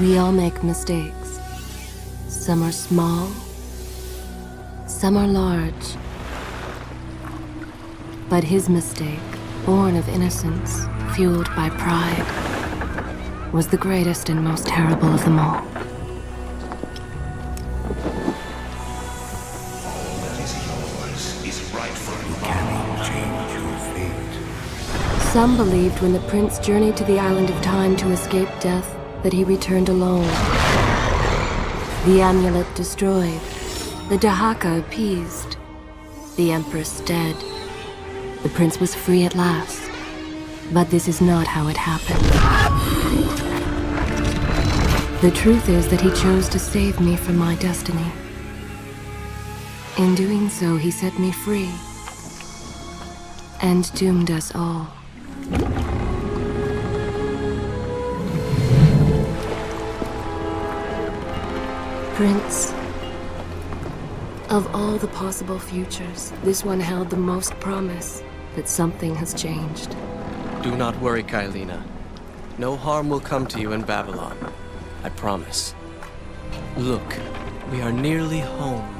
We all make mistakes. Some are small, some are large. But his mistake, born of innocence, fueled by pride, was the greatest and most terrible of them all. Some believed when the prince journeyed to the island of time to escape death that he returned alone. The amulet destroyed, the Dahaka appeased, the empress dead. The prince was free at last. But this is not how it happened. The truth is that he chose to save me from my destiny. In doing so, he set me free and doomed us all. Prince, of all the possible futures, this one held the most promise that something has changed. Do not worry, Kailina. No harm will come to you in Babylon. I promise. Look, we are nearly home.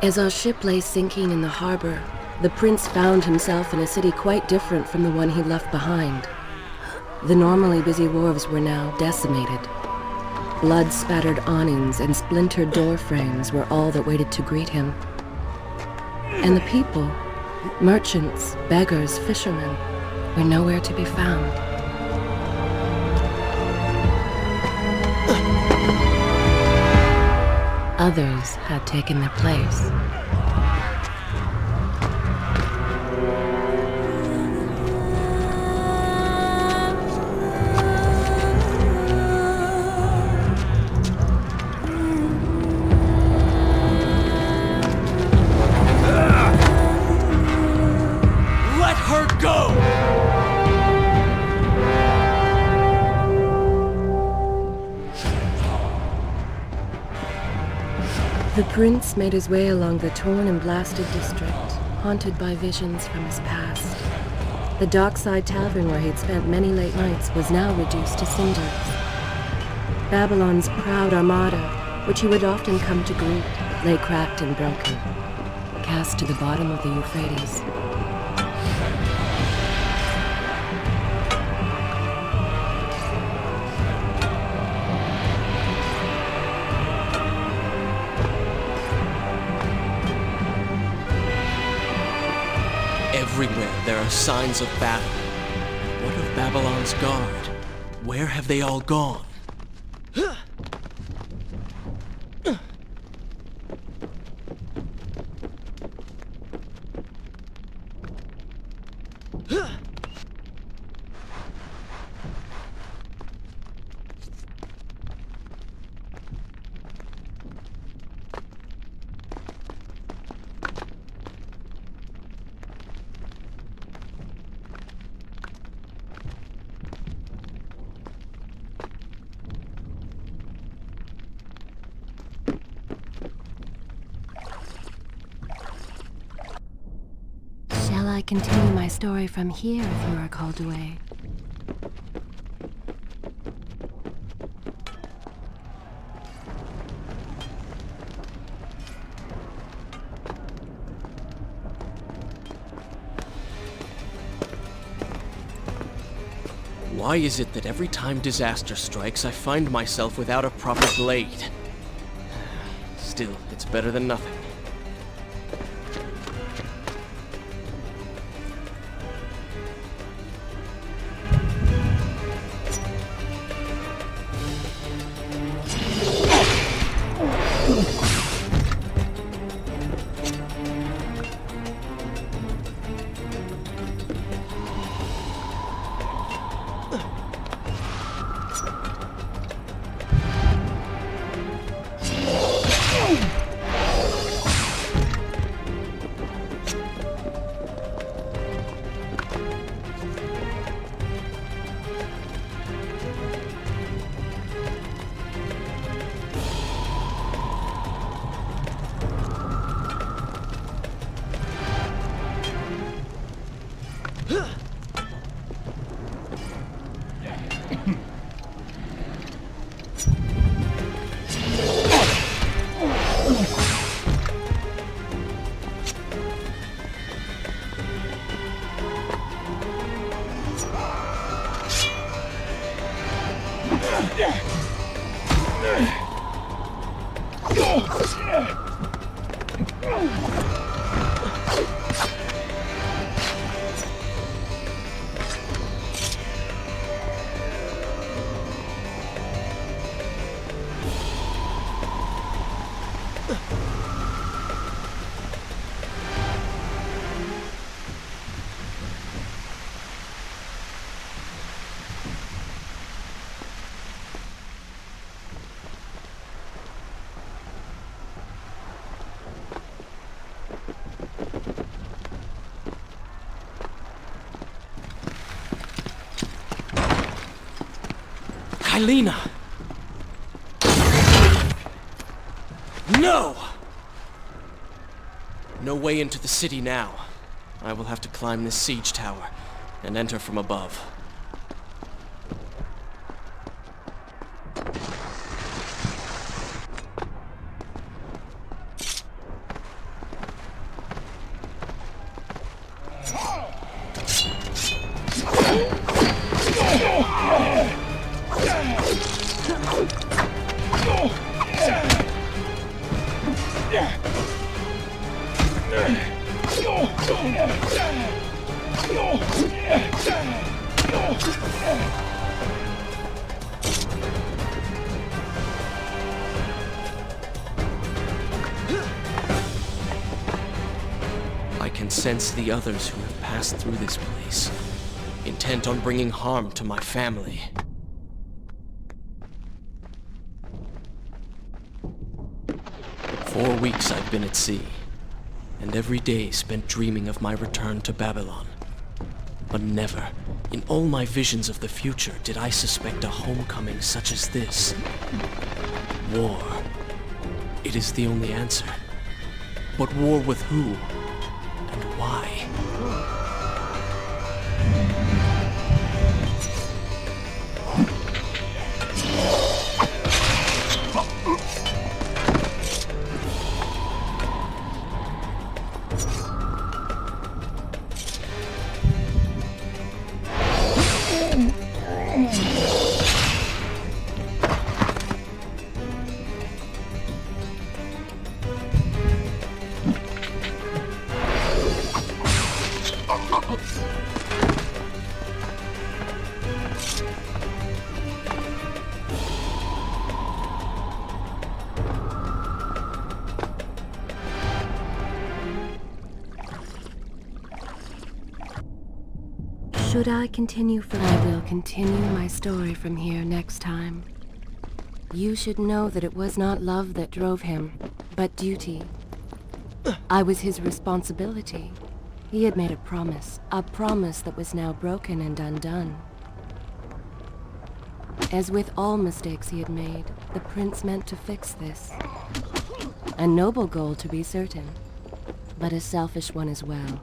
As our ship lay sinking in the harbor, the prince found himself in a city quite different from the one he left behind. The normally busy wharves were now decimated. Blood-spattered awnings and splintered door frames were all that waited to greet him. And the people, merchants, beggars, fishermen, were nowhere to be found. Others had taken their place. Let her go! The prince made his way along the torn and blasted district, haunted by visions from his past. The dockside tavern where he'd spent many late nights was now reduced to cinders. Babylon's proud armada, which he would often come to greet, lay cracked and broken, cast to the bottom of the Euphrates. Everywhere there are signs of battle. What of Babylon's guard? Where have they all gone? I continue my story from here if you are called away? Why is it that every time disaster strikes, I find myself without a proper blade? Still, it's better than nothing. Lena! No! No way into the city now. I will have to climb this siege tower and enter from above. I can sense the others who have passed through this place, intent on bringing harm to my family. For 4 weeks I've been at sea, and every day spent dreaming of my return to Babylon. But never, in all my visions of the future, did I suspect a homecoming such as this. War. It is the only answer. But war with who? And why? Should I continue I will continue my story from here next time. You should know that it was not love that drove him, but duty. I was his responsibility. He had made a promise that was now broken and undone. As with all mistakes he had made, the prince meant to fix this. A noble goal to be certain, but a selfish one as well.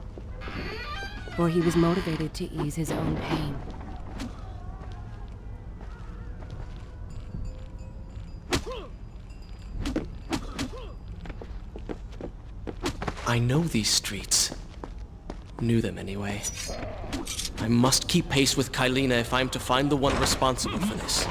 or he was motivated to ease his own pain. I know these streets. Knew them anyway. I must keep pace with Kylina if I'm to find the one responsible for this.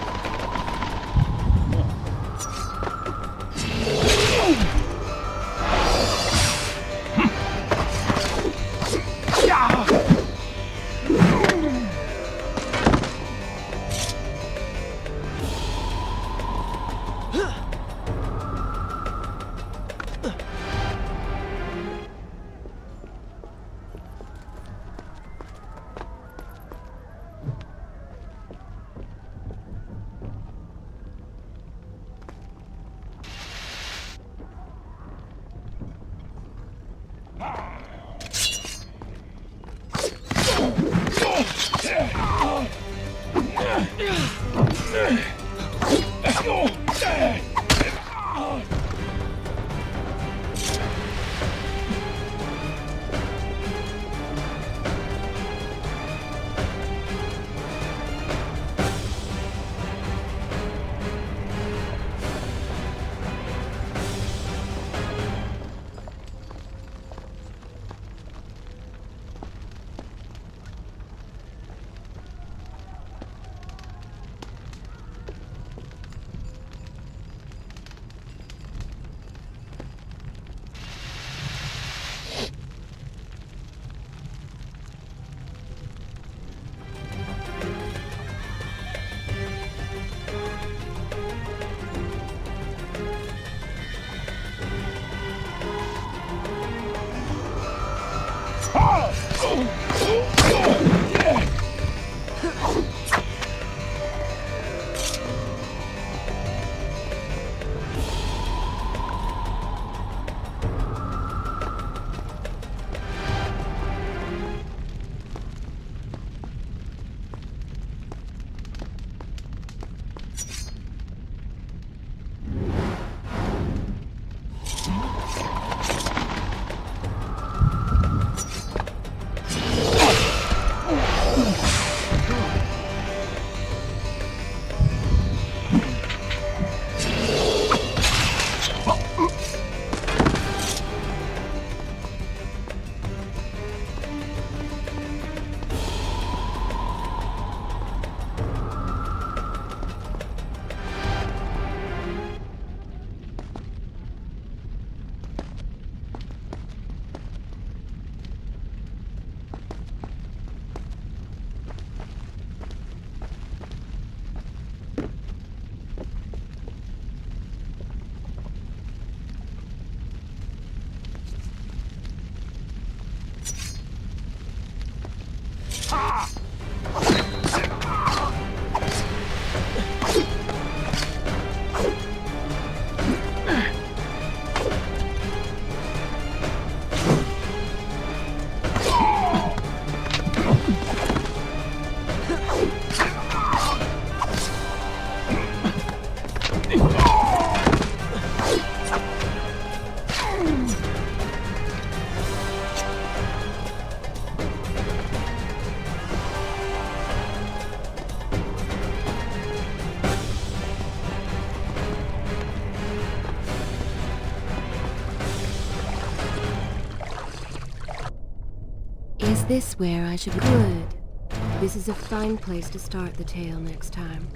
Is this where I should be? Good. This is a fine place to start the tale next time.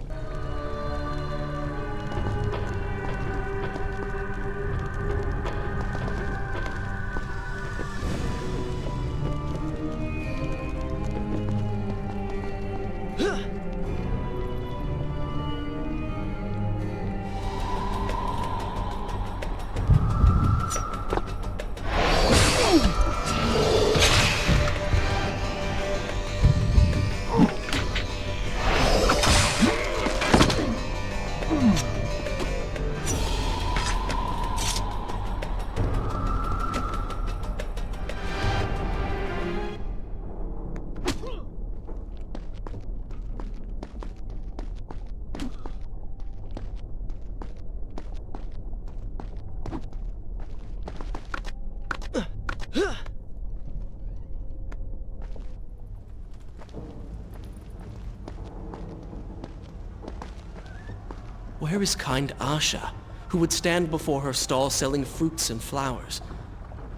Where is kind Asha, who would stand before her stall selling fruits and flowers?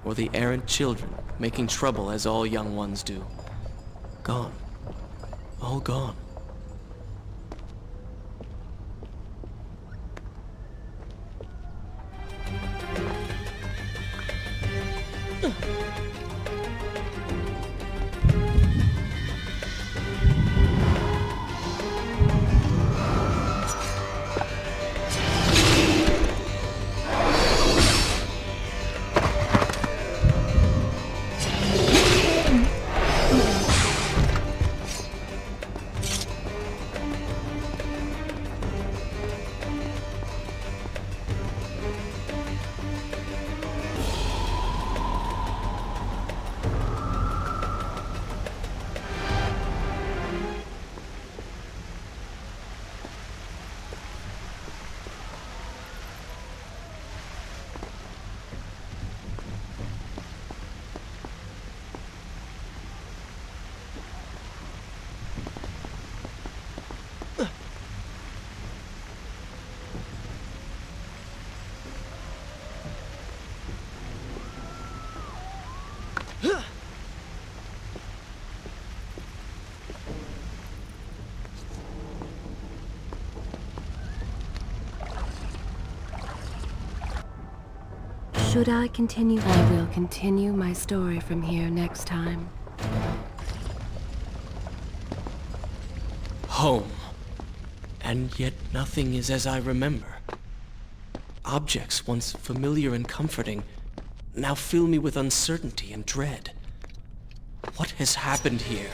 Or the errant children, making trouble as all young ones do? Gone. All gone. Should I continue? I will continue my story from here next time. Home. And yet nothing is as I remember. Objects once familiar and comforting now fill me with uncertainty and dread. What has happened here?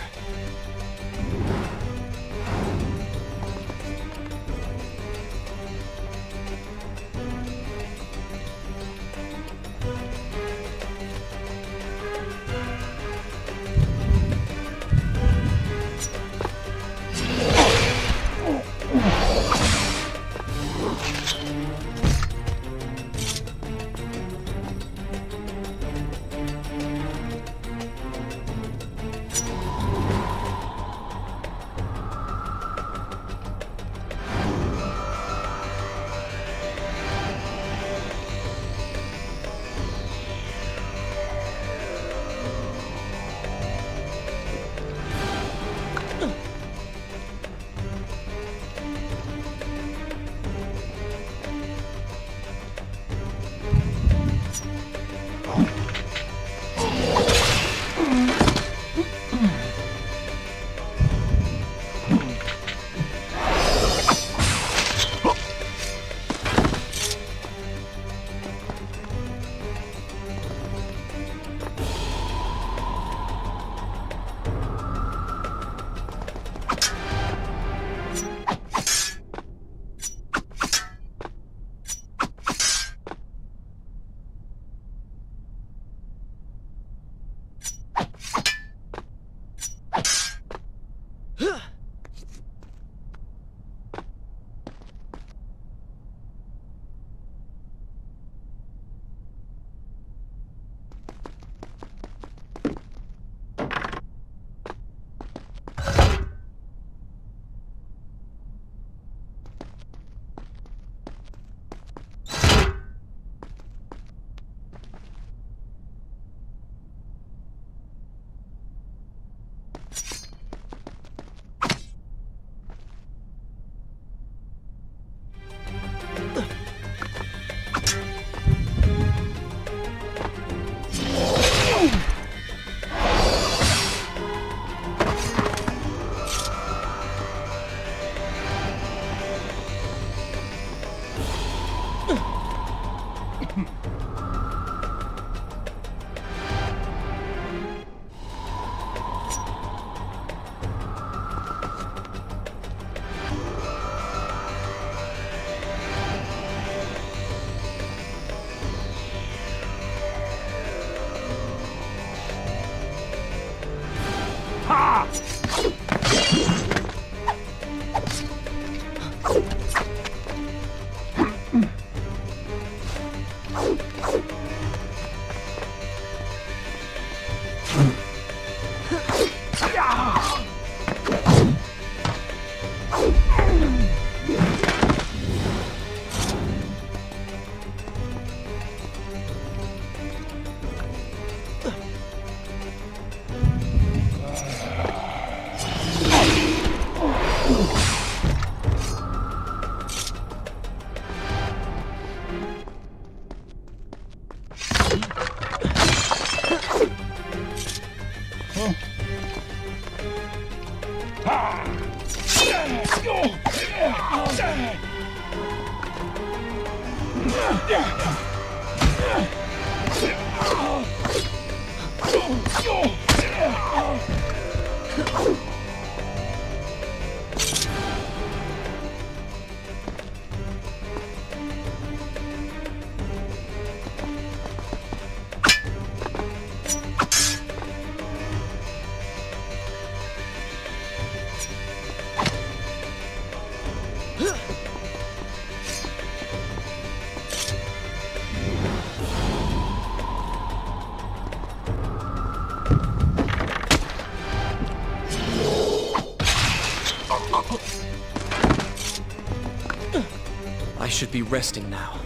should be resting now,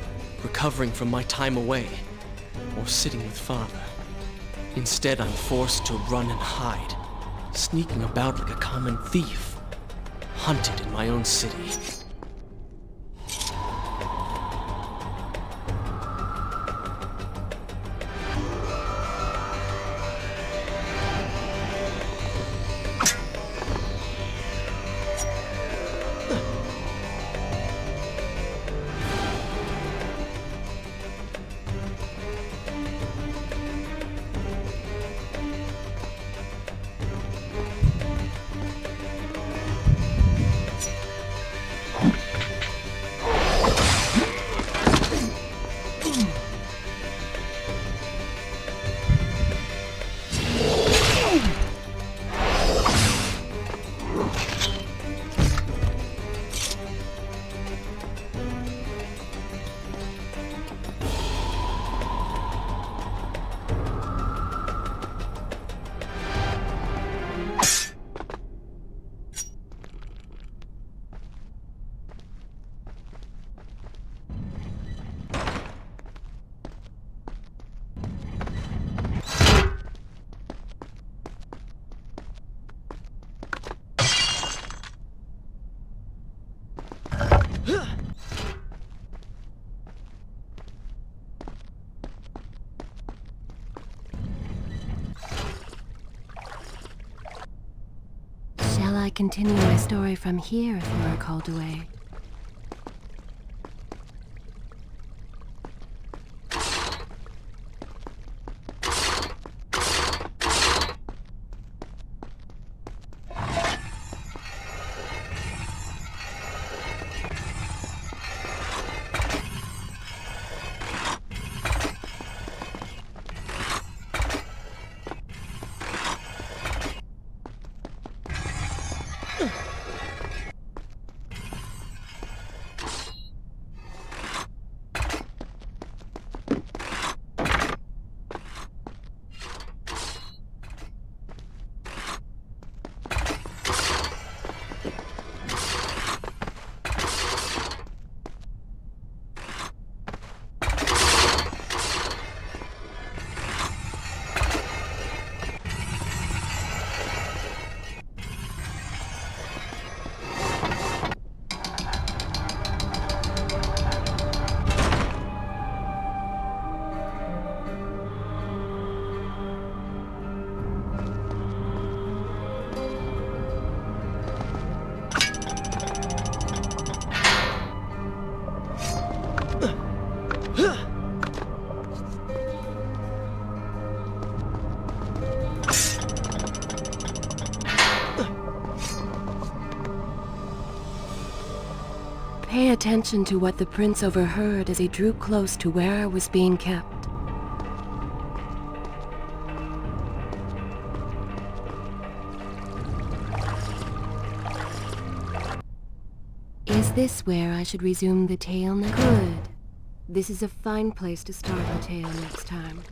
recovering from my time away, or sitting with father. Instead, I'm forced to run and hide, sneaking about like a common thief, hunted in my own city. Shall I continue my story from here if you are called away? Pay attention to what the prince overheard as he drew close to where I was being kept. Is this where I should resume the tale now? Good. This is a fine place to start the tale next time.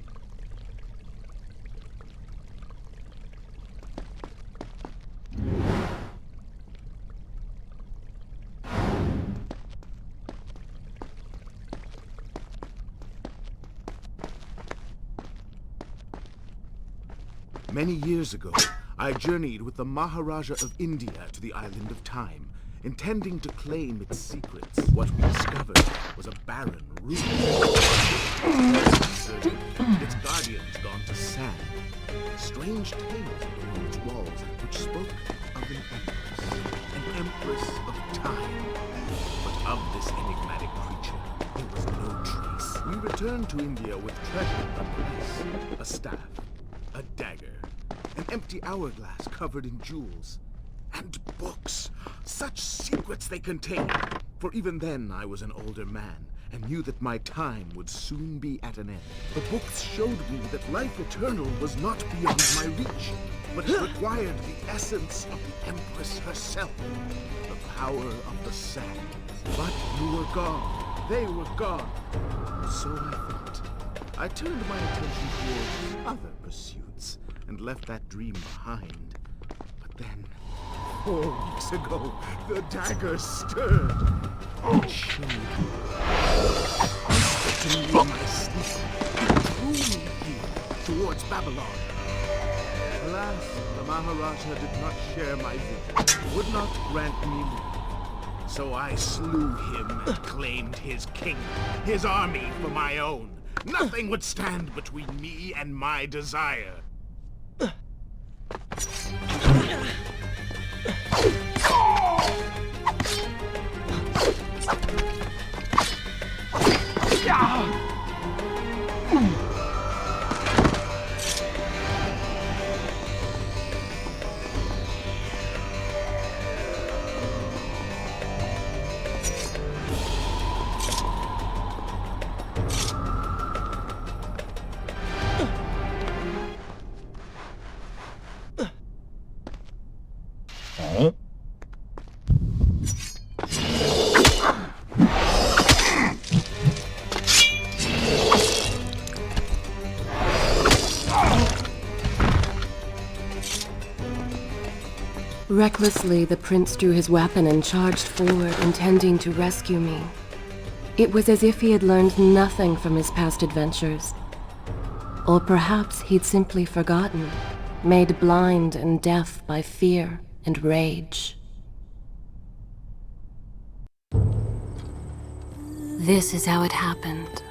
Many years ago, I journeyed with the Maharaja of India to the island of Time, intending to claim its secrets. What we discovered was a barren ruin. Its guardians gone to sand. Strange tales adorned its walls, which spoke of an empress of time. But of this enigmatic creature, there was no trace. We returned to India with treasure nonetheless. A staff, a dagger, an empty hourglass covered in jewels, and books. Such secrets they contained. For even then I was an older man, and knew that my time would soon be at an end. The books showed me that life eternal was not beyond my reach, but it required the essence of the Empress herself, the power of the sands. But you were gone. They were gone. So I thought. I turned my attention towards other pursuits, and left that dream behind. But then, 4 weeks ago, the dagger stirred and chilled me. Whispered to me in my sleep. It drew me here, towards Babylon. Alas, the Maharaja did not share my vision, would not grant me leave. So I slew him and claimed his kingdom, his army for my own. Nothing would stand between me and my desire. Recklessly, the prince drew his weapon and charged forward, intending to rescue me. It was as if he had learned nothing from his past adventures. Or perhaps he'd simply forgotten, made blind and deaf by fear and rage. This is how it happened.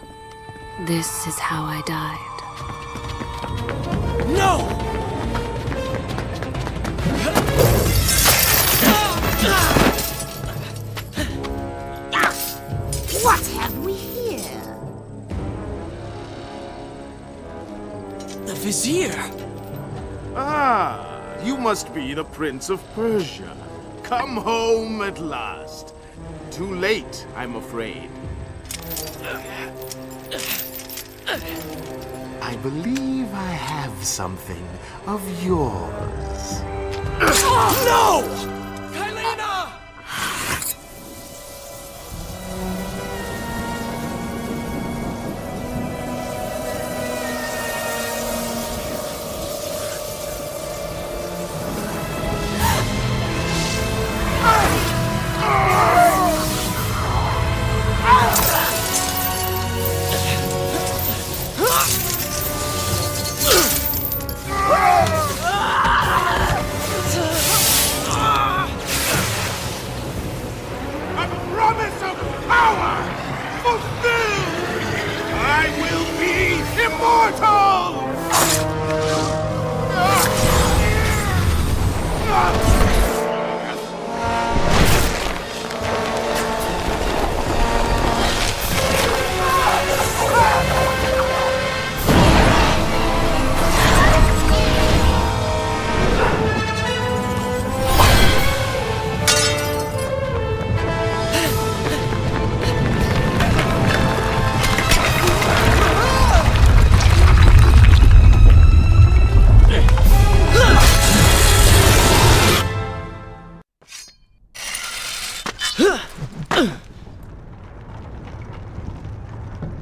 This is how I died. No! What have we here? The Vizier! Ah, you must be the Prince of Persia. Come home at last. Too late, I'm afraid. I believe I have something of yours. No! Kylena!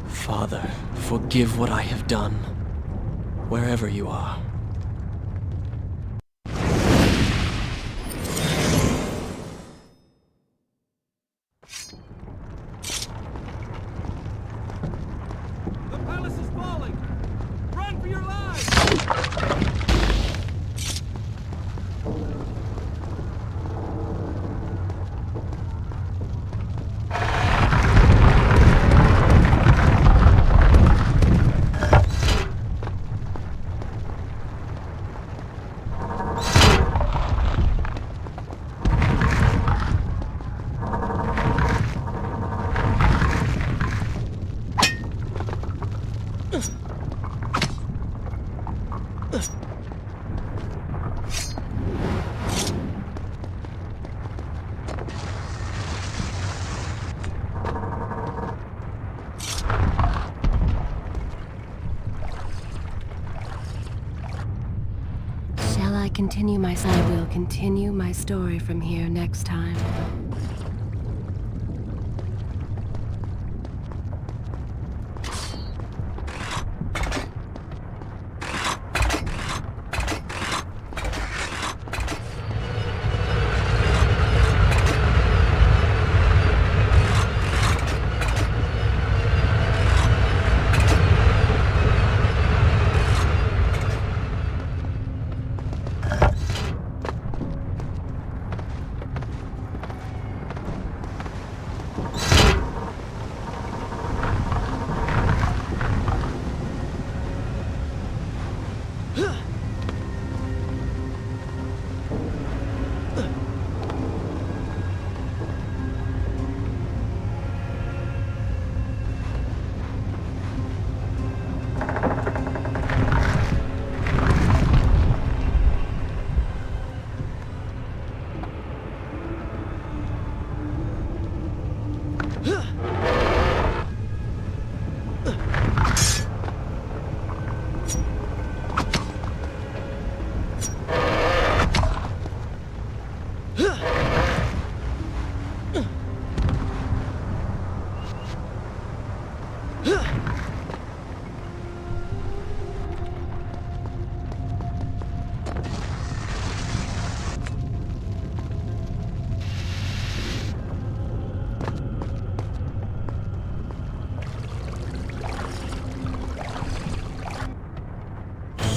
Father, forgive what I have done, wherever you are. The palace is falling! Run for your lives! I will continue my story from here next time.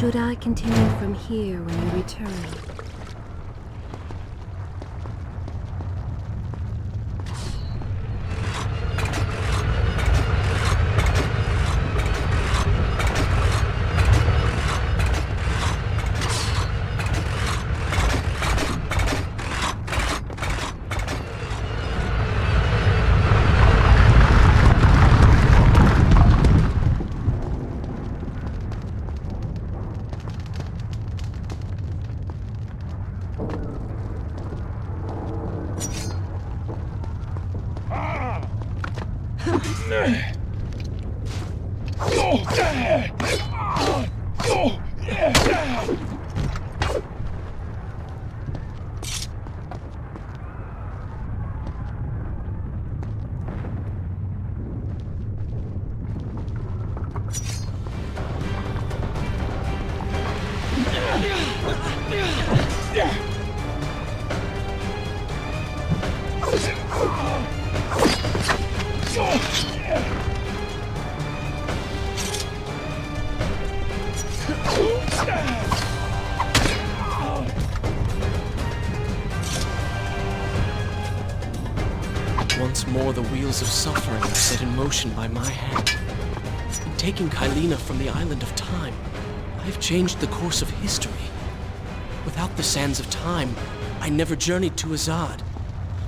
Should I continue from here when we return? Once more, the wheels of suffering are set in motion by my hand. In taking Kylina from the island of time, I have changed the course of history. Without the sands of time, I never journeyed to Azad,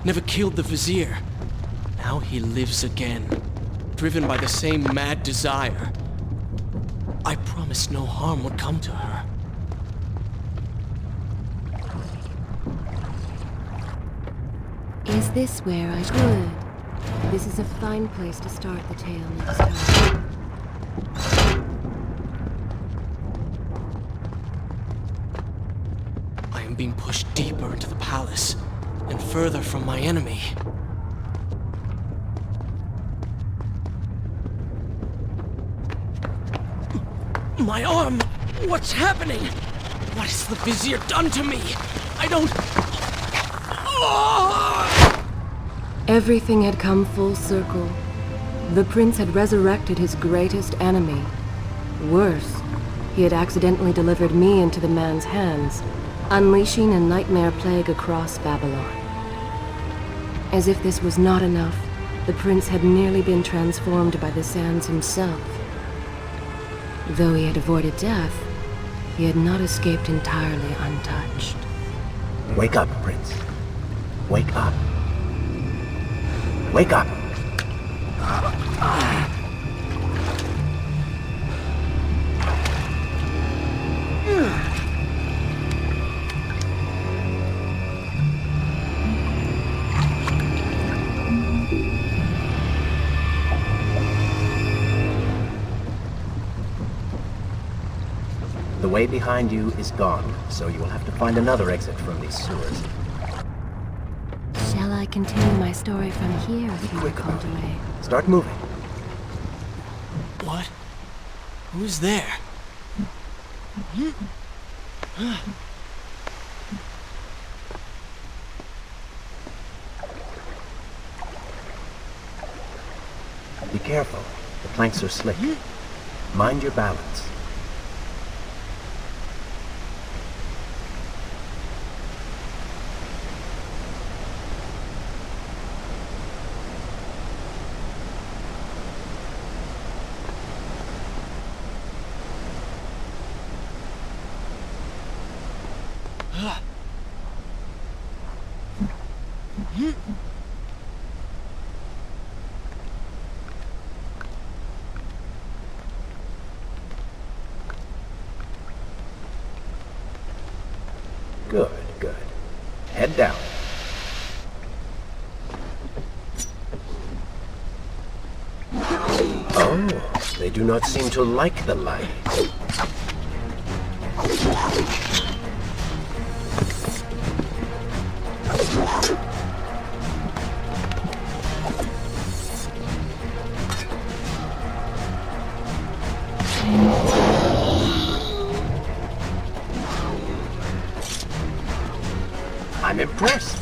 never killed the Vizier. Now he lives again, driven by the same mad desire. I promised no harm would come to her. Is this where I could? This is a fine place to start the tale next time. I am being pushed deeper into the palace, and further from my enemy. My arm! What's happening? What has the Vizier done to me? I don't... Everything had come full circle. The prince had resurrected his greatest enemy. Worse, he had accidentally delivered me into the man's hands, unleashing a nightmare plague across Babylon. As if this was not enough, the prince had nearly been transformed by the sands himself. Though he had avoided death, he had not escaped entirely untouched. Wake up, Prince. Wake up. Wake up! The way behind you is gone, so you will have to find another exit from these sewers. Shall I continue my story from here if you were called away? Start moving. What? Who's there? Be careful. The planks are slick. Mind your balance. Good, good. Head down. Oh, they do not seem to like the light. I'm impressed.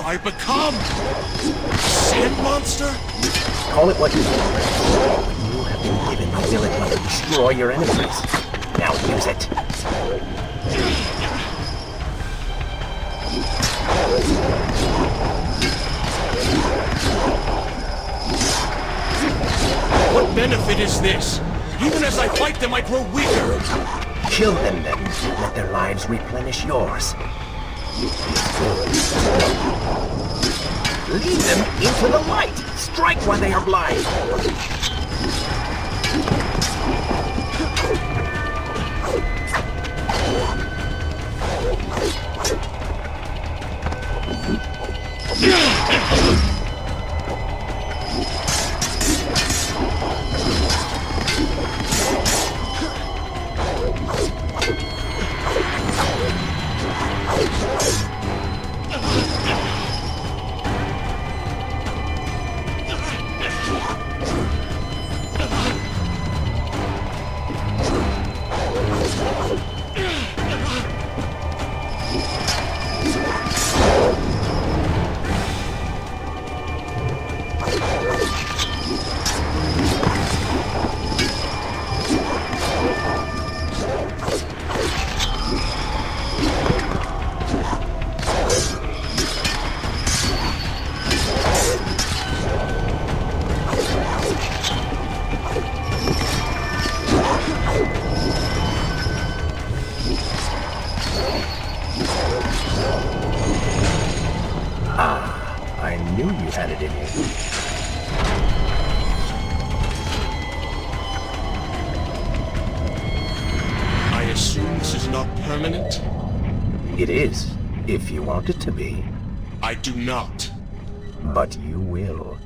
I become? Sand monster? Call it what you will. You have been given the ability to destroy your enemies. Now use it. What benefit is this? Even as I fight them, I grow weaker. Kill them then. Let their lives replenish yours. Lead them into the light! Strike while they are blind! not permanent? It is, if you want it to be. I do not. But you will.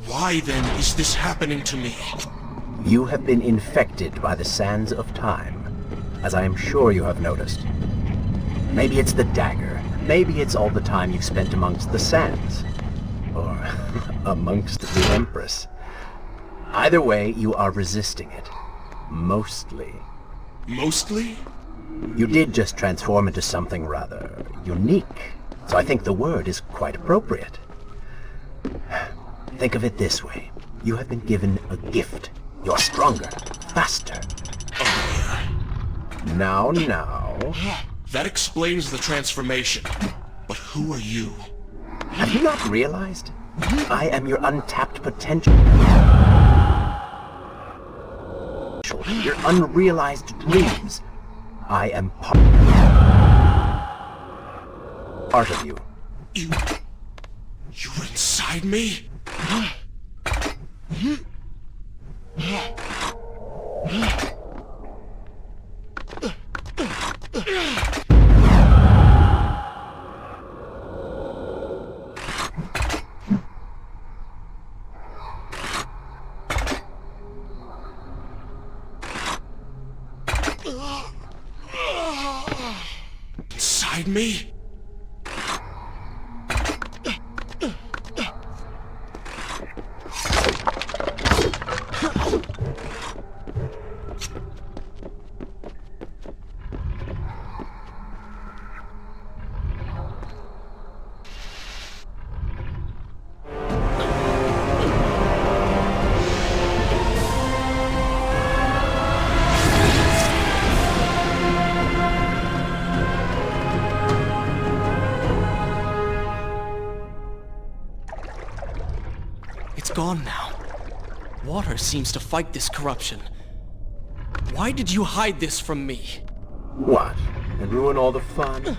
Why then is this happening to me? You have been infected by the sands of time, as I am sure you have noticed. Maybe it's the dagger. Maybe it's all the time you've spent amongst the sands. Or amongst the Empress. Either way, you are resisting it. Mostly. Mostly? You did just transform into something rather unique, so I think the word is quite appropriate. Think of it this way. You have been given a gift. You're stronger, faster. Now. That explains the transformation. But who are you? Have you not realized? I am your untapped potential. Your unrealized dreams. I am part of you. You're inside me? Inside me? It's gone now. Water seems to fight this corruption. Why did you hide this from me? What? And ruin all the fun?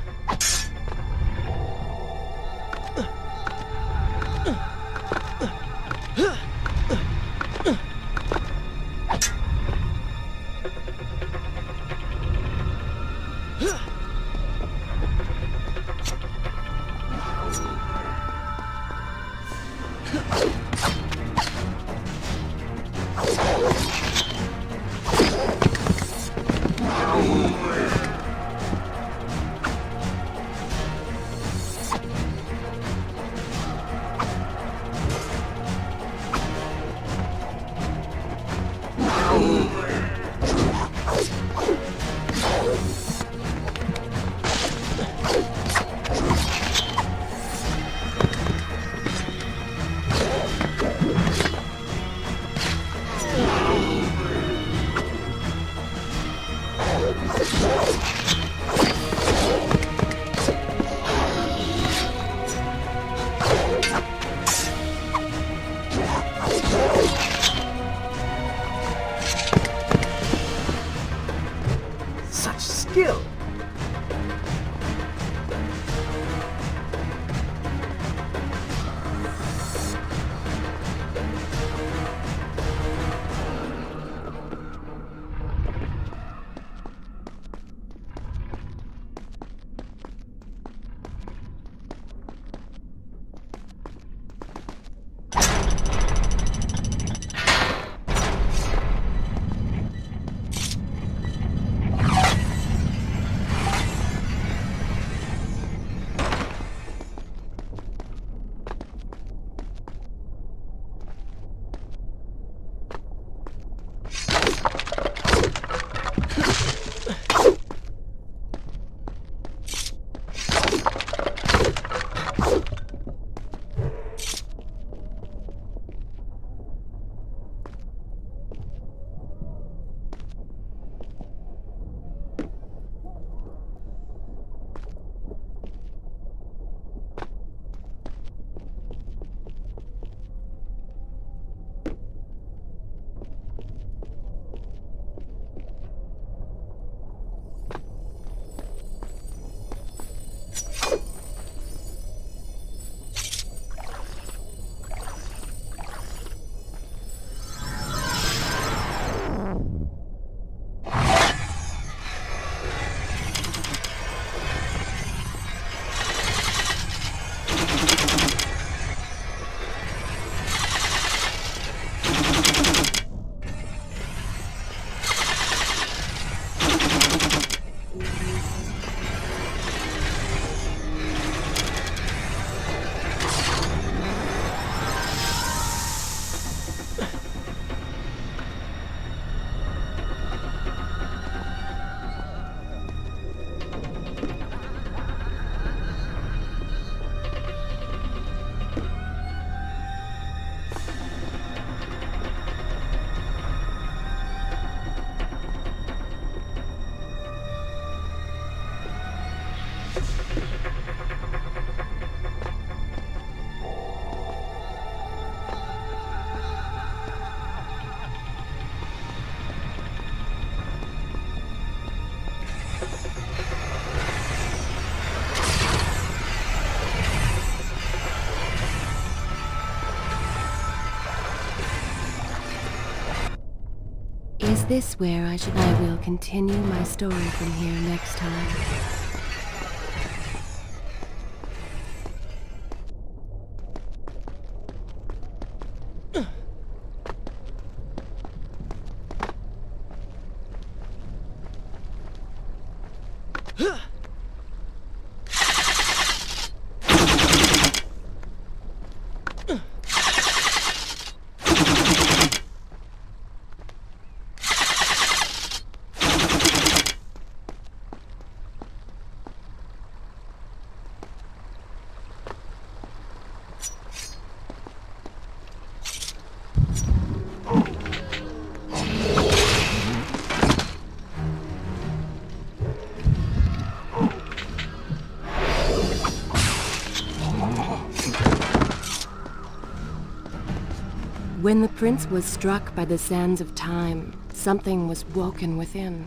this where I will continue my story from here next time. When the prince was struck by the sands of time, something was woken within.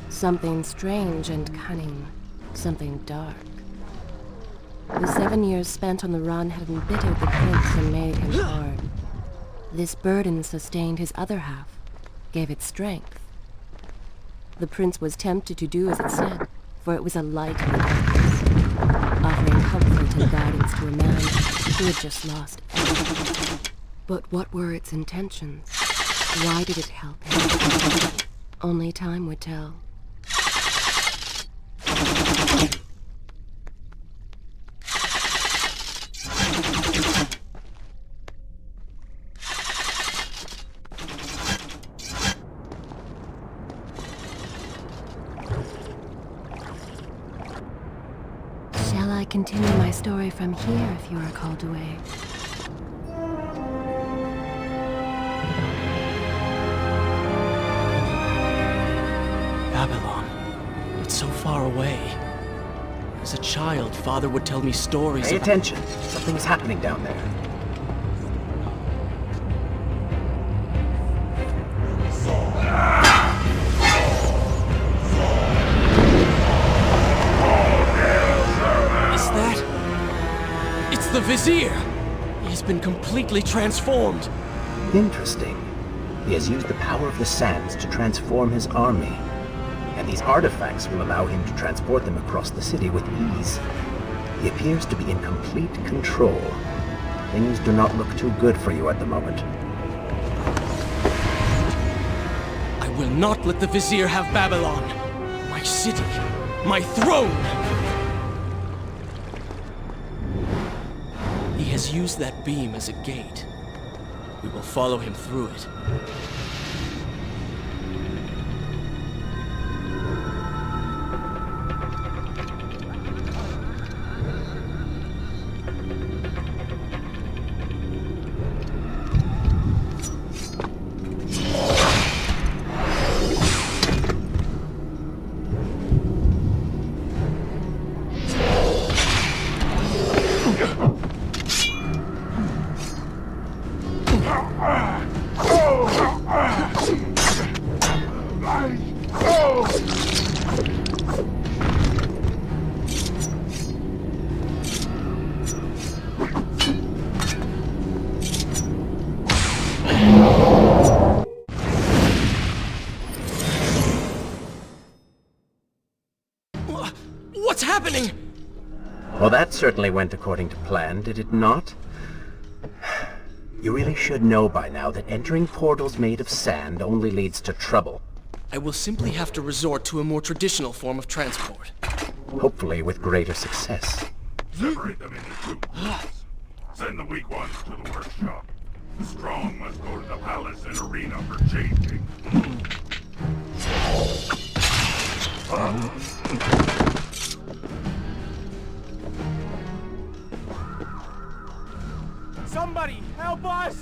Something strange and cunning. Something dark. The 7 years spent on the run had embittered the prince and made him hard. This burden sustained his other half, gave it strength. The prince was tempted to do as it said, for it was a light in the darkness, offering comfort and guidance to a man who had just lost everything. But what were its intentions? Why did it help him? Only time would tell. Shall I continue my story from here if you are called away? Babylon. It's so far away. As a child, Father would tell me stories Pay about... attention. Something's happening down there. Is that... It's the Vizier! He has been completely transformed. Interesting. He has used the power of the sands to transform his army. And these artifacts will allow him to transport them across the city with ease. He appears to be in complete control. Things do not look too good for you at the moment. I will not let the Vizier have Babylon. My city. My throne! He has used that beam as a gate. We will follow him through it. What's happening? Well, that certainly went according to plan, did it not? You really should know by now that entering portals made of sand only leads to trouble. I will simply have to resort to a more traditional form of transport. Hopefully with greater success. Separate them into two groups. Send the weak ones to the workshop. The strong must go to the palace and arena for changing. Somebody, help us!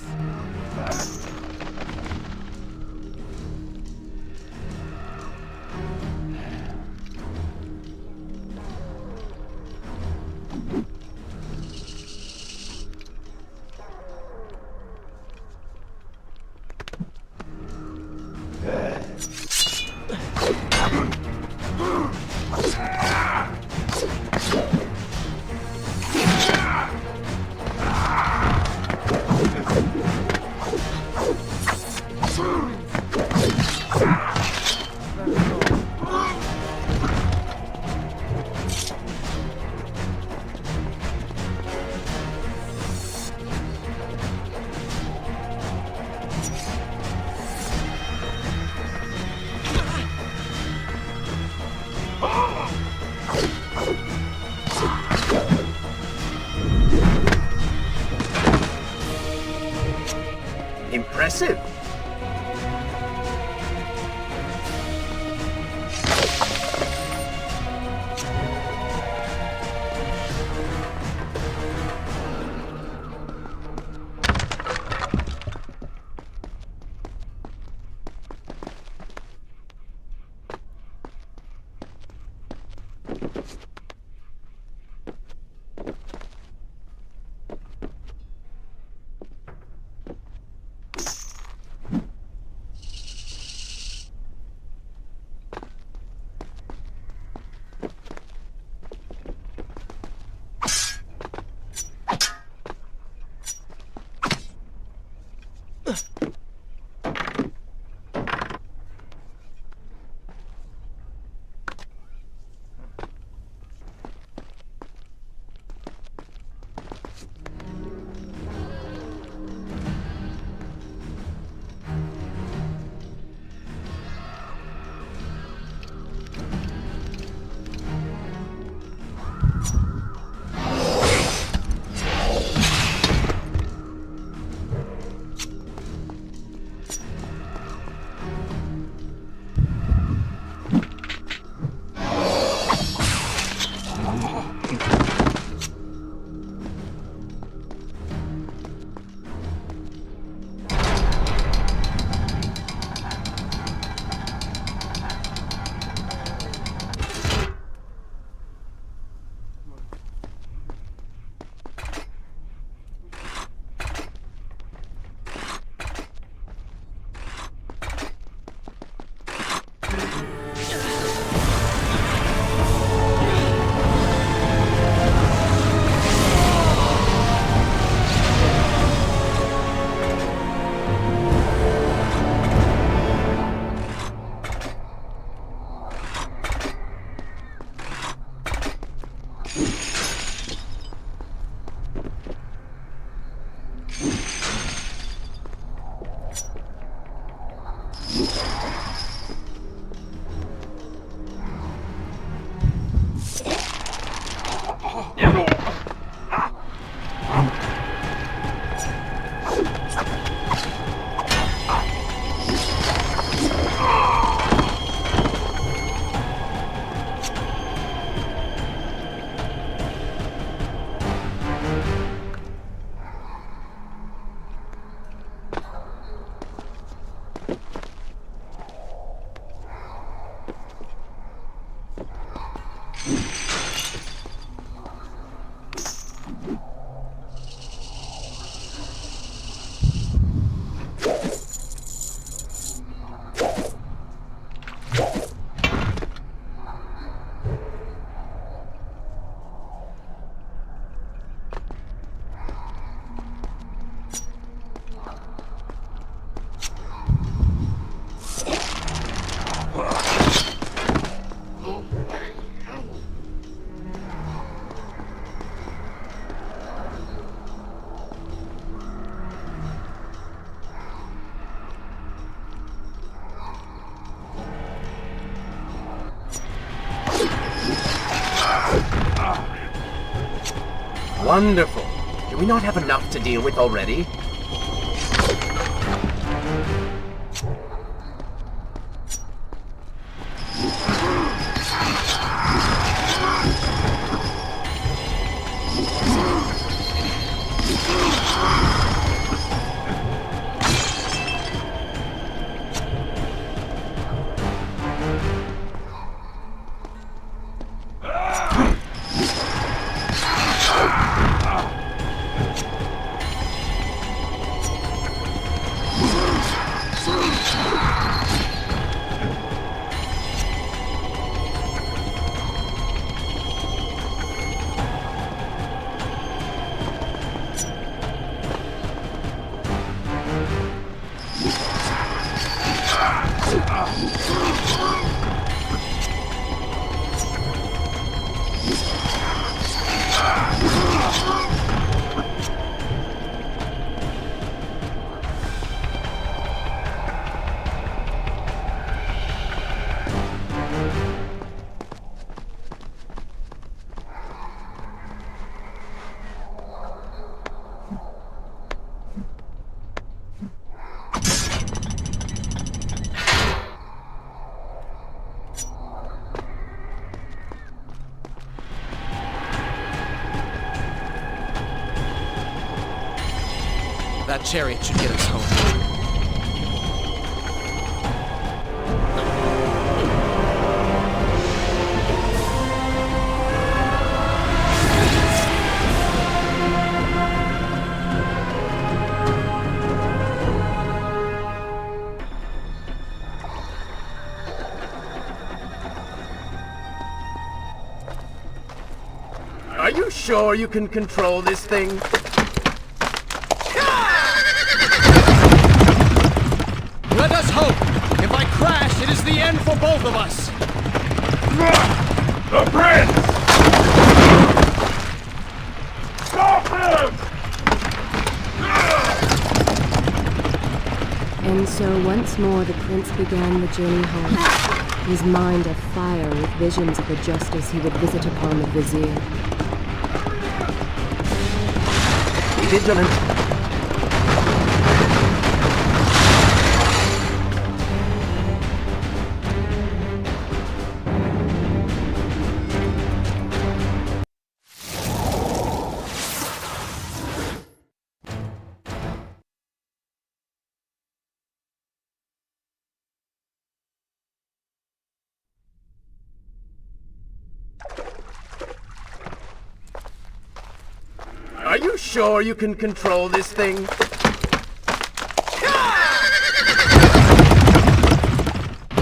Impressive. Wonderful. Do we not have enough to deal with already? That chariot should get us home. Are you sure you can control this thing? Let us hope! If I crash, it is the end for both of us! The Prince! Stop him! And so once more the prince began the journey home, his mind afire with visions of the justice he would visit upon the vizier. Be vigilant. Are you sure you can control this thing?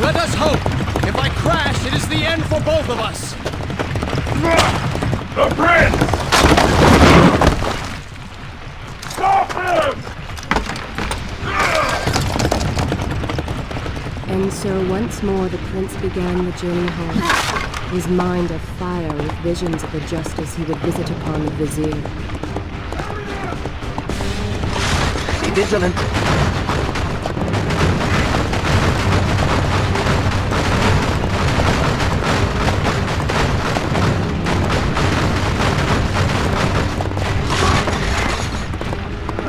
Let us hope! If I crash, it is the end for both of us! The Prince! Stop him! And so once more the prince began the journey home, his mind afire with visions of the justice he would visit upon the vizier. Be vigilant.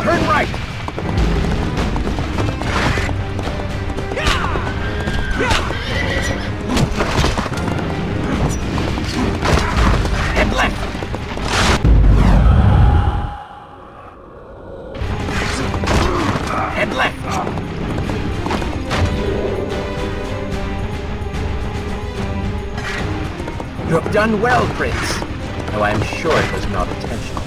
Turn right. Head left. Head left. You have done well, Prince, though I am sure it was not intentional.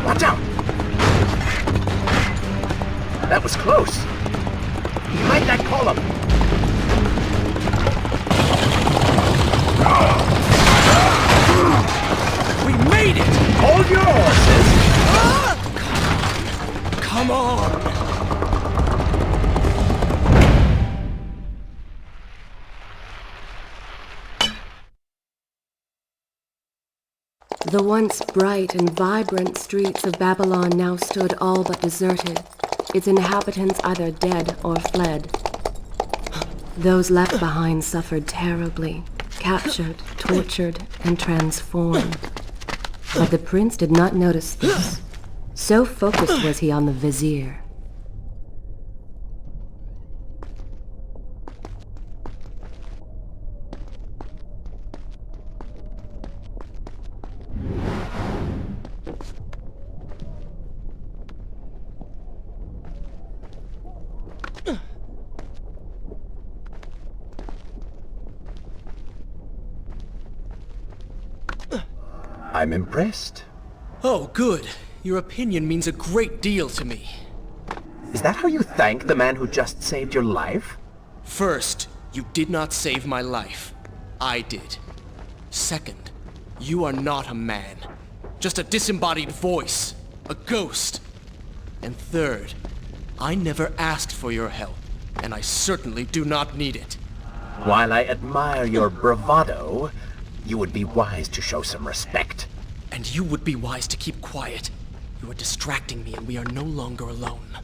Watch out! That was close. Behind that column. We made it! Hold your horses. Come on! The once bright and vibrant streets of Babylon now stood all but deserted, its inhabitants either dead or fled. Those left behind suffered terribly, captured, tortured, and transformed. But the prince did not notice this. So focused was he on the vizier. I'm impressed. Oh, good. Your opinion means a great deal to me. Is that how you thank the man who just saved your life? First, you did not save my life. I did. Second, you are not a man. Just a disembodied voice. A ghost. And third, I never asked for your help, and I certainly do not need it. While I admire your bravado, you would be wise to show some respect. And you would be wise to keep quiet. You are distracting me and we are no longer alone.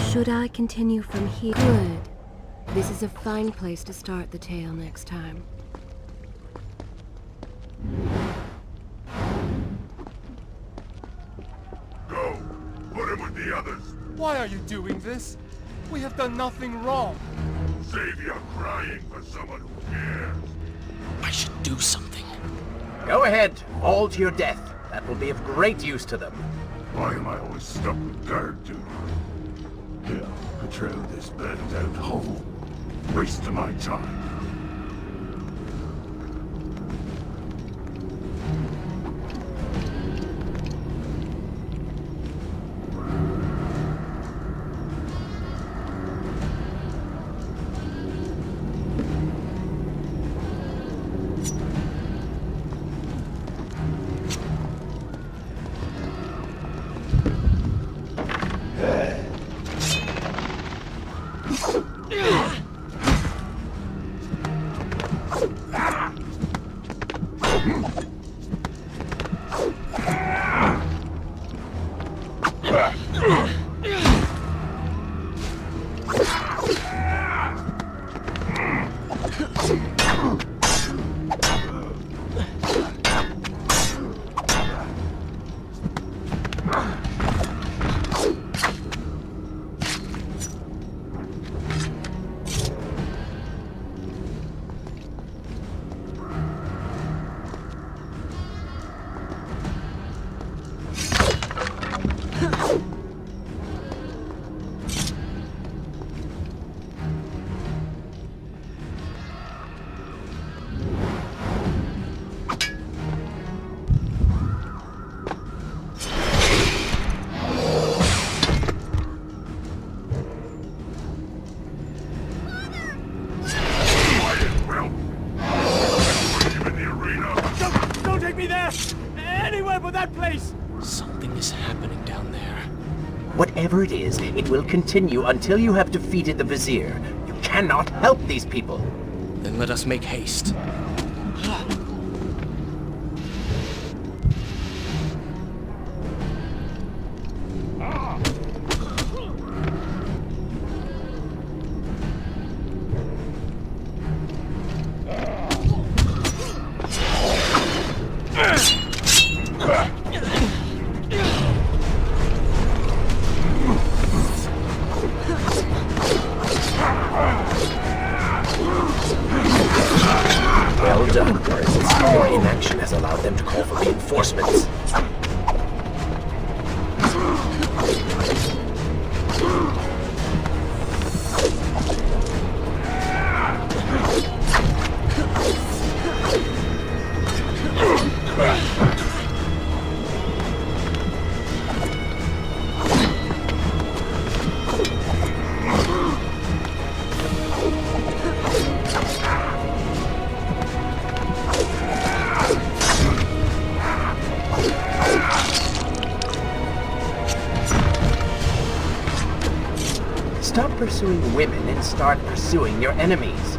Should I continue from here? Good. This is a fine place to start the tale next time. Go! Put him with the others! Why are you doing this? We have done nothing wrong. Save your crying for someone who cares. I should do something. Go ahead, all to your death. That will be of great use to them. Why am I always stuck with guard duty? Here, patrol this burned out hovel. Waste of my time. Something is happening down there. Whatever it is, it will continue until you have defeated the Vizier. You cannot help these people. Then let us make haste. Well done, Persis. Your inaction has allowed them to call for reinforcements. Stop pursuing women and start pursuing your enemies.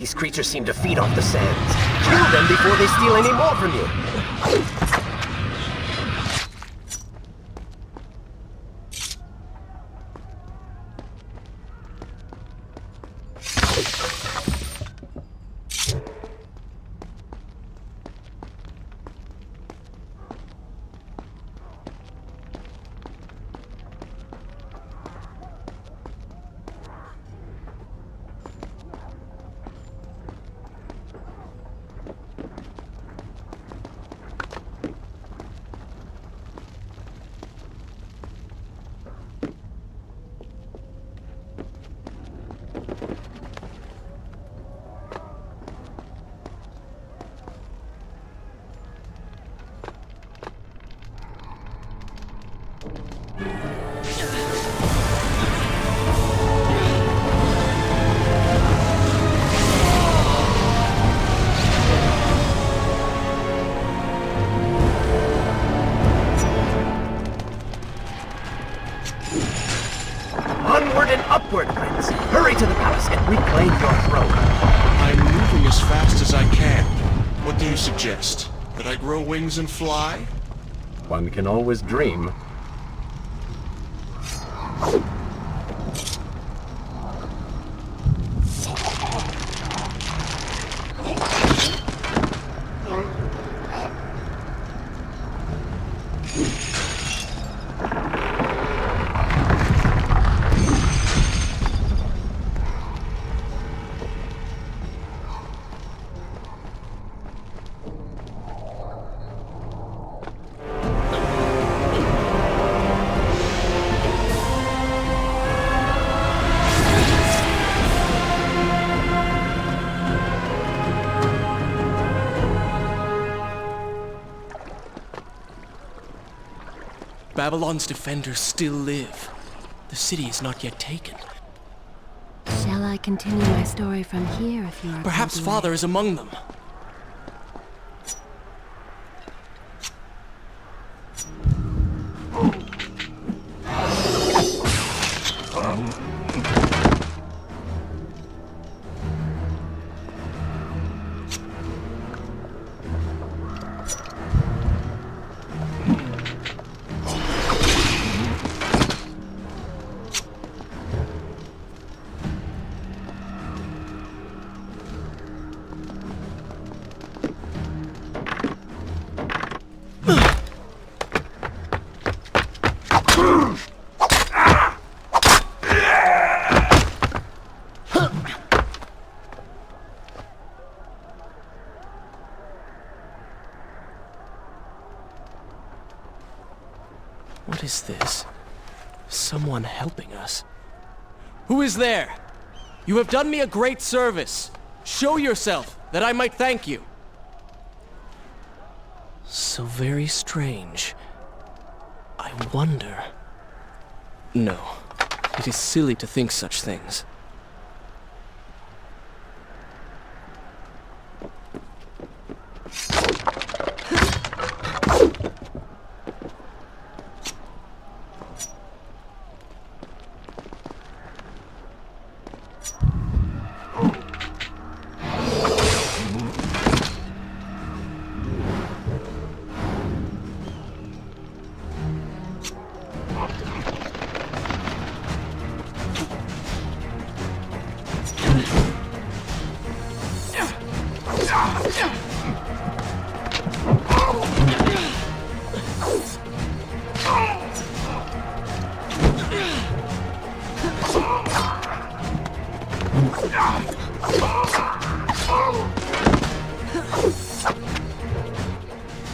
These creatures seem to feed off the sands. Kill them before they steal any more from you! Onward and upward, Prince! Hurry to the palace and reclaim your throne! I'm moving as fast as I can. What do you suggest? That I grow wings and fly? One can always dream. Babylon's defenders still live. The city is not yet taken. Shall I continue my story from here if you are Perhaps company? Father is among them. What is this? Someone helping us. Who is there? You have done me a great service. Show yourself, that I might thank you. So very strange. I wonder... No, it is silly to think such things.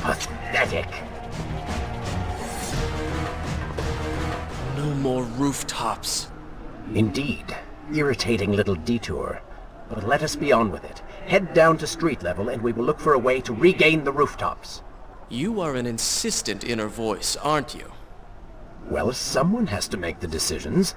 Pathetic. No more rooftops. Indeed. Irritating little detour. But let us be on with it. Head down to street level and we will look for a way to regain the rooftops. You are an insistent inner voice, aren't you? Well, someone has to make the decisions.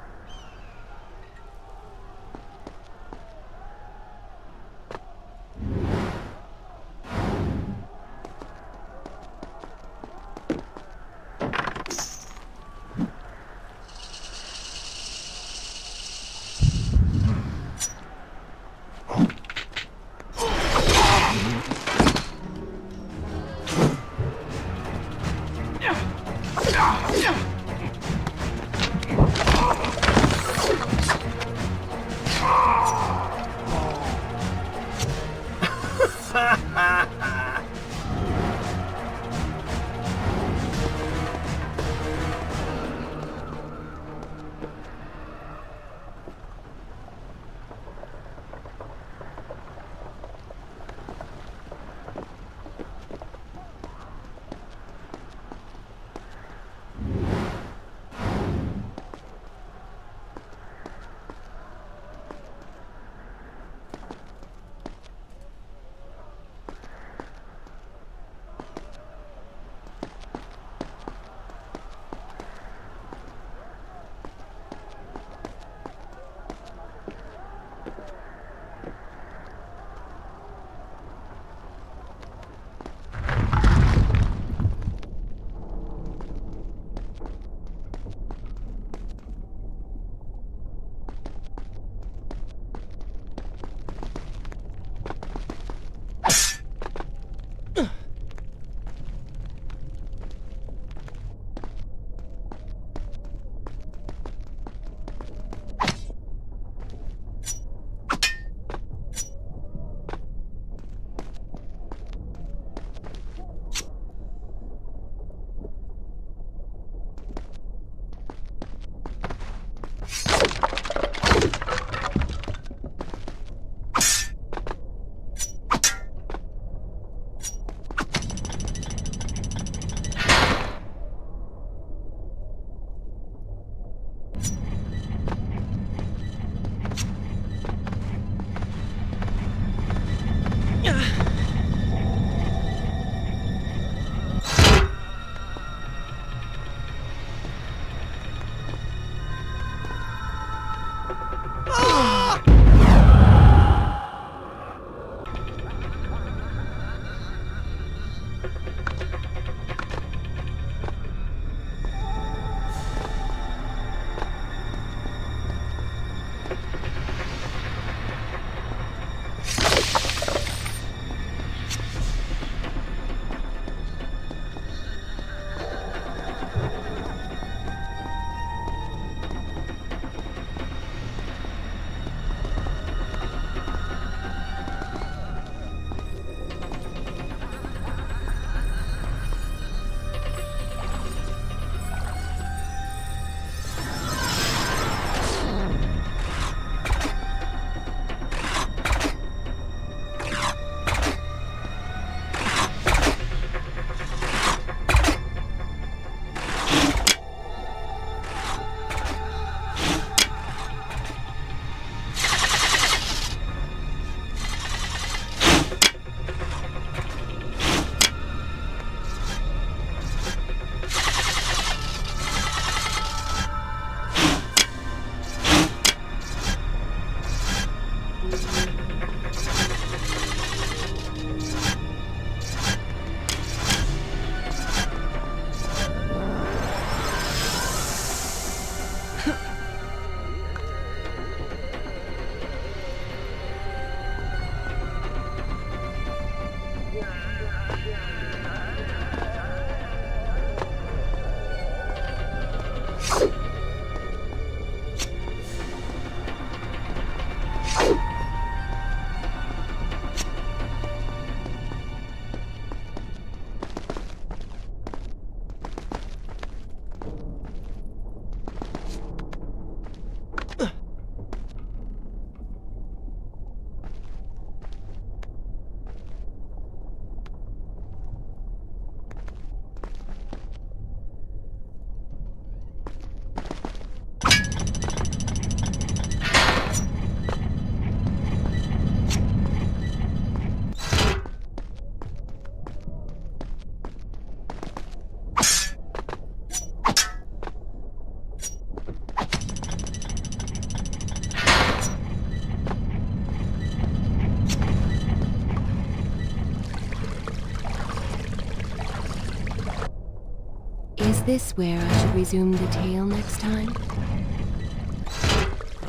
this where I should resume the tale next time?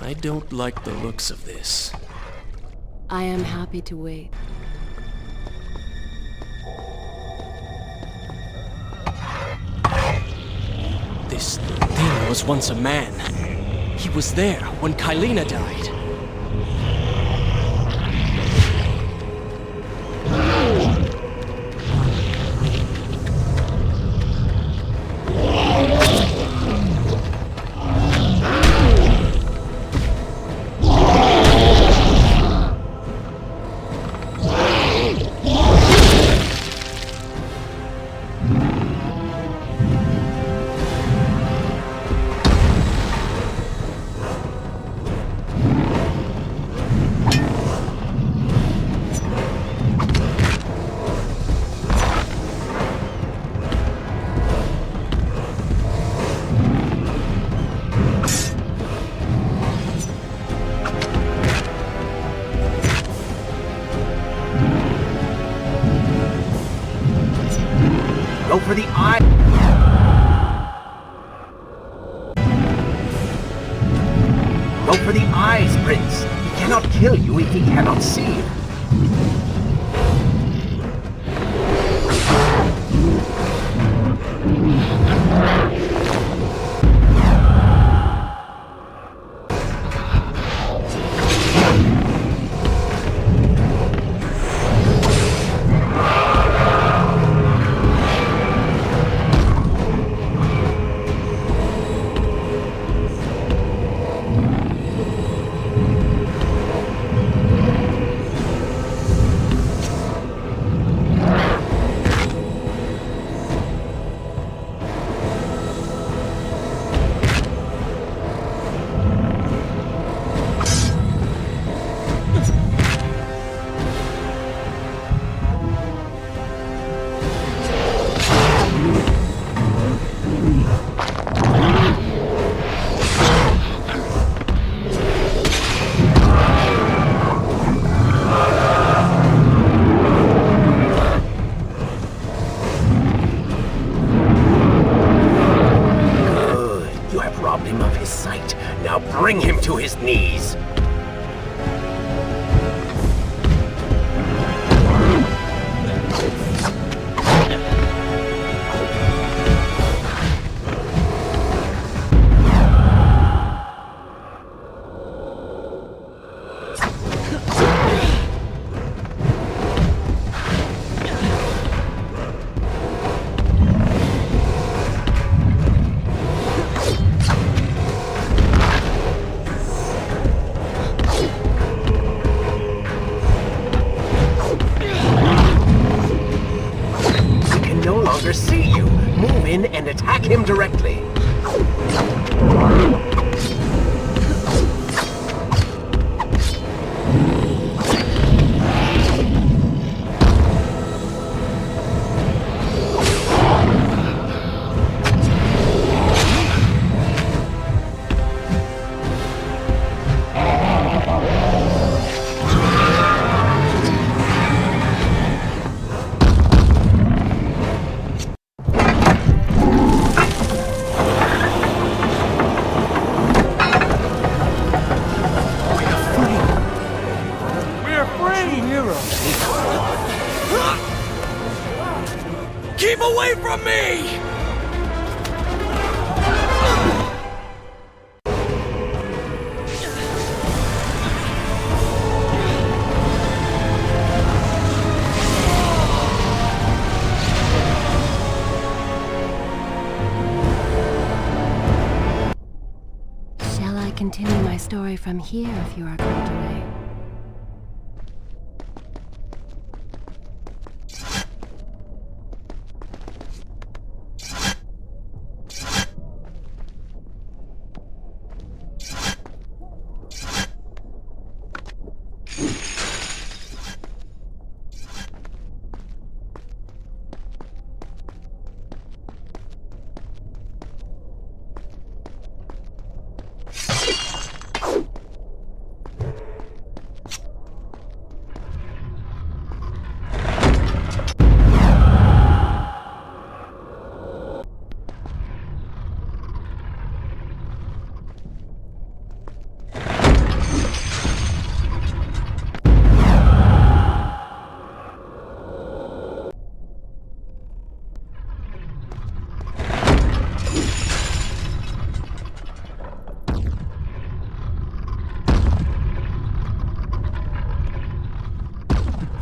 I don't like the looks of this. I am happy to wait. This thing was once a man. He was there when Kylena died. Go for the eye! Go for the eyes, Prince! He cannot kill you if he cannot see you. Bring him to his knees! See you. Move in and attack him directly. Keep away from me! Shall I continue my story from here if you are called away?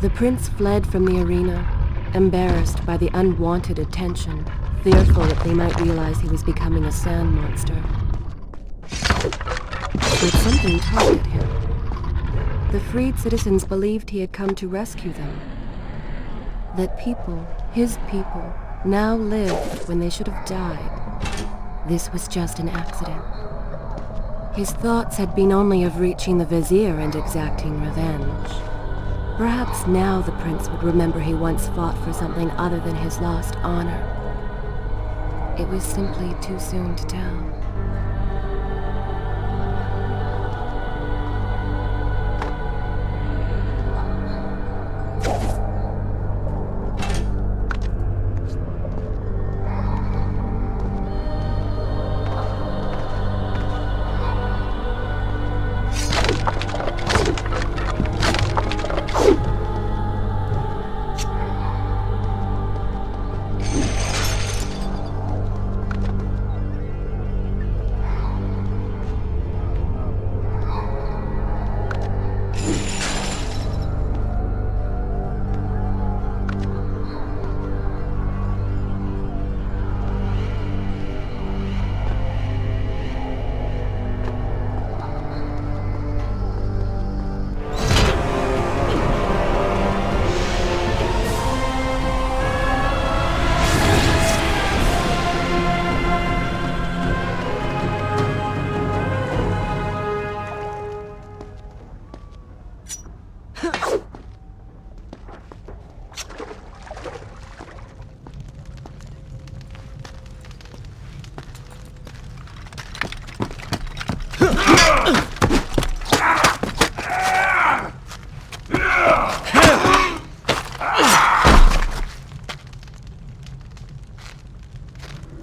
The prince fled from the arena, embarrassed by the unwanted attention, fearful that they might realize he was becoming a sand monster. But something tugged at him. The freed citizens believed he had come to rescue them. That people, his people, now lived when they should have died. This was just an accident. His thoughts had been only of reaching the vizier and exacting revenge. Perhaps now the prince would remember he once fought for something other than his lost honor. It was simply too soon to tell.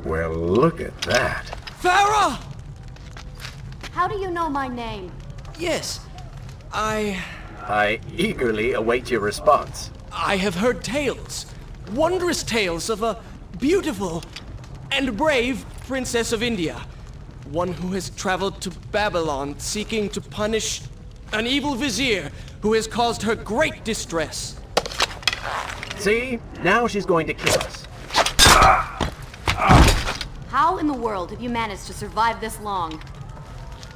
Well, look at that. Farah! How do you know my name? Yes, I eagerly await your response. I have heard tales, wondrous tales of a beautiful and brave princess of India. One who has traveled to Babylon seeking to punish an evil vizier who has caused her great distress. See? Now she's going to kill us. How in the world have you managed to survive this long?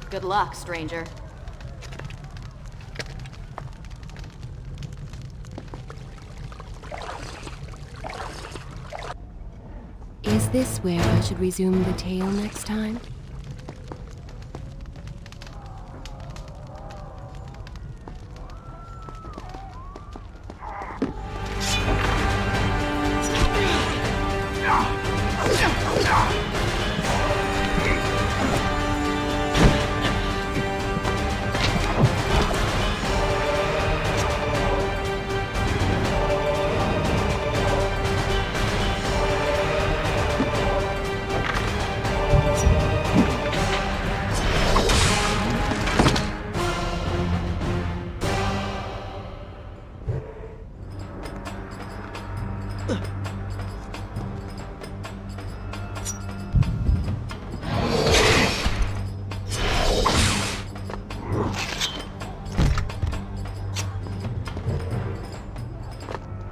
Good luck, stranger. Is this where I should resume the tale next time?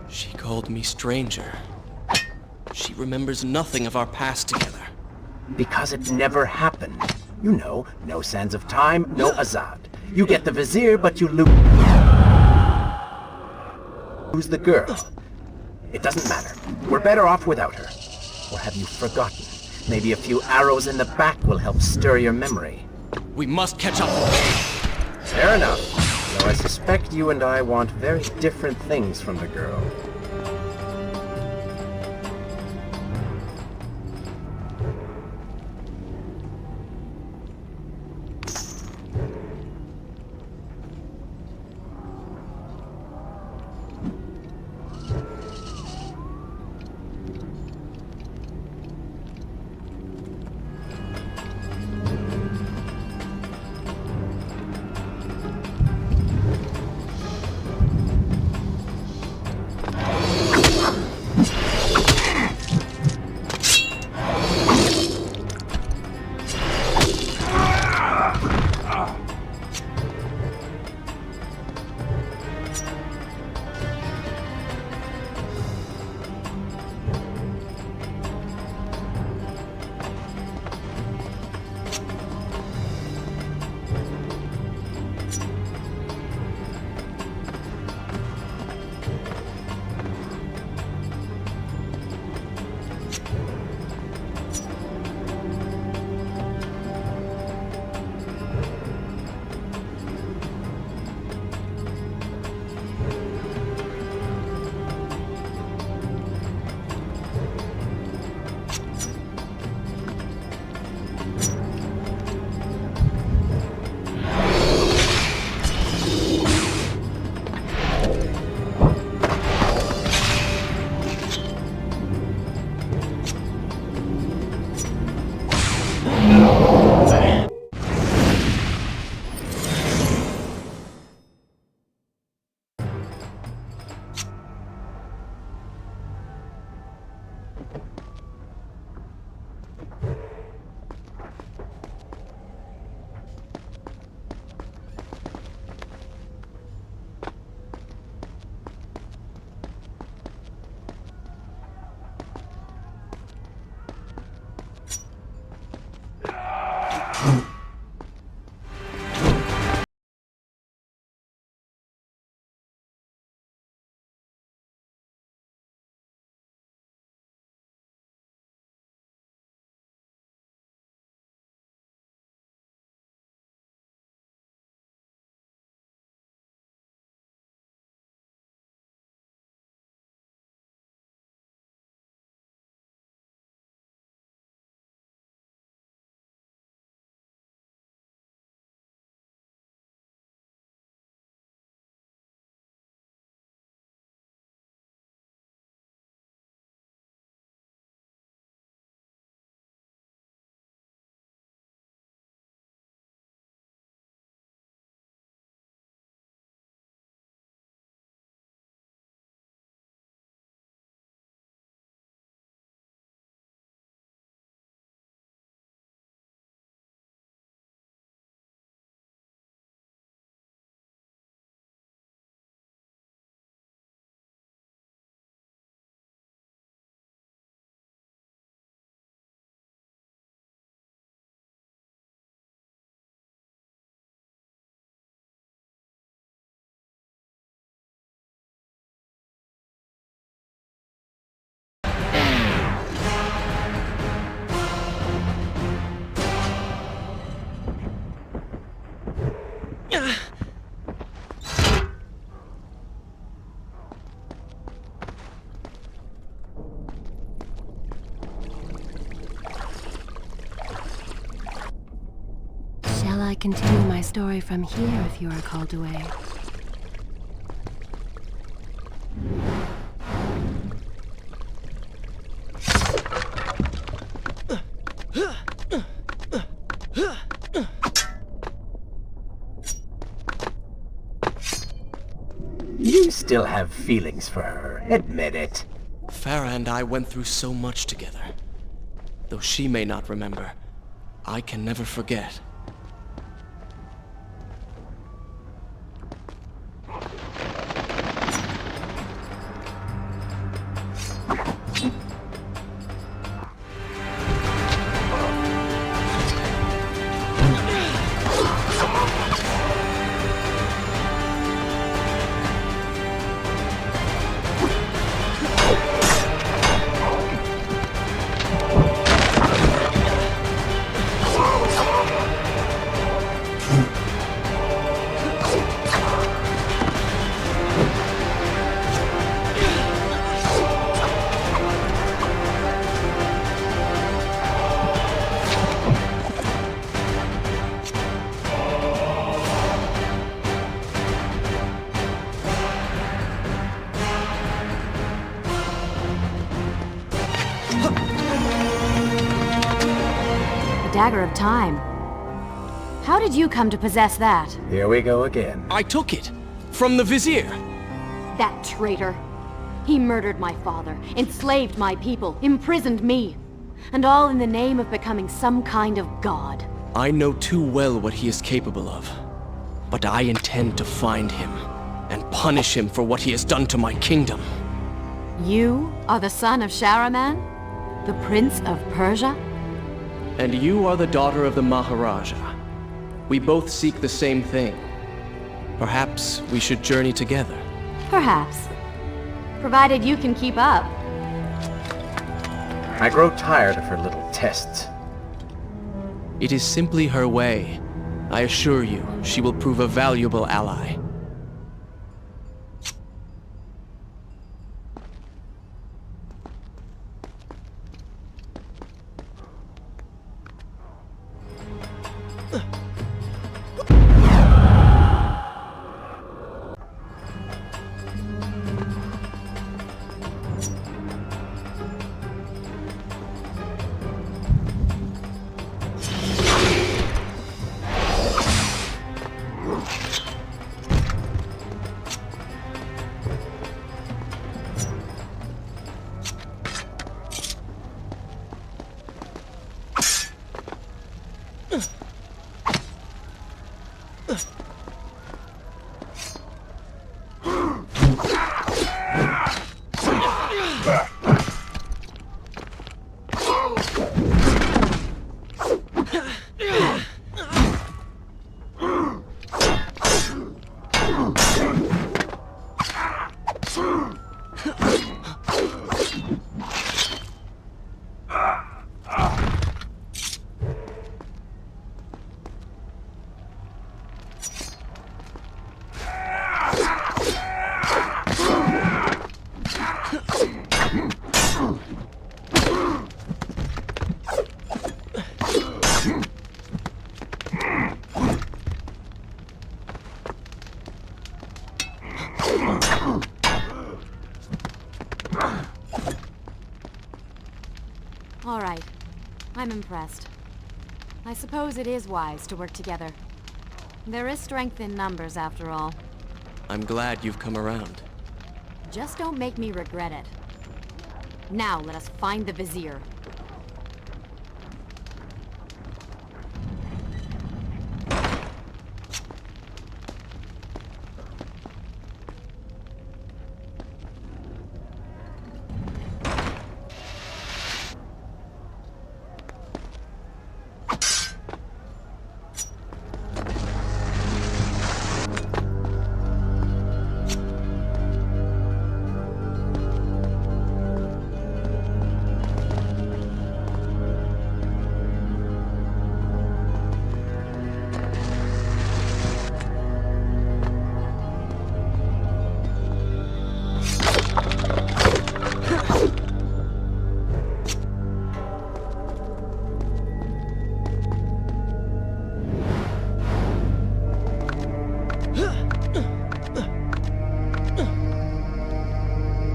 She called me stranger. She remembers nothing of our past together. Because it never happened. You know, no sands of time, no Azad. You get the vizier, but you lose the girl. It doesn't matter. We're better off without her. Or have you forgotten? Maybe a few arrows in the back will help stir your memory. We must catch up. Fair enough. Though I suspect you and I want very different things from the girl. Shall I continue my story from here if you are called away? You still have feelings for her, admit it. Farah and I went through so much together. Though she may not remember, I can never forget. Dagger of Time. How did you come to possess that? Here we go again. I took it! From the Vizier! That traitor. He murdered my father, enslaved my people, imprisoned me. And all in the name of becoming some kind of god. I know too well what he is capable of. But I intend to find him, and punish him for what he has done to my kingdom. You are the son of Shahraman? The Prince of Persia? And you are the daughter of the Maharaja. We both seek the same thing. Perhaps we should journey together. Perhaps. Provided you can keep up. I grow tired of her little tests. It is simply her way. I assure you, she will prove a valuable ally. All right. I'm impressed. I suppose it is wise to work together. There is strength in numbers, after all. I'm glad you've come around. Just don't make me regret it. Now let us find the Vizier.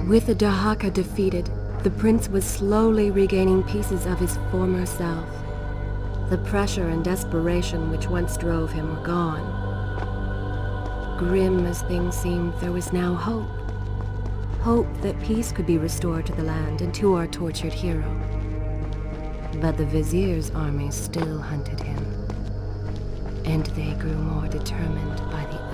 With the Dahaka defeated, the prince was slowly regaining pieces of his former self. The pressure and desperation which once drove him were gone. Grim as things seemed, there was now hope. Hope that peace could be restored to the land and to our tortured hero. But the Vizier's army still hunted him, and they grew more determined by the hour.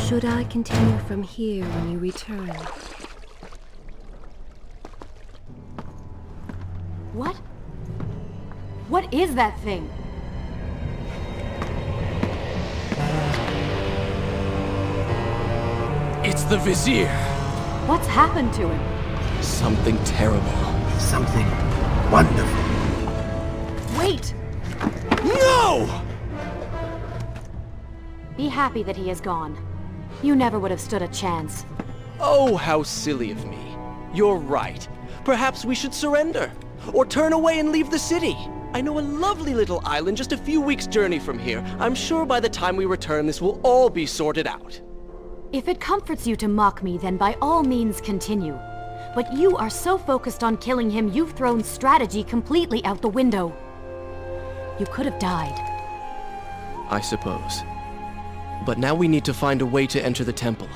Should I continue from here when you return? What? What is that thing? It's the Vizier! What's happened to him? Something terrible. Something wonderful. Wait! No! Be happy that he is gone. You never would have stood a chance. Oh, how silly of me. You're right. Perhaps we should surrender. Or turn away and leave the city. I know a lovely little island just a few weeks' journey from here. I'm sure by the time we return, this will all be sorted out. If it comforts you to mock me, then by all means continue. But you are so focused on killing him, you've thrown strategy completely out the window. You could have died. I suppose. But now we need to find a way to enter the temple.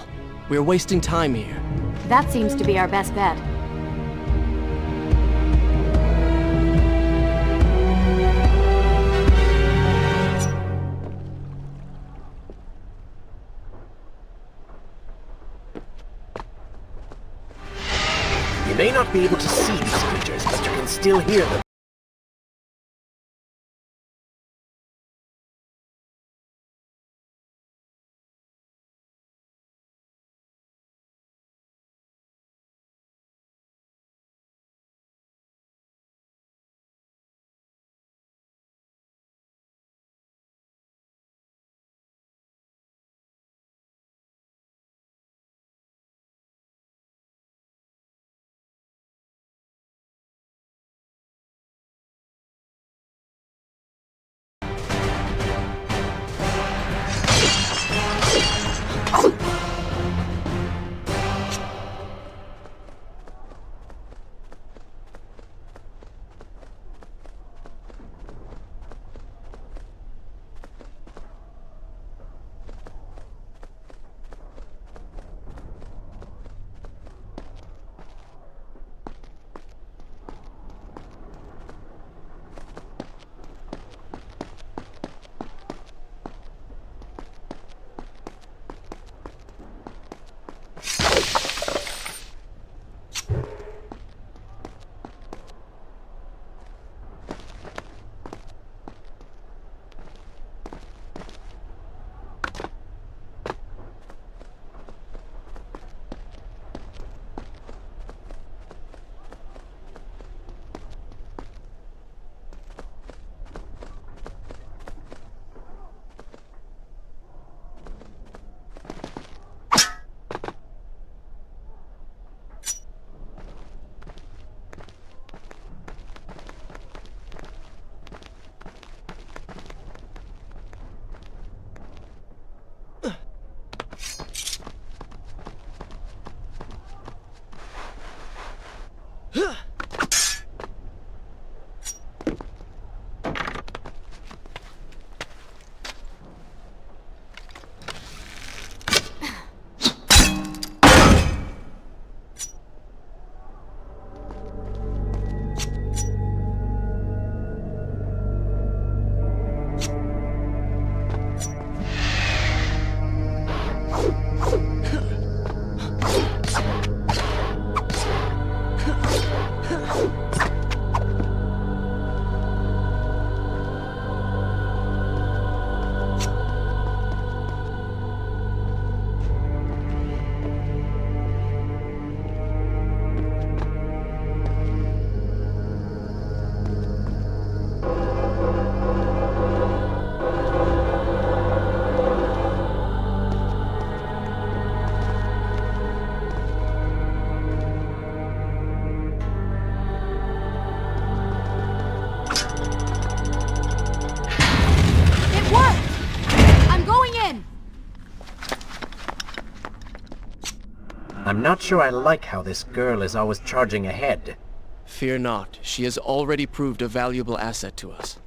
We're wasting time here. That seems to be our best bet. You may not be able to see these creatures, but you can still hear them. I'm not sure I like how this girl is always charging ahead. Fear not, she has already proved a valuable asset to us.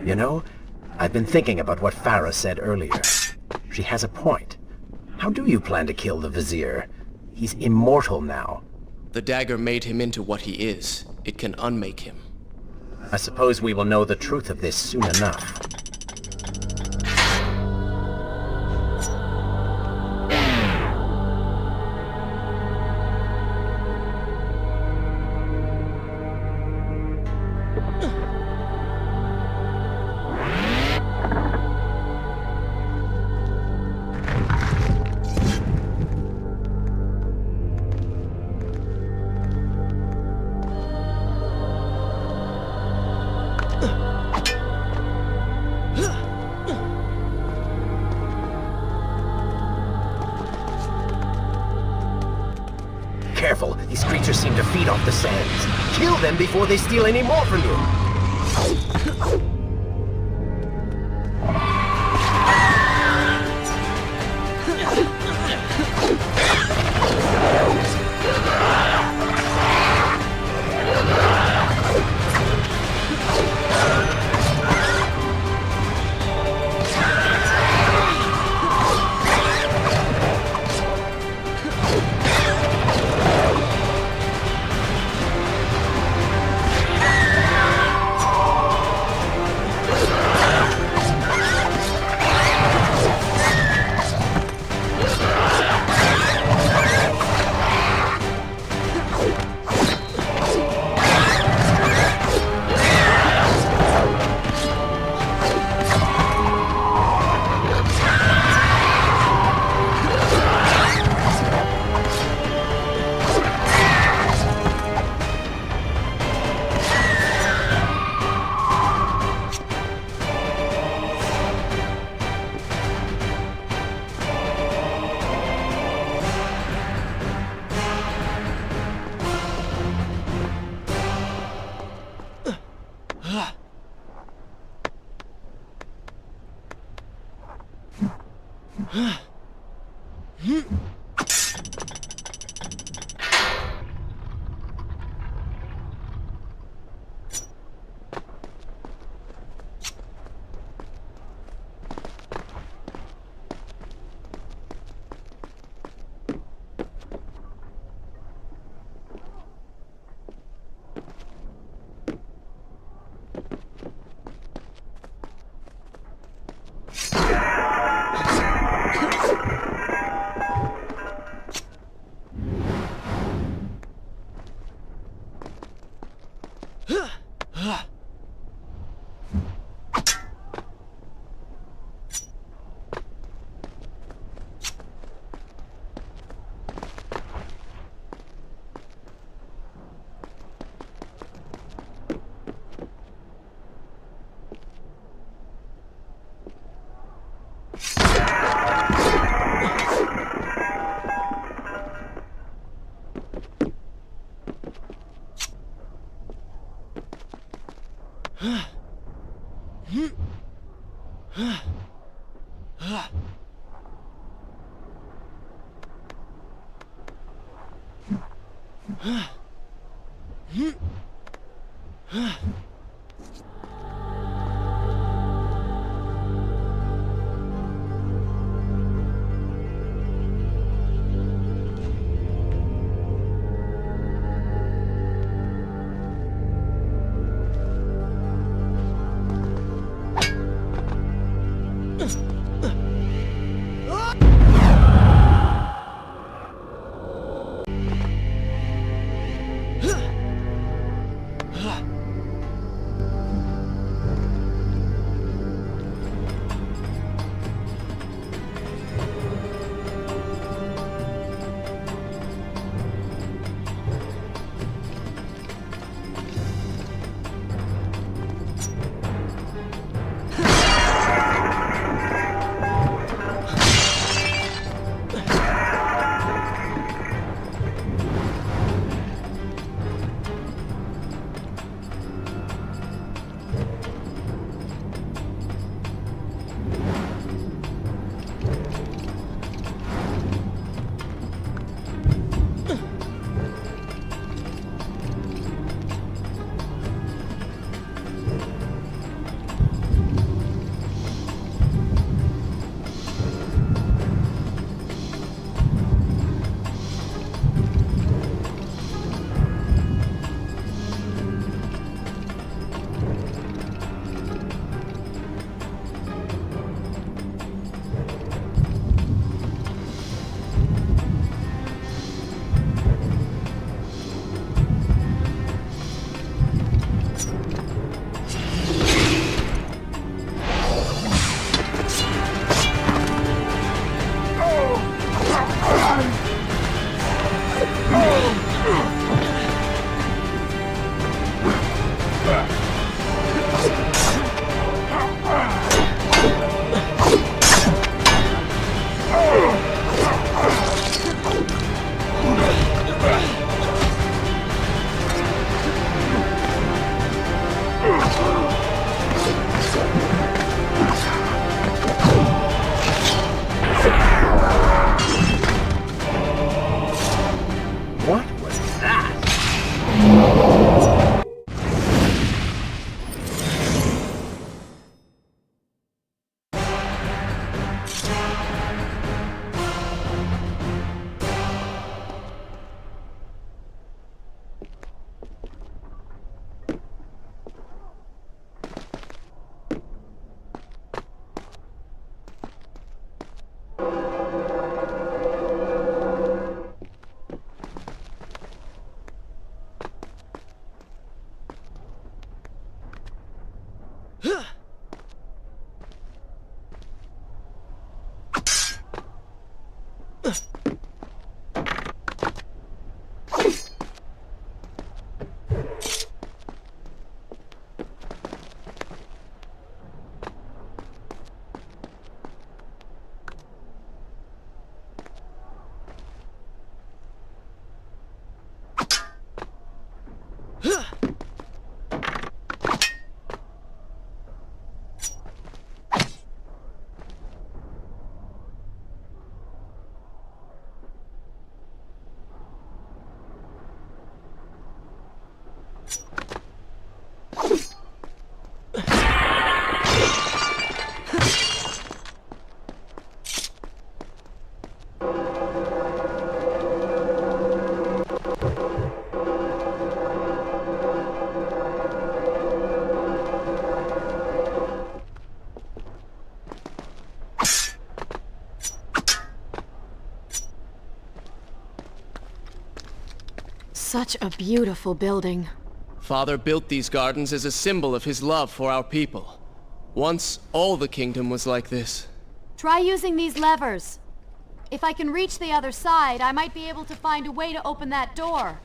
You know, I've been thinking about what Farah said earlier. She has a point. How do you plan to kill the Vizier? He's immortal now. The dagger made him into what he is. It can unmake him. I suppose we will know the truth of this soon enough. Careful, these creatures seem to feed off the sands. Kill them before they steal any more from you. What was that? Such a beautiful building. Father built these gardens as a symbol of his love for our people. Once, all the kingdom was like this. Try using these levers. If I can reach the other side, I might be able to find a way to open that door.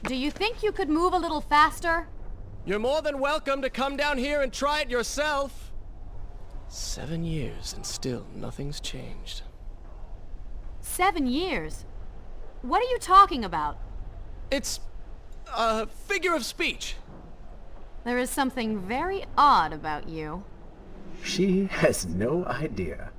Do you think you could move a little faster? You're more than welcome to come down here and try it yourself. 7 years and still nothing's changed. 7 years? What are you talking about? It's a figure of speech. There is something very odd about you. She has no idea.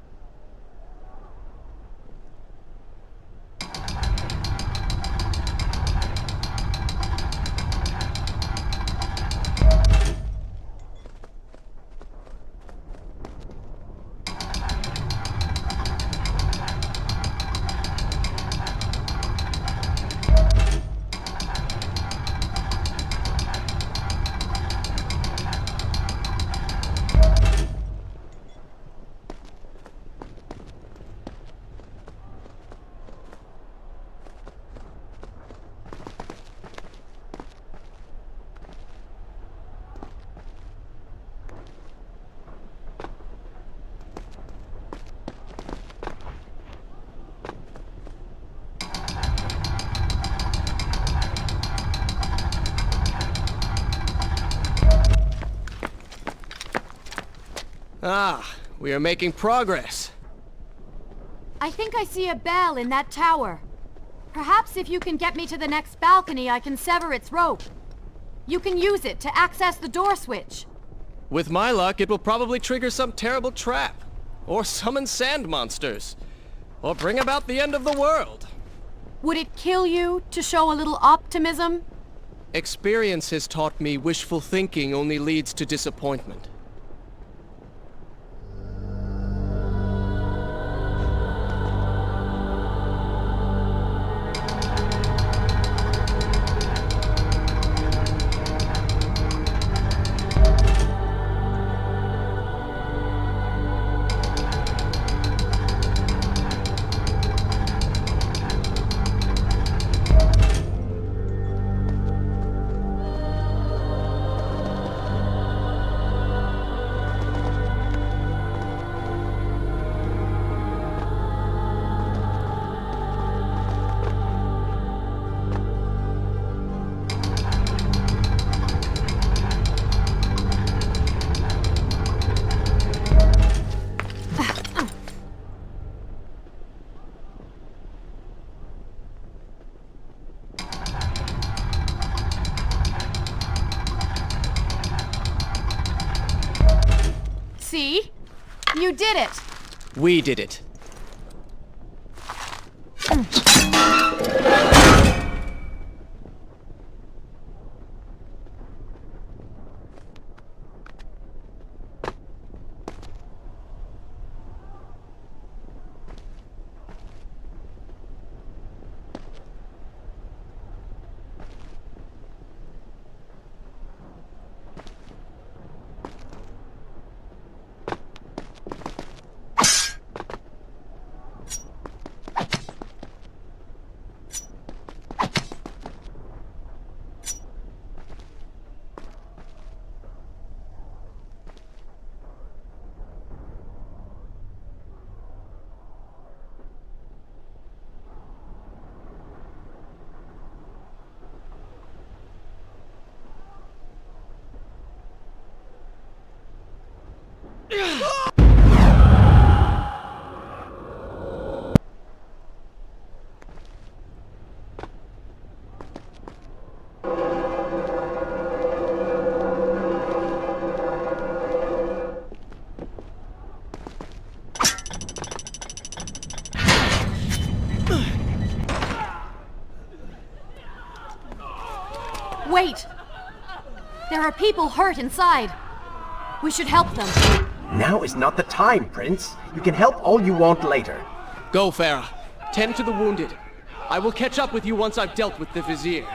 Ah, we are making progress. I think I see a bell in that tower. Perhaps if you can get me to the next balcony, I can sever its rope. You can use it to access the door switch. With my luck, it will probably trigger some terrible trap. Or summon sand monsters. Or bring about the end of the world. Would it kill you to show a little optimism? Experience has taught me wishful thinking only leads to disappointment. See? You did it! We did it. Wait! There are people hurt inside. We should help them. Now is not the time, Prince. You can help all you want later. Go, Farah. Tend to the wounded. I will catch up with you once I've dealt with the Vizier.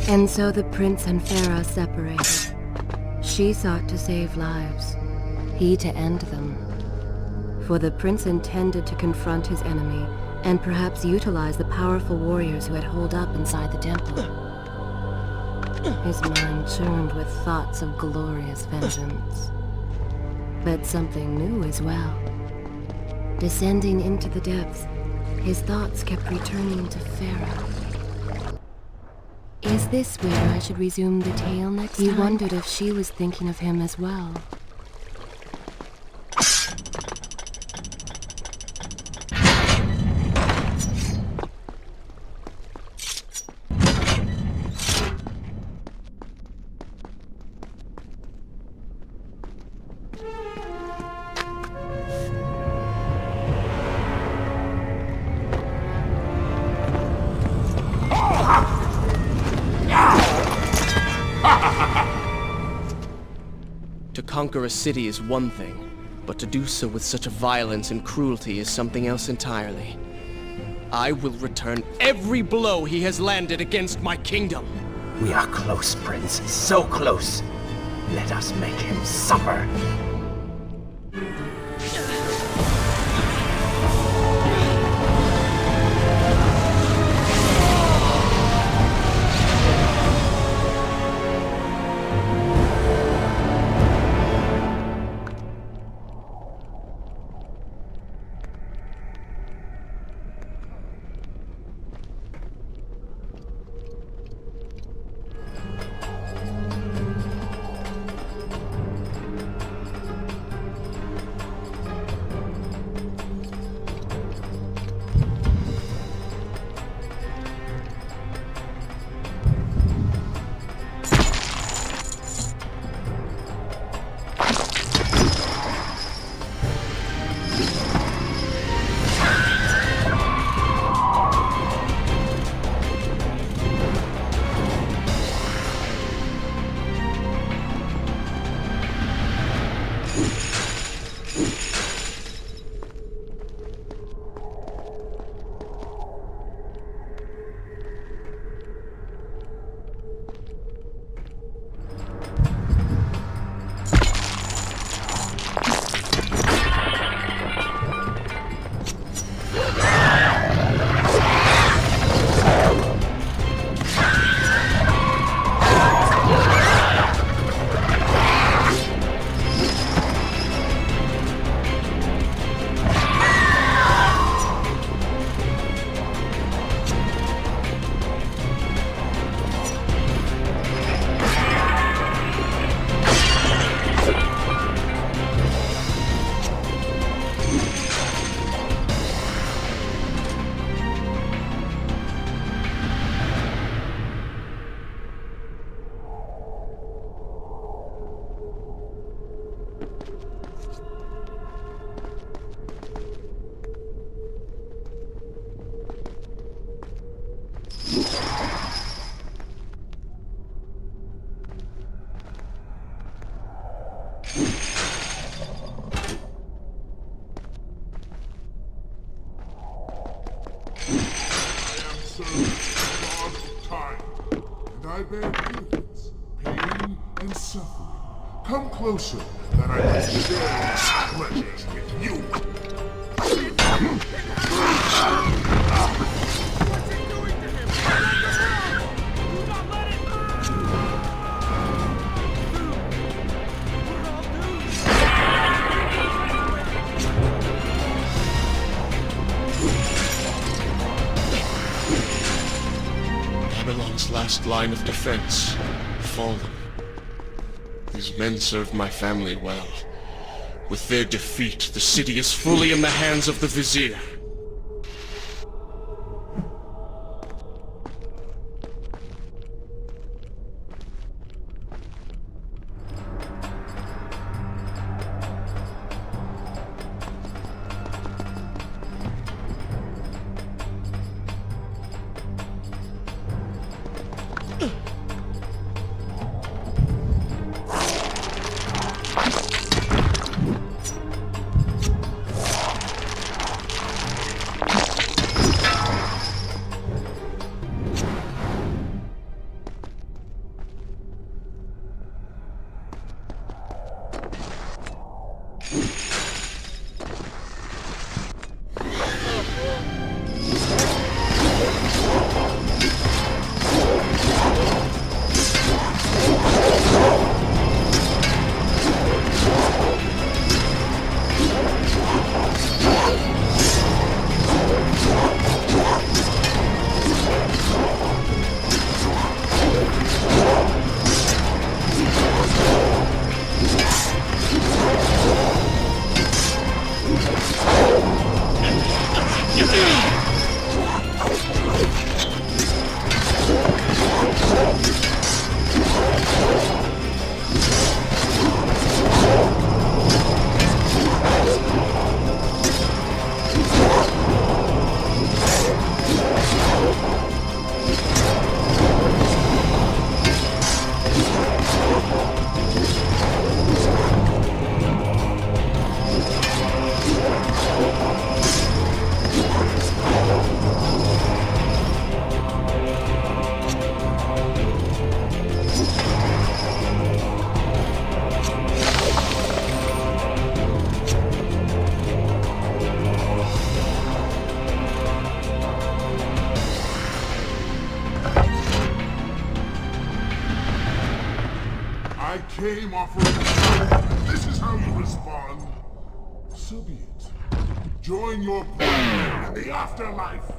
And so the prince and Farah separated. She sought to save lives, he to end them. For the prince intended to confront his enemy and perhaps utilize the powerful warriors who had holed up inside the temple. His mind churned with thoughts of glorious vengeance. But something new as well. Descending into the depths, his thoughts kept returning to Farah. Is this where I should resume the tale next time? He wondered if she was thinking of him as well. To conquer a city is one thing, but to do so with such a violence and cruelty is something else entirely. I will return every blow he has landed against my kingdom. We are close, Prince. So close. Let us make him suffer. I bear grievance, pain, and suffering. Come closer, that I may share these pleasures with you. Babylon's last line of defense, fallen. These men served my family well. With their defeat, the city is fully in the hands of the Vizier. came offering help. This is how you respond. So be it. Join your brother in the afterlife.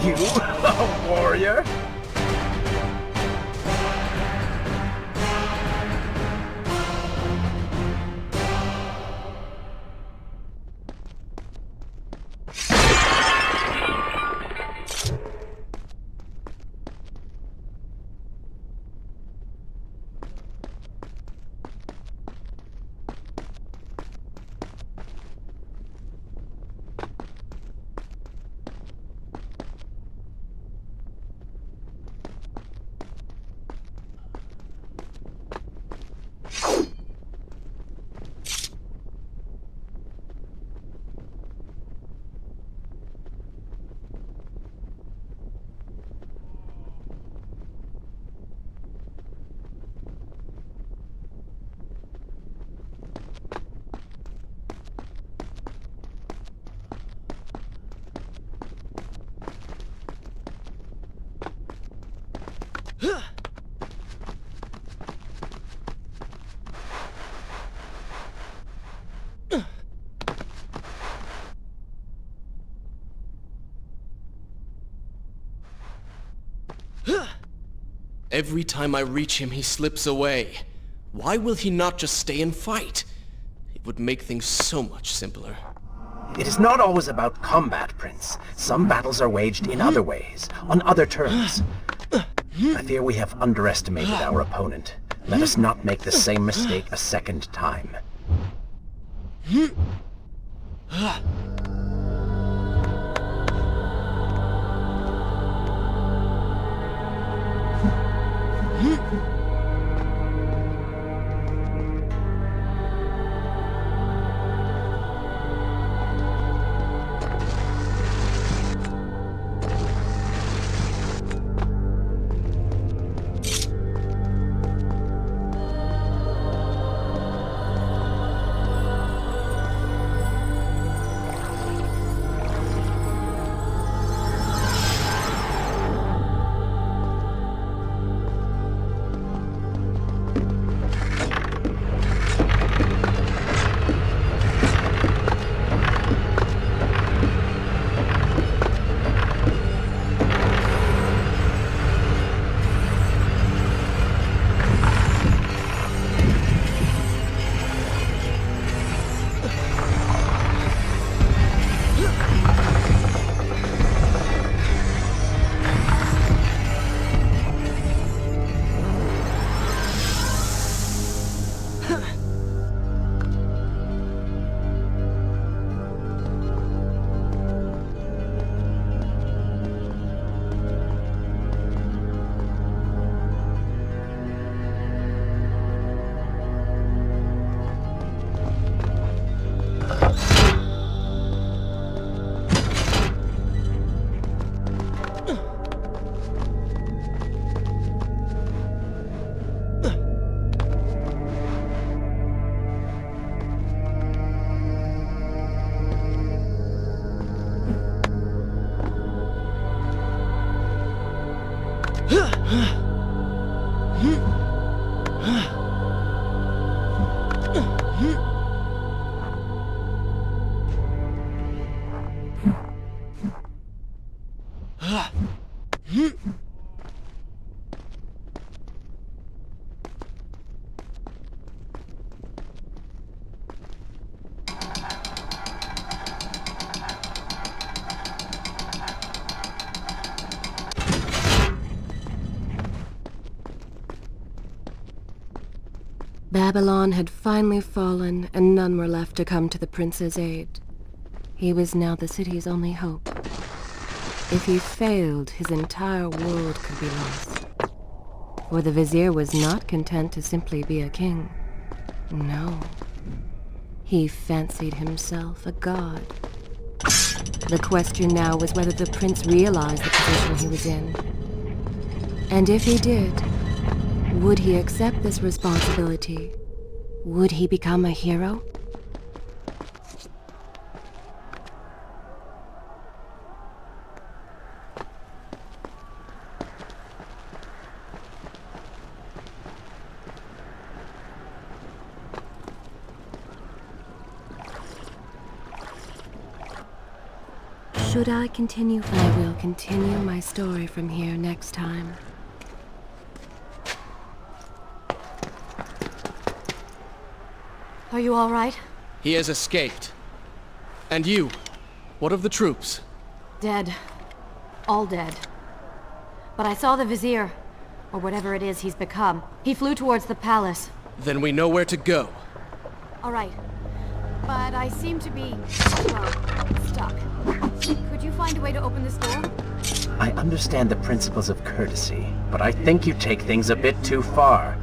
You, a warrior? Every time I reach him, he slips away. Why will he not just stay and fight? It would make things so much simpler. It is not always about combat, Prince. Some battles are waged in other ways, on other terms. I fear we have underestimated our opponent. Let us not make the same mistake a second time. Babylon had finally fallen, and none were left to come to the prince's aid. He was now the city's only hope. If he failed, his entire world could be lost. For the vizier was not content to simply be a king. No. He fancied himself a god. The question now was whether the prince realized the position he was in. And if he did, would he accept this responsibility? Would he become a hero? Should I continue? I will continue my story from here next time. Are you all right? He has escaped. And you? What of the troops? Dead. All dead. But I saw the vizier, or whatever it is he's become. He flew towards the palace. Then we know where to go. All right. But I seem to be, well, stuck. Could you find a way to open this door? I understand the principles of courtesy, but I think you take things a bit too far.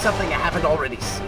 Something I haven't already seen.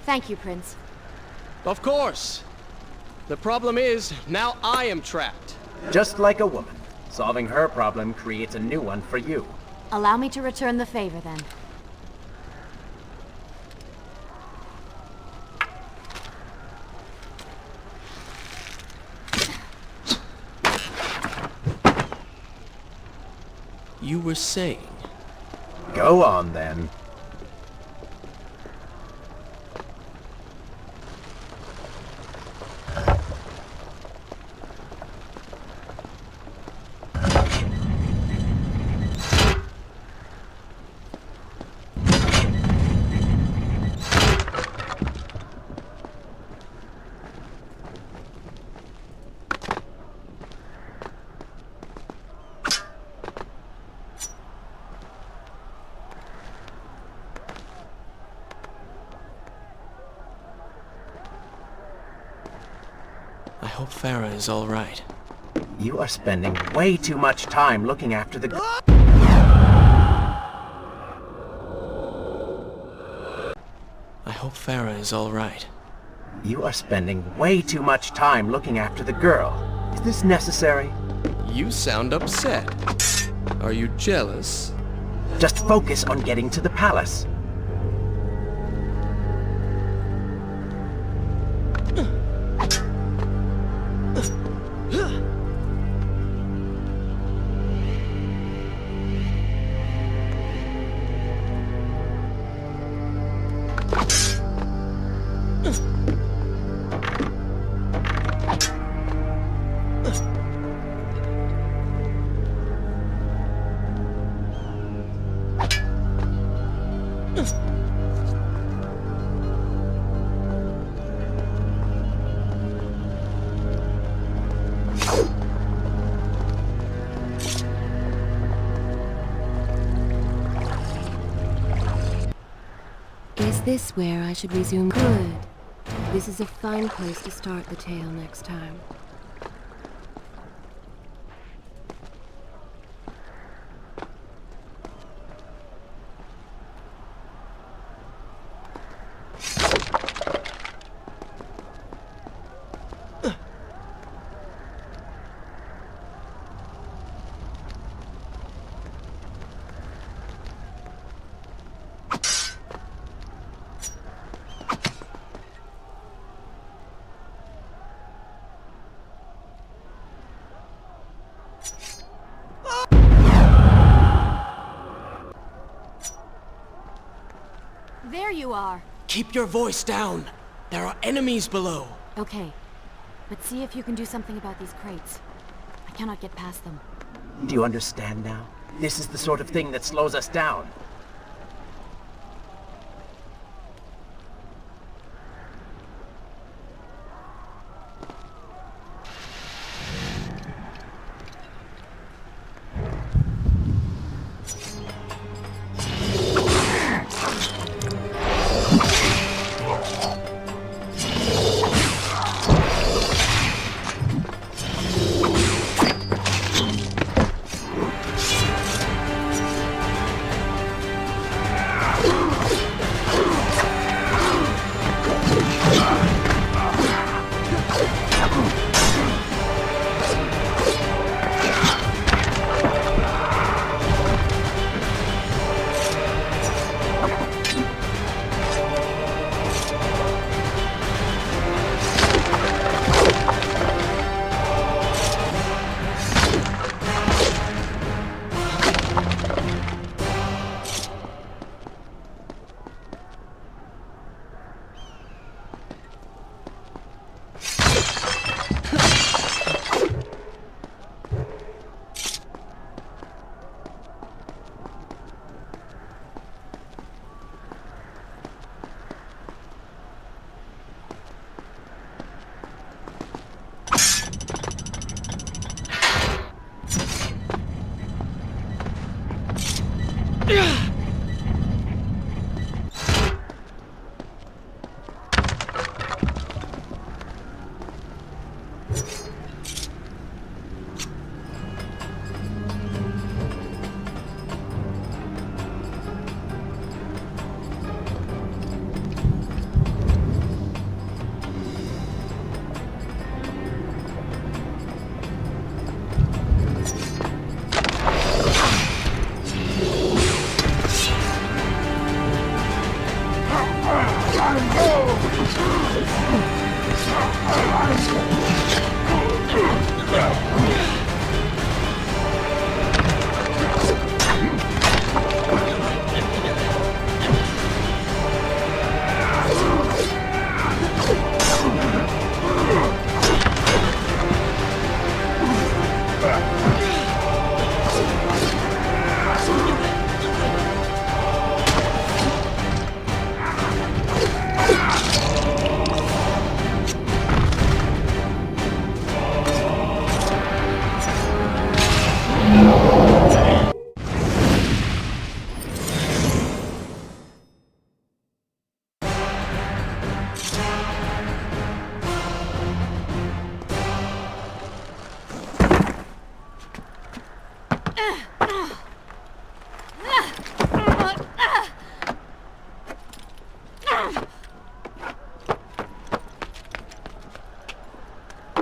Thank you, Prince. Of course. The problem is, now I am trapped. Just like a woman. Solving her problem creates a new one for you. Allow me to return the favor, then. You were saying... Go on, then. I hope Farah is all right. You are spending way too much time looking after the... I hope Farah is all right. You are spending way too much time looking after the girl. Is this necessary? You sound upset. Are you jealous? Just focus on getting to the palace. Is this where I should resume? Good. This is a fine place to start the tale next time. There you are. Keep your voice down. There are enemies below. Okay, but see if you can do something about these crates. I cannot get past them. Do you understand now? This is the sort of thing that slows us down.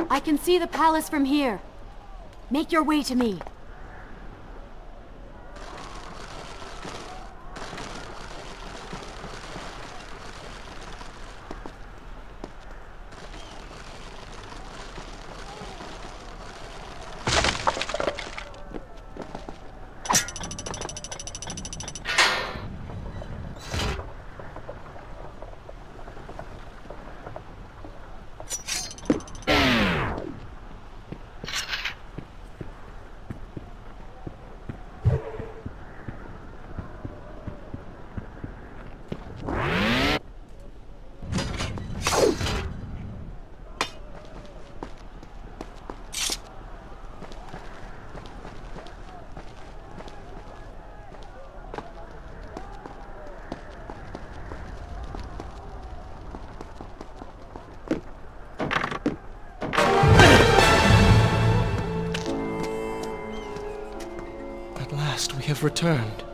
I can see the palace from here. Make your way to me. We have returned.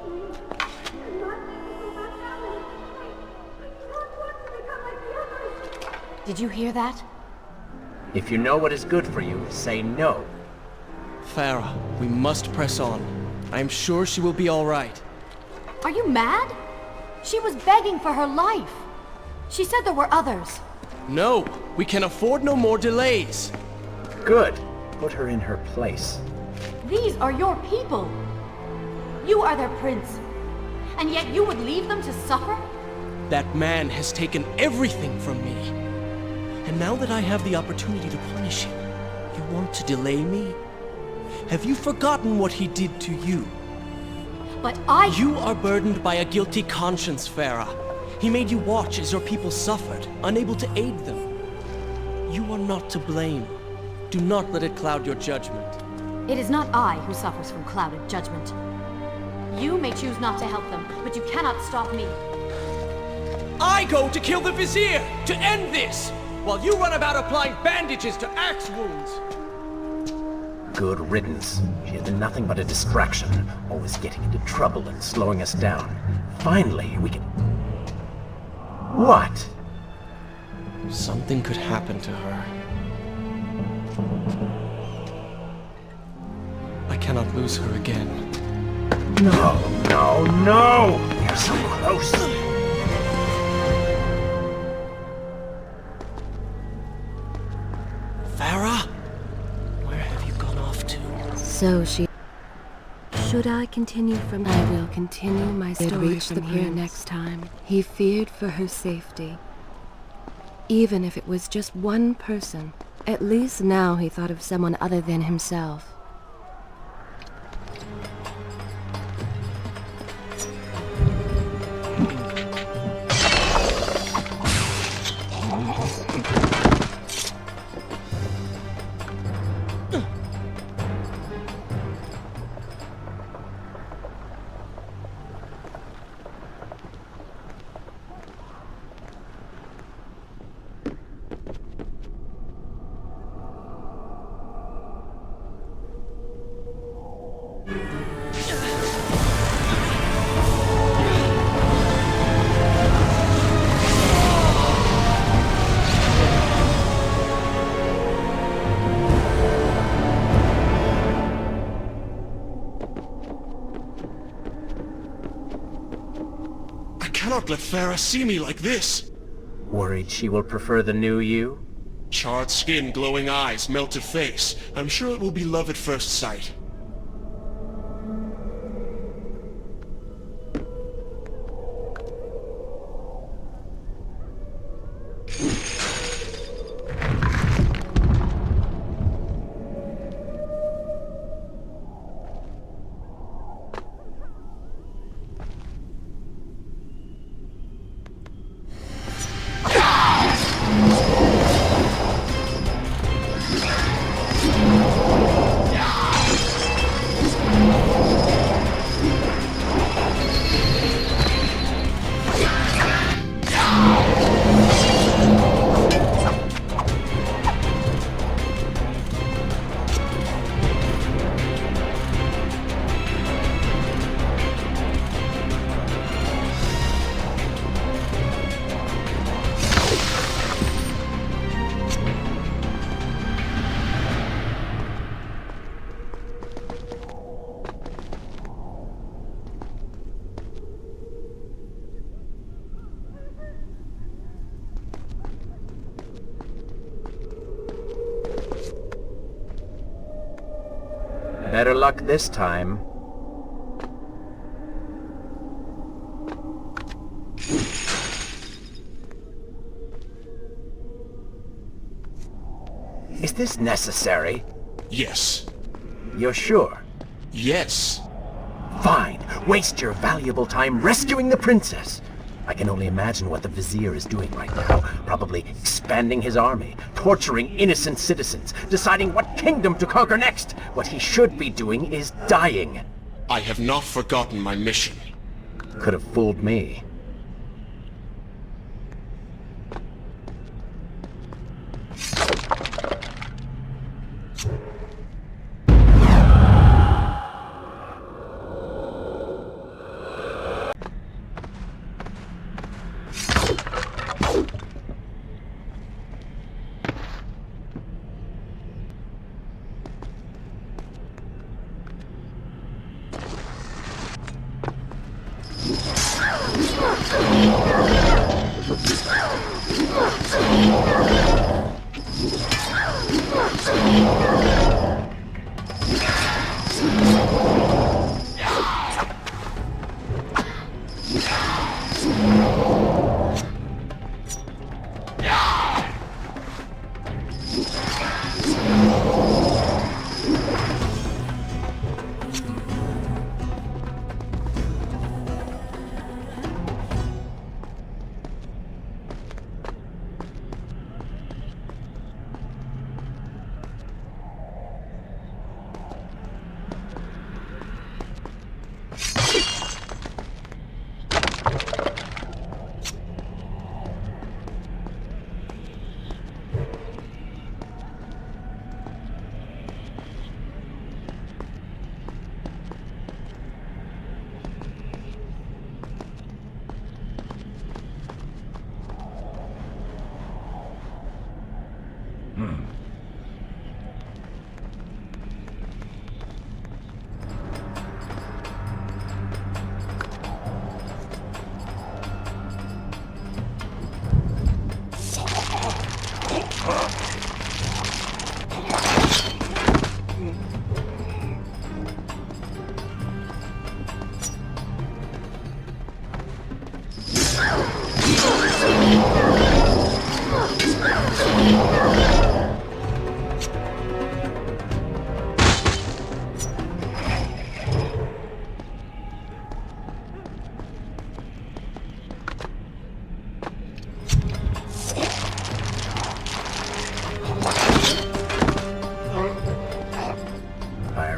Did you hear that? If you know what is good for you, say no. Farah, we must press on. I am sure she will be all right. Are you mad? She was begging for her life. She said there were others. No, we can afford no more delays. Good. Put her in her place. These are your people. You are their prince. And yet you would leave them to suffer? That man has taken everything from me. And now that I have the opportunity to punish him, you want to delay me? Have you forgotten what he did to you? But You are burdened by a guilty conscience, Farah. He made you watch as your people suffered, unable to aid them. You are not to blame. Do not let it cloud your judgment. It is not I who suffers from clouded judgment. You may choose not to help them, but you cannot stop me. I go to kill the Vizier, to end this, while you run about applying bandages to axe wounds. Good riddance. She has been nothing but a distraction, always getting into trouble and slowing us down. Finally, we can... What? Something could happen to her. I cannot lose her again. No, no, no! You're so close! Farah? Where have you gone off to? So she... Should I continue from... I will continue my story from here next time. He feared for her safety. Even if it was just one person. At least now he thought of someone other than himself. I cannot let Farah see me like this. Worried she will prefer the new you? Charred skin, glowing eyes, melted face. I'm sure it will be love at first sight. Better luck this time. Is this necessary? Yes. You're sure? Yes. Fine. Waste your valuable time rescuing the princess. I can only imagine what the Vizier is doing right now. Probably expanding his army, torturing innocent citizens, deciding what kingdom to conquer next. What he should be doing is dying. I have not forgotten my mission. Could have fooled me.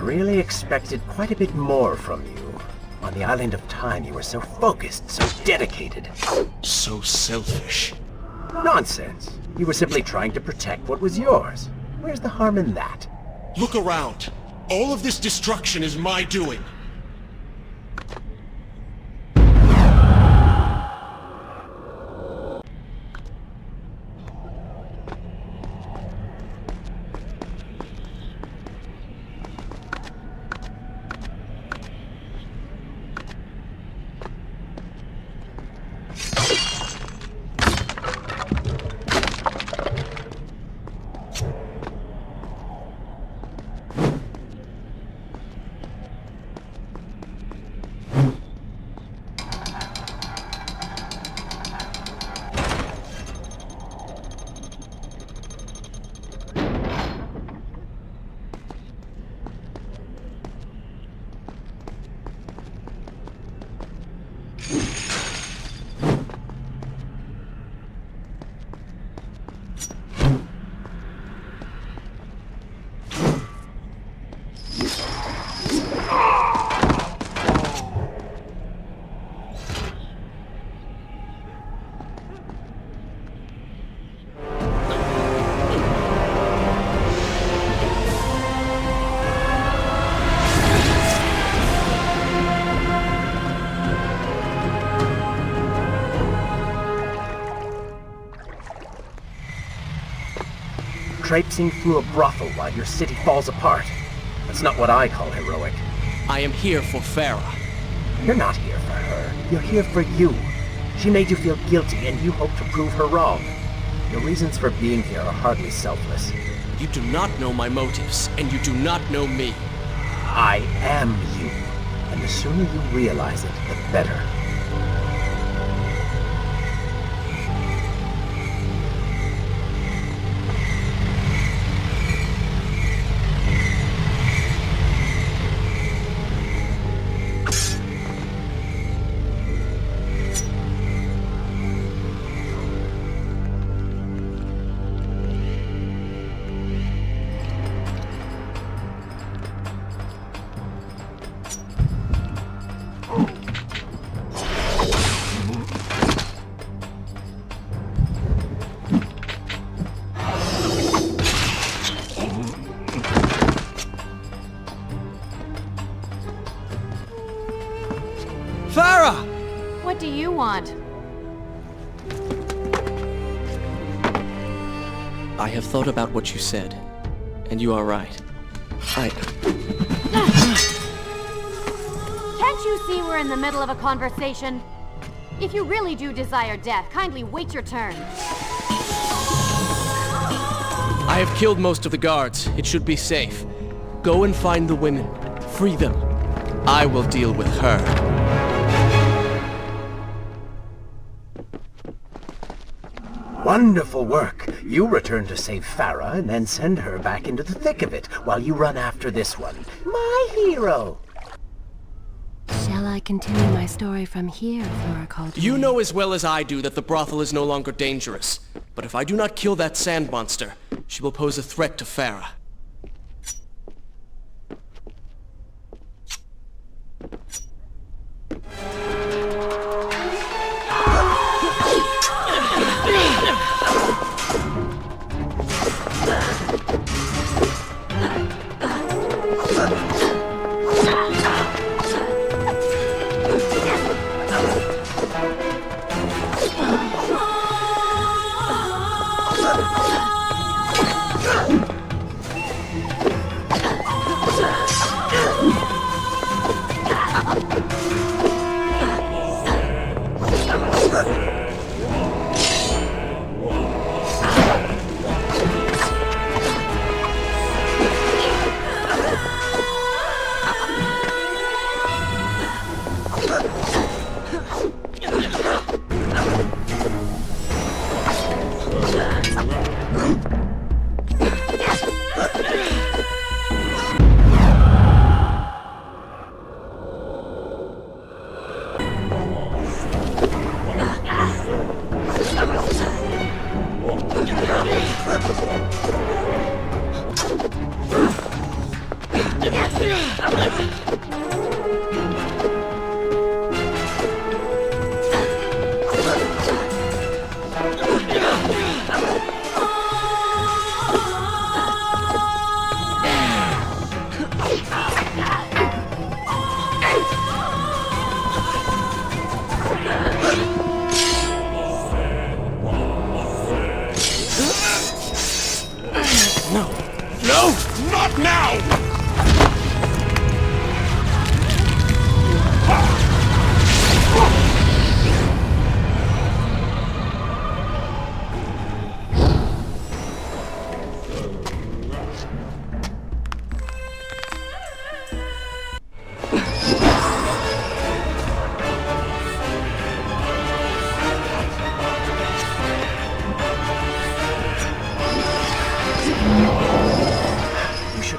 Really expected quite a bit more from you. On the island of time, you were so focused, so dedicated. So selfish. Nonsense. You were simply trying to protect what was yours. Where's the harm in that? Look around. All of this destruction is my doing. traipsing through a brothel while your city falls apart. That's not what I call heroic. I am here for Farah. You're not here for her. You're here for you. She made you feel guilty, and you hope to prove her wrong. Your reasons for being here are hardly selfless. You do not know my motives, and you do not know me. I am you. And the sooner you realize it, the better. Farah! What do you want? I have thought about what you said, and you are right. Can't you see we're in the middle of a conversation? If you really do desire death, kindly wait your turn. I have killed most of the guards. It should be safe. Go and find the women. Free them. I will deal with her. Wonderful work. You return to save Farah and then send her back into the thick of it while you run after this one. My hero! Shall I continue my story from here, Flora called You me? know as well as I do that the brothel is no longer dangerous. But if I do not kill that sand monster, she will pose a threat to Farah. Not now!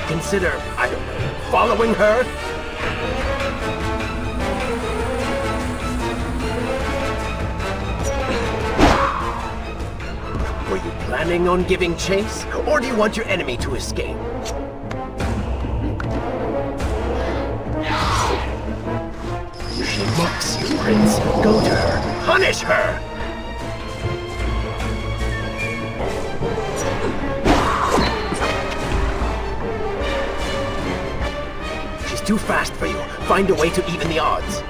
Consider, I don't know, following her? Were you planning on giving chase, or do you want your enemy to escape? She mocks you, Prince. Go to her. Punish her! Too fast for you. Find a way to even the odds.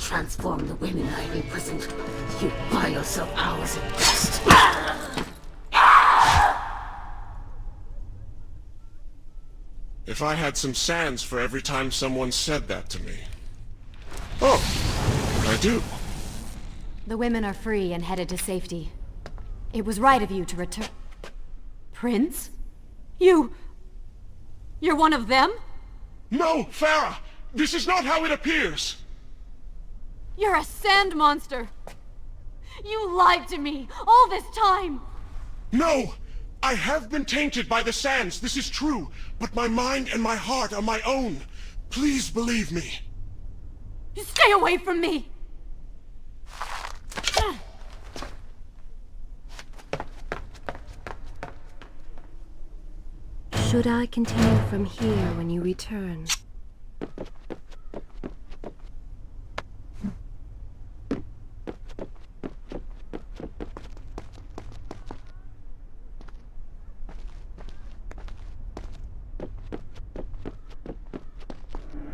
transform the women I have imprisoned. You buy yourself hours at best. If I had some sands for every time someone said that to me. Oh, I do. The women are free and headed to safety. It was right of you to return... Prince? You're one of them? No, Farah! This is not how it appears! You're a sand monster! You lied to me all this time! No! I have been tainted by the sands, this is true. But my mind and my heart are my own. Please believe me. Stay away from me! Should I continue from here when you return?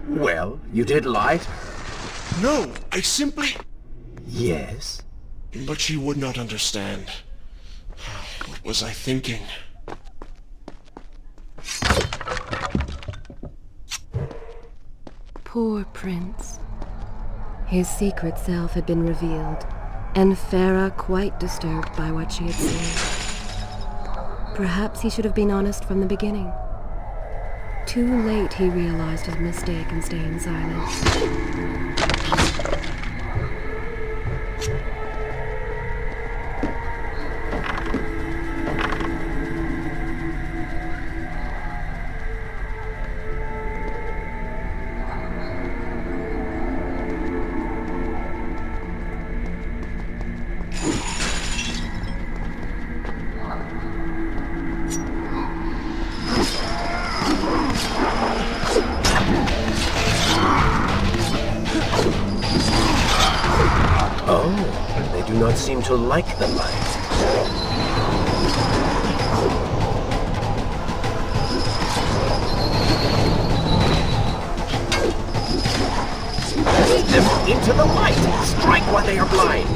Well, you did lie to her. No, I simply... Yes? But she would not understand. What was I thinking? Poor Prince. His secret self had been revealed, and Farah quite disturbed by what she had seen. Perhaps he should have been honest from the beginning. Too late he realized his mistake in staying silent. Seem to like the light. Lead them into the light! Strike while they are blind!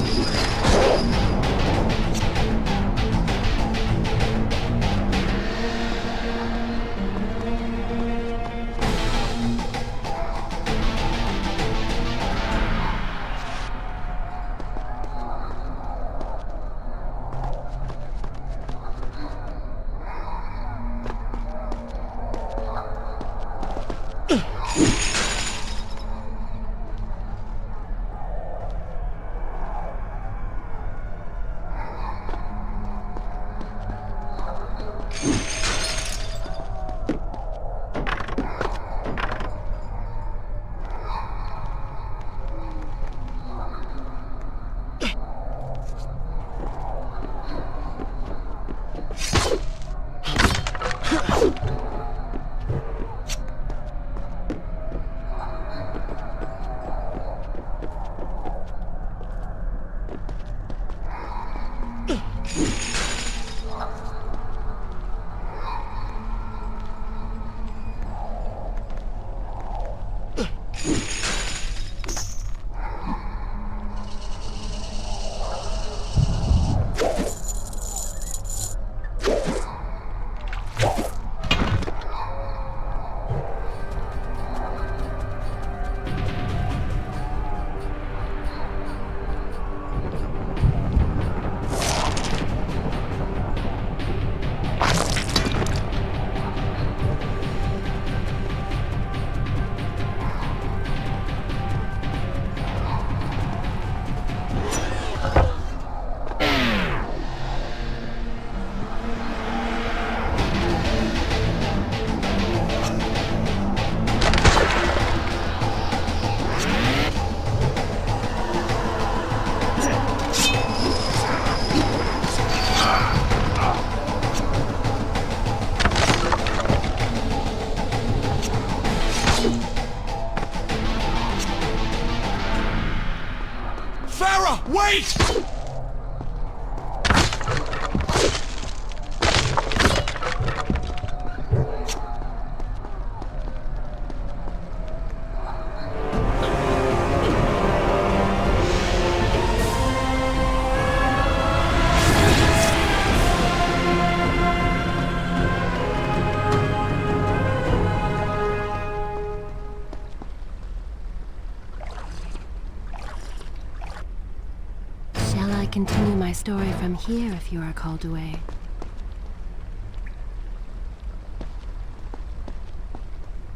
continue my story from here if you are called away.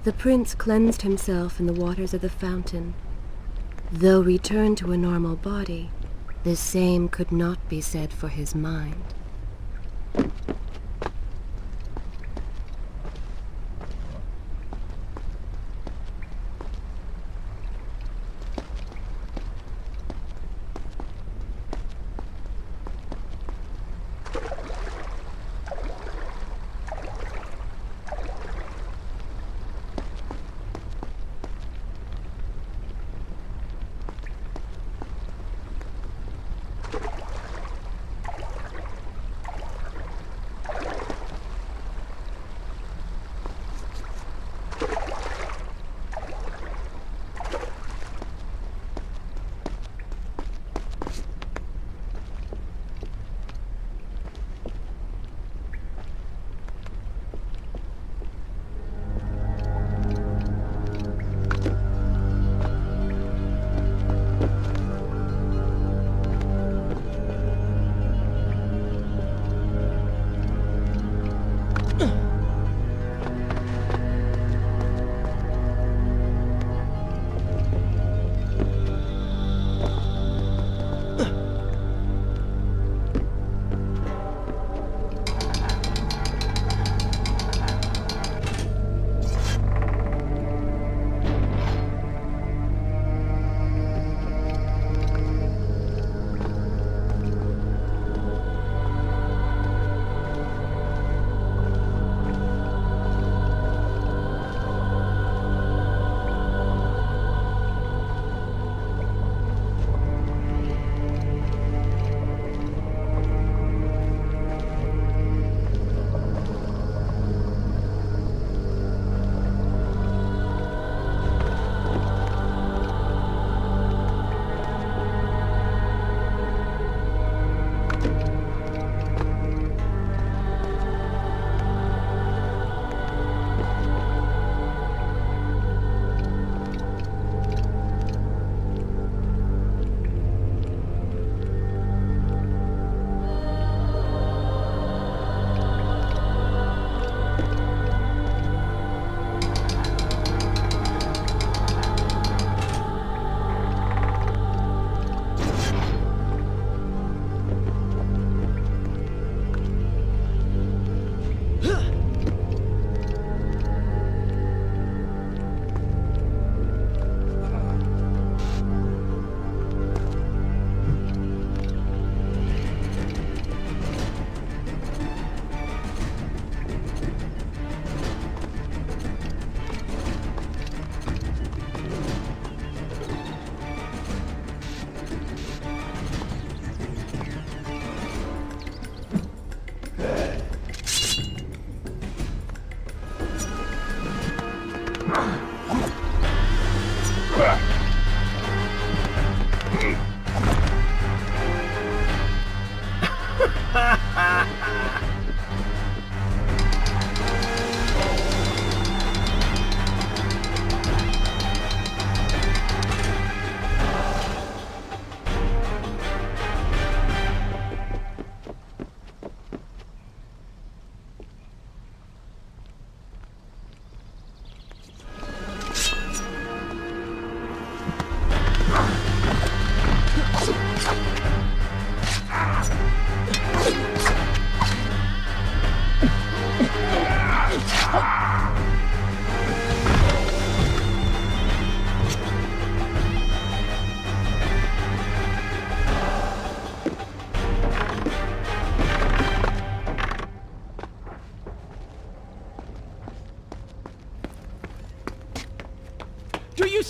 The prince cleansed himself in the waters of the fountain. Though returned to a normal body, the same could not be said for his mind.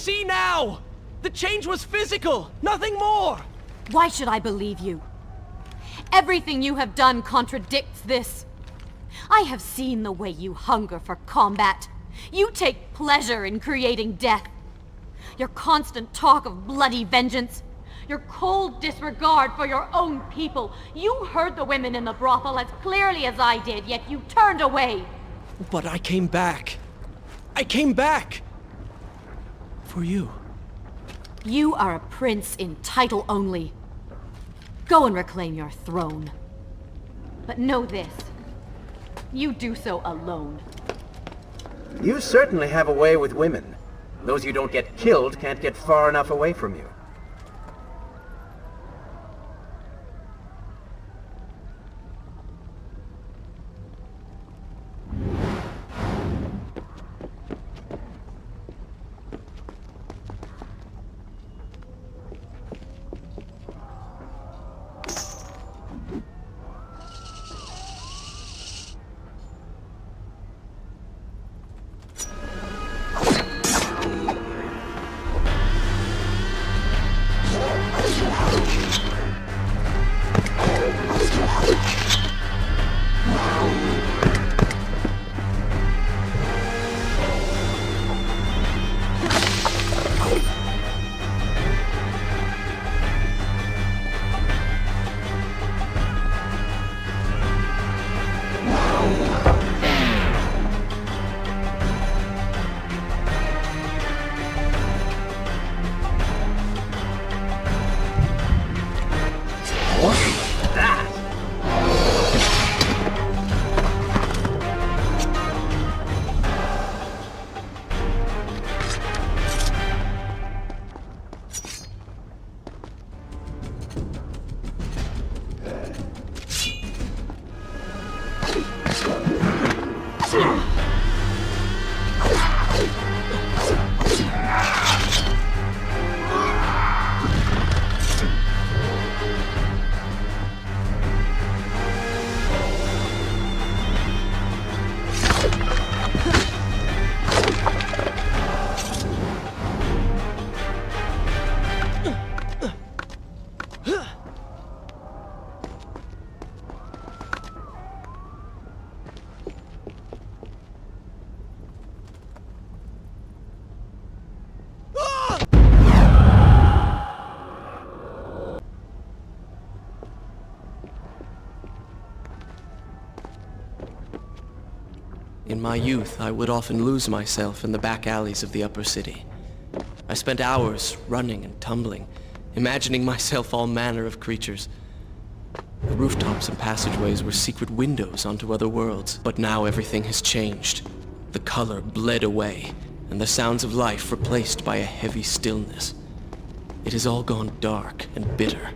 See now! The change was physical, nothing more! Why should I believe you? Everything you have done contradicts this. I have seen the way you hunger for combat. You take pleasure in creating death. Your constant talk of bloody vengeance. Your cold disregard for your own people. You heard the women in the brothel as clearly as I did, yet you turned away. But I came back. I came back! For you. You are a prince in title only. Go and reclaim your throne. But know this. You do so alone. You certainly have a way with women. Those you don't get killed can't get far enough away from you. In my youth, I would often lose myself in the back alleys of the upper city. I spent hours running and tumbling, imagining myself all manner of creatures. The rooftops and passageways were secret windows onto other worlds, but now everything has changed. The color bled away, and the sounds of life replaced by a heavy stillness. It has all gone dark and bitter.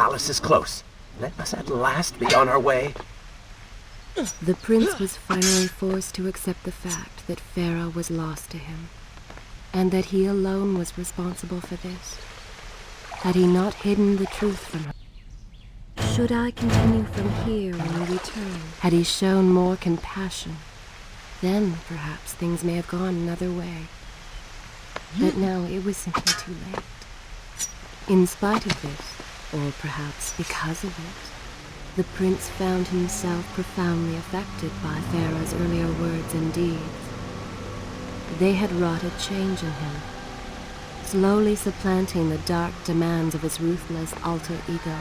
palace is close. Let us at last be on our way. The prince was finally forced to accept the fact that Farah was lost to him, and that he alone was responsible for this. Had he not hidden the truth from her? Should I continue from here when we return? Had he shown more compassion? Then, perhaps, things may have gone another way. But now it was simply too late. In spite of this, or perhaps because of it, the prince found himself profoundly affected by Farah's earlier words and deeds. They had wrought a change in him, slowly supplanting the dark demands of his ruthless alter ego.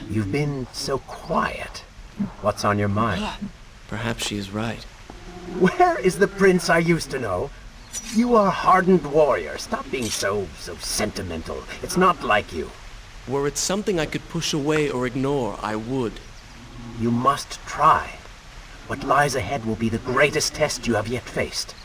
You've been so quiet. What's on your mind? Perhaps she is right. Where is the prince I used to know? You are a hardened warrior. Stop being so sentimental. It's not like you. Were it something I could push away or ignore, I would. You must try. What lies ahead will be the greatest test you have yet faced.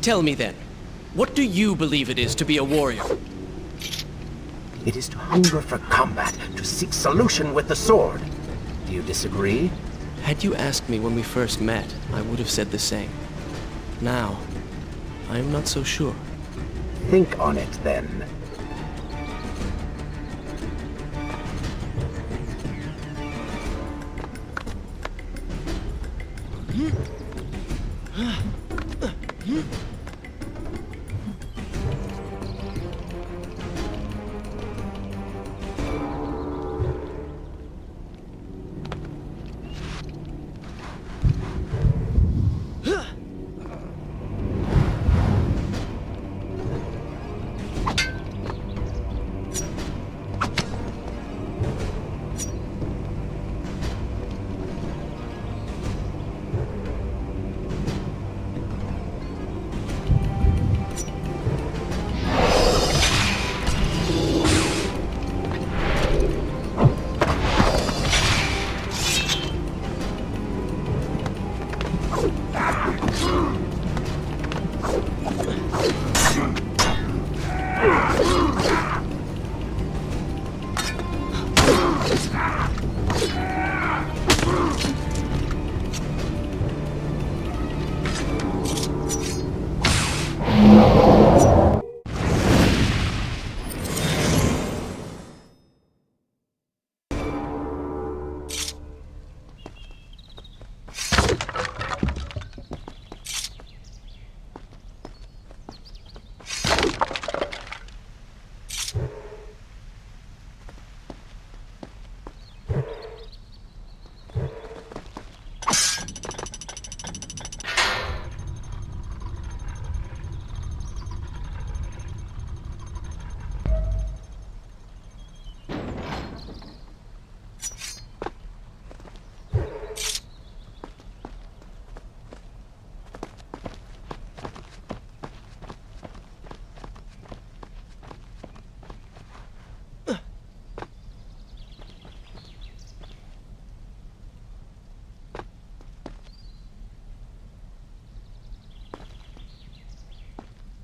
Tell me then, what do you believe it is to be a warrior? It is to hunger for combat, to seek solution with the sword. Do you disagree? Had you asked me when we first met, I would have said the same. Now, I am not so sure. Think on it, then.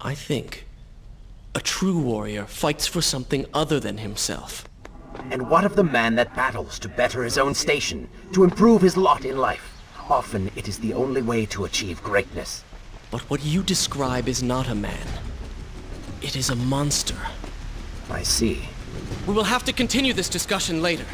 I think a true warrior fights for something other than himself. And what of the man that battles to better his own station, to improve his lot in life? Often it is the only way to achieve greatness. But what you describe is not a man. It is a monster. I see. We will have to continue this discussion later.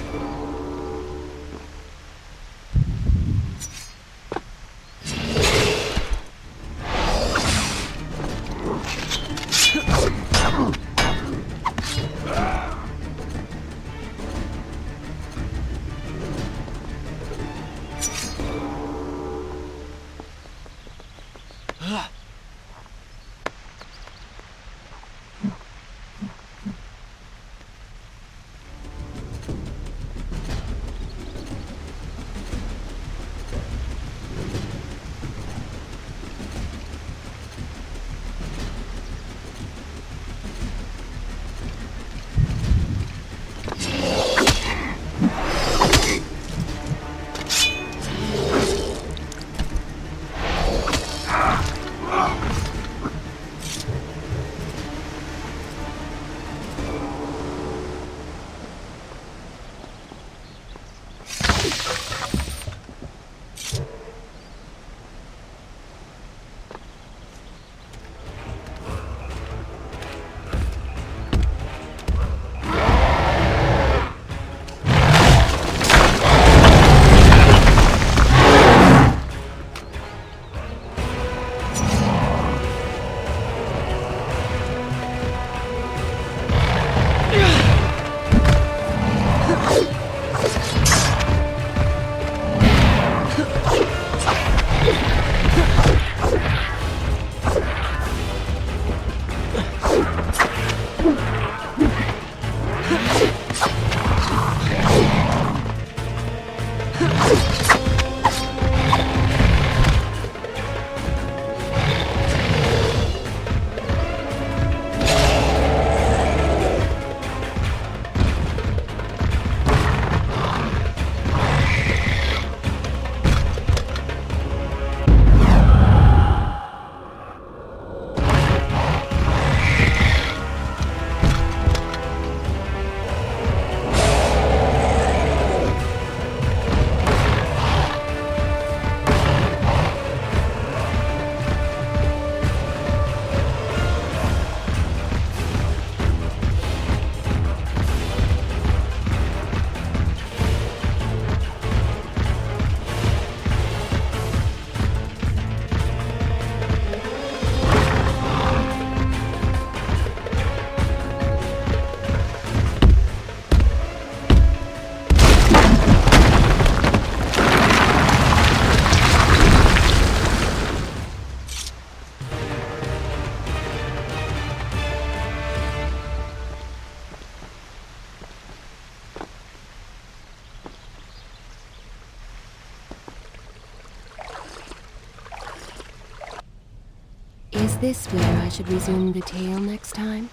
Is this where I should resume the tale next time?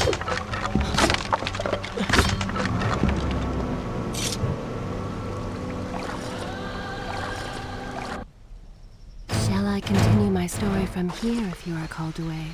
Shall I continue my story from here if you are called away?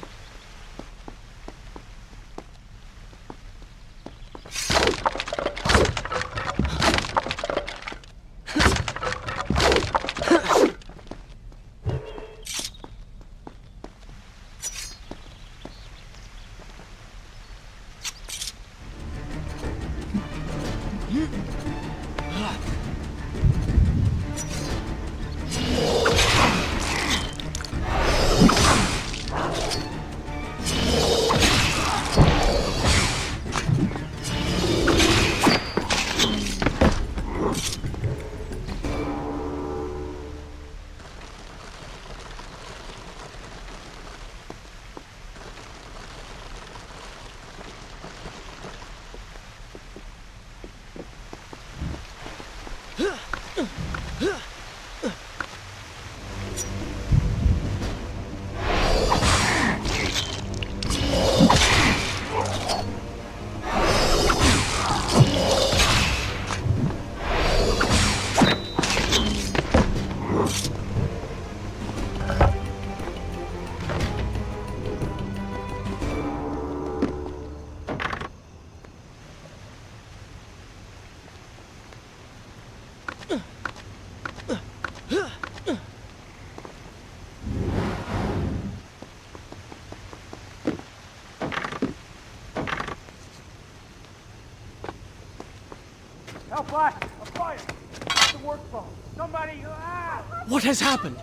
What has happened?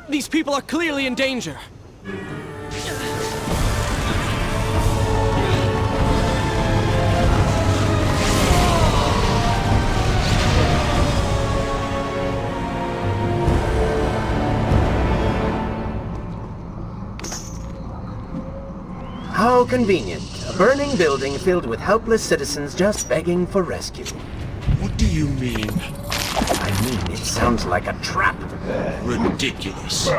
These people are clearly in danger. How convenient. A burning building filled with helpless citizens just begging for rescue. What do you mean? I mean, it sounds like a trap. Ridiculous.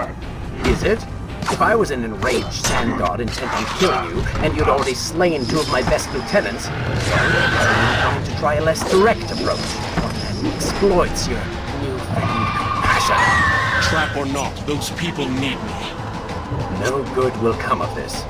Is it? If I was an enraged sand god intent on killing you, and you'd already slain two of my best lieutenants, I'm going to try a less direct approach, one that exploits your newfound compassion. Trap or not, those people need me. No good will come of this.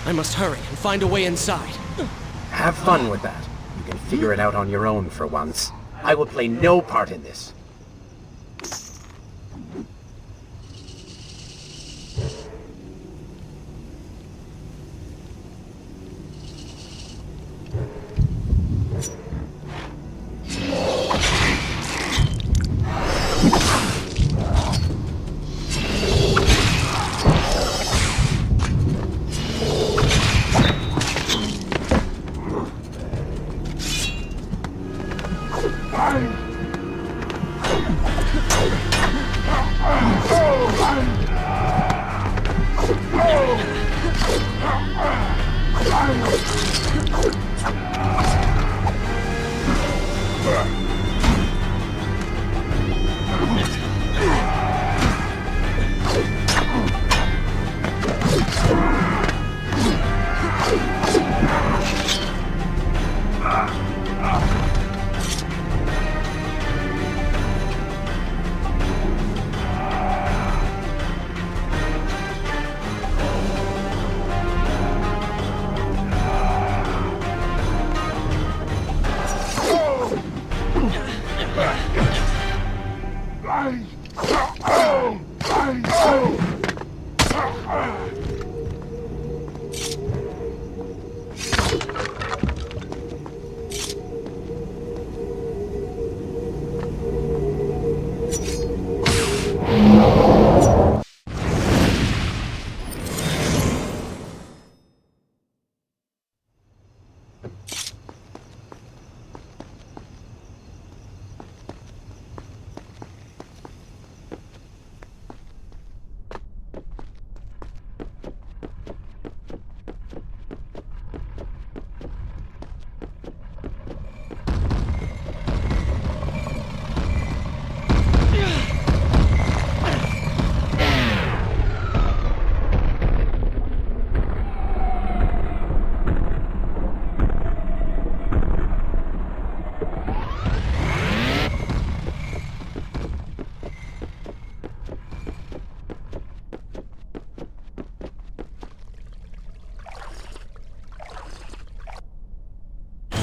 I must hurry and find a way inside. Have fun with that. You can figure it out on your own for once. I will play no part in this.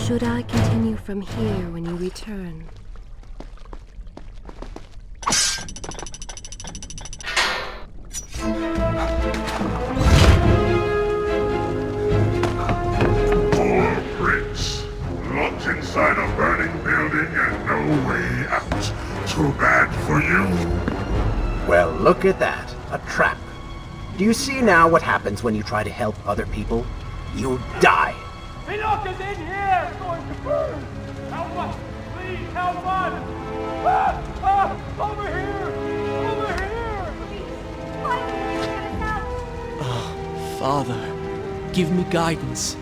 Should I continue from here when you return? Poor Prince. Locked inside a burning building and no way out. Too bad for you. Well, look at that. A trap. Do you see now what happens when you try to help other people? You die. Enoch is in here! It's going to burn! Help us! Please help us! Over here! Over here! Father, give me guidance.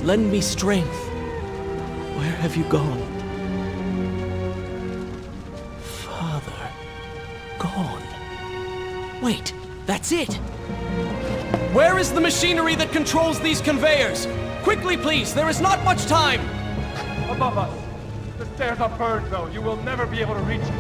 Lend me strength. Where have you gone? Father, gone. Wait, that's it! Where is the machinery that controls these conveyors? Quickly, please! There is not much time! Above us! The stairs are burned, though. You will never be able to reach it.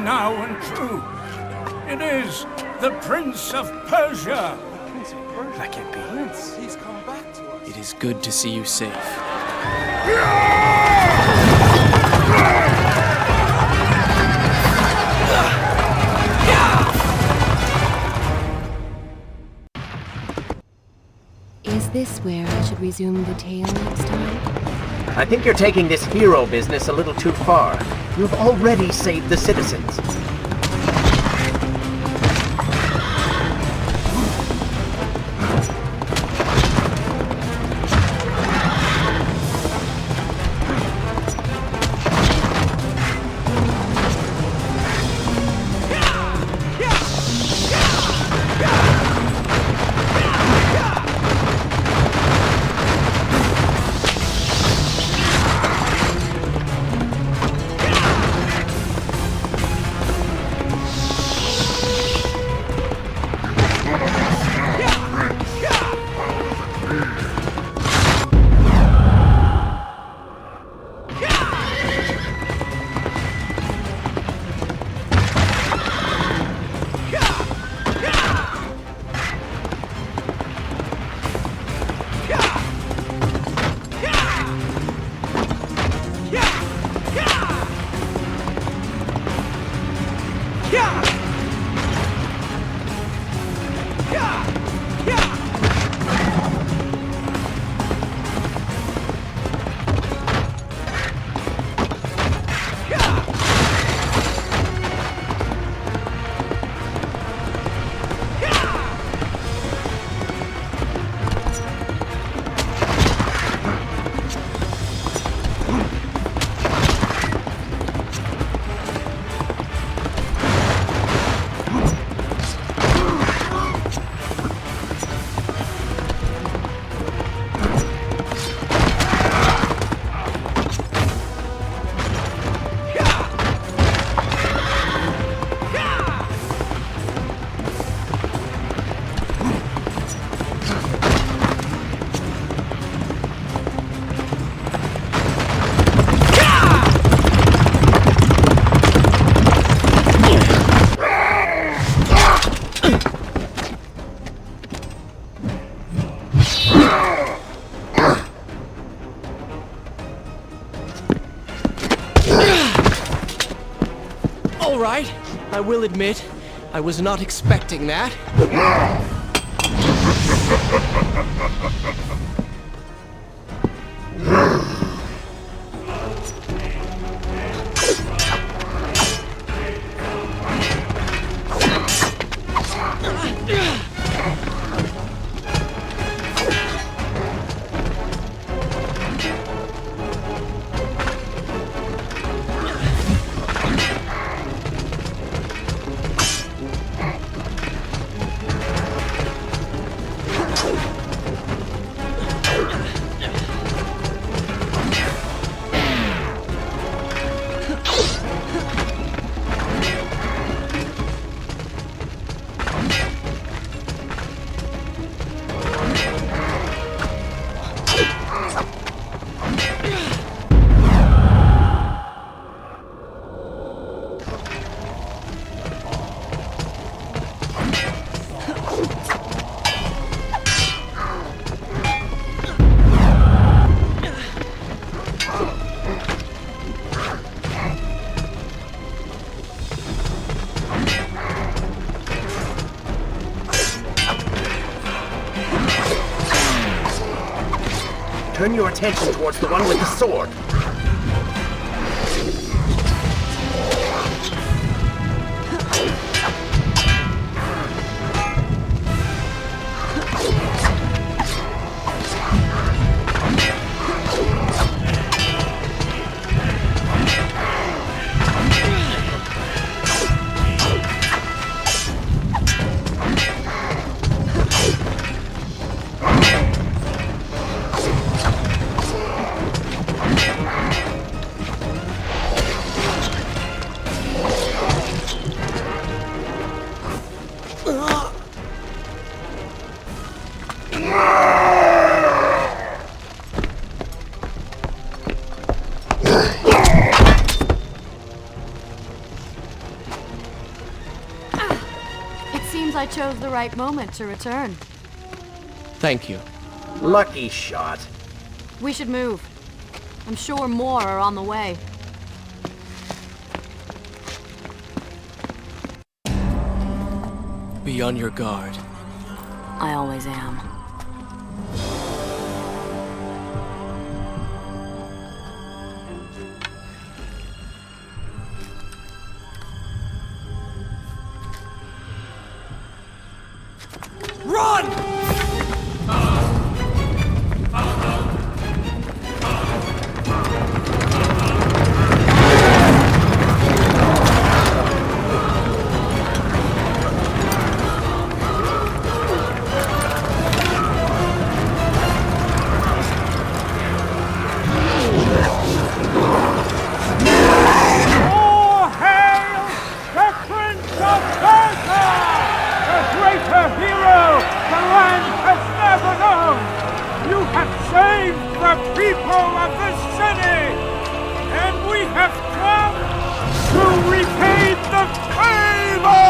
now and true. It is the Prince of Persia. That can't be. Prince, he's come back to us. It is good to see you safe. Is this where I should resume the tale next time? I think you're taking this hero business a little too far. You've already saved the citizens. I will admit, I was not expecting that. Turn your attention towards the one with the sword. I chose the right moment to return. Thank you. Lucky shot. We should move. I'm sure more are on the way. Be on your guard. I always am. Run! All hail the Prince of Persia! A greater hero the land has never known! You have saved the people of the city! And we have come to repay the favor!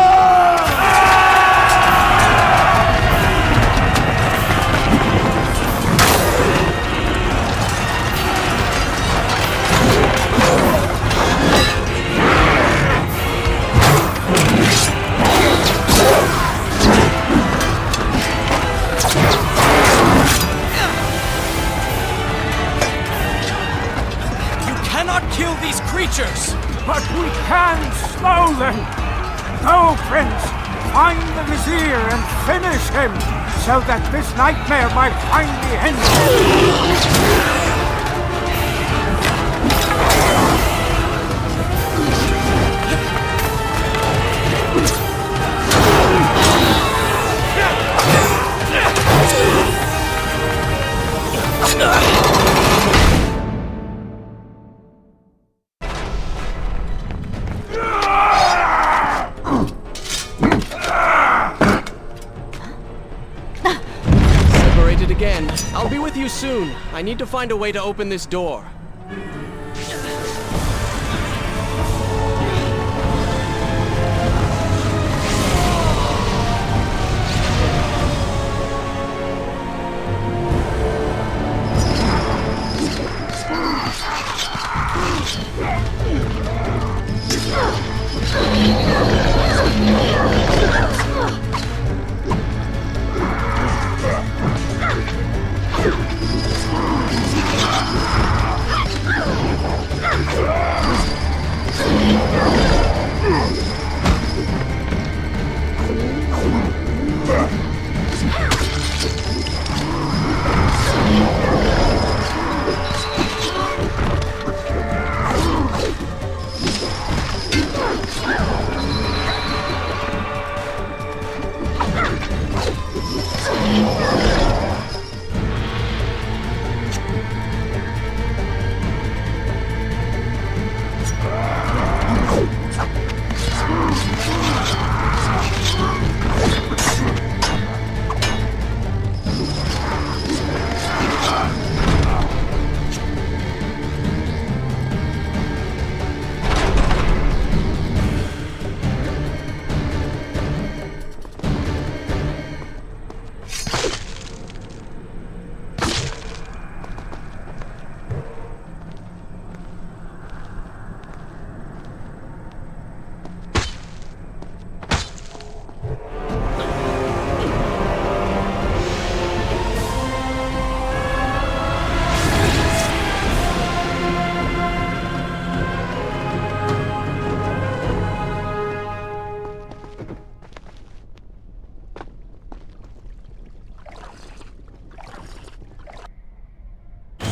Kill these creatures! But we can slow them! Go, Prince! Find the Vizier and finish him, so that this nightmare might finally end! Again. I'll be with you soon. I need to find a way to open this door.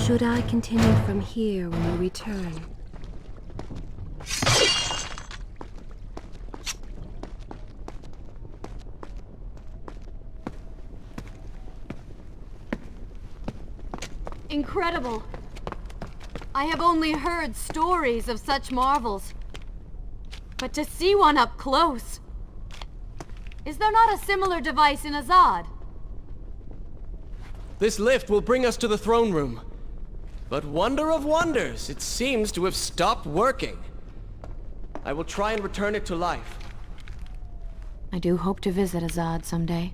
Should I continue from here when we return? Incredible! I have only heard stories of such marvels. But to see one up close... Is there not a similar device in Azad? This lift will bring us to the throne room. But wonder of wonders, it seems to have stopped working. I will try and return it to life. I do hope to visit Azad someday.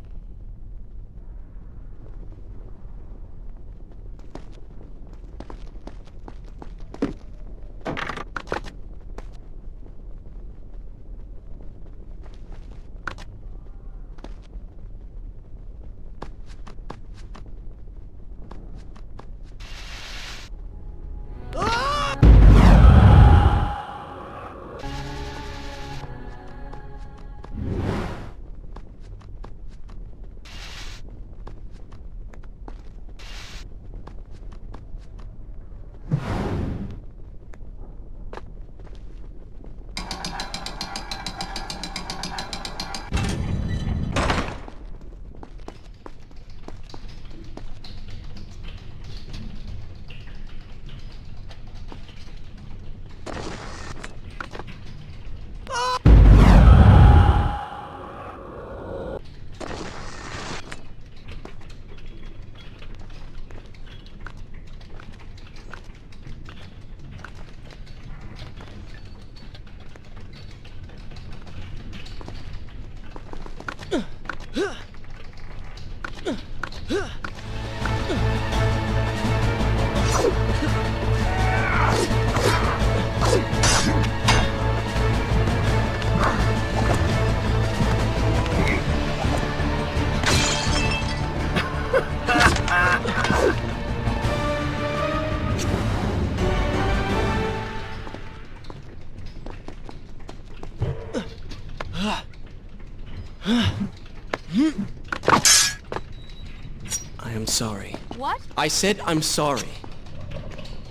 I am sorry. What? I said I'm sorry.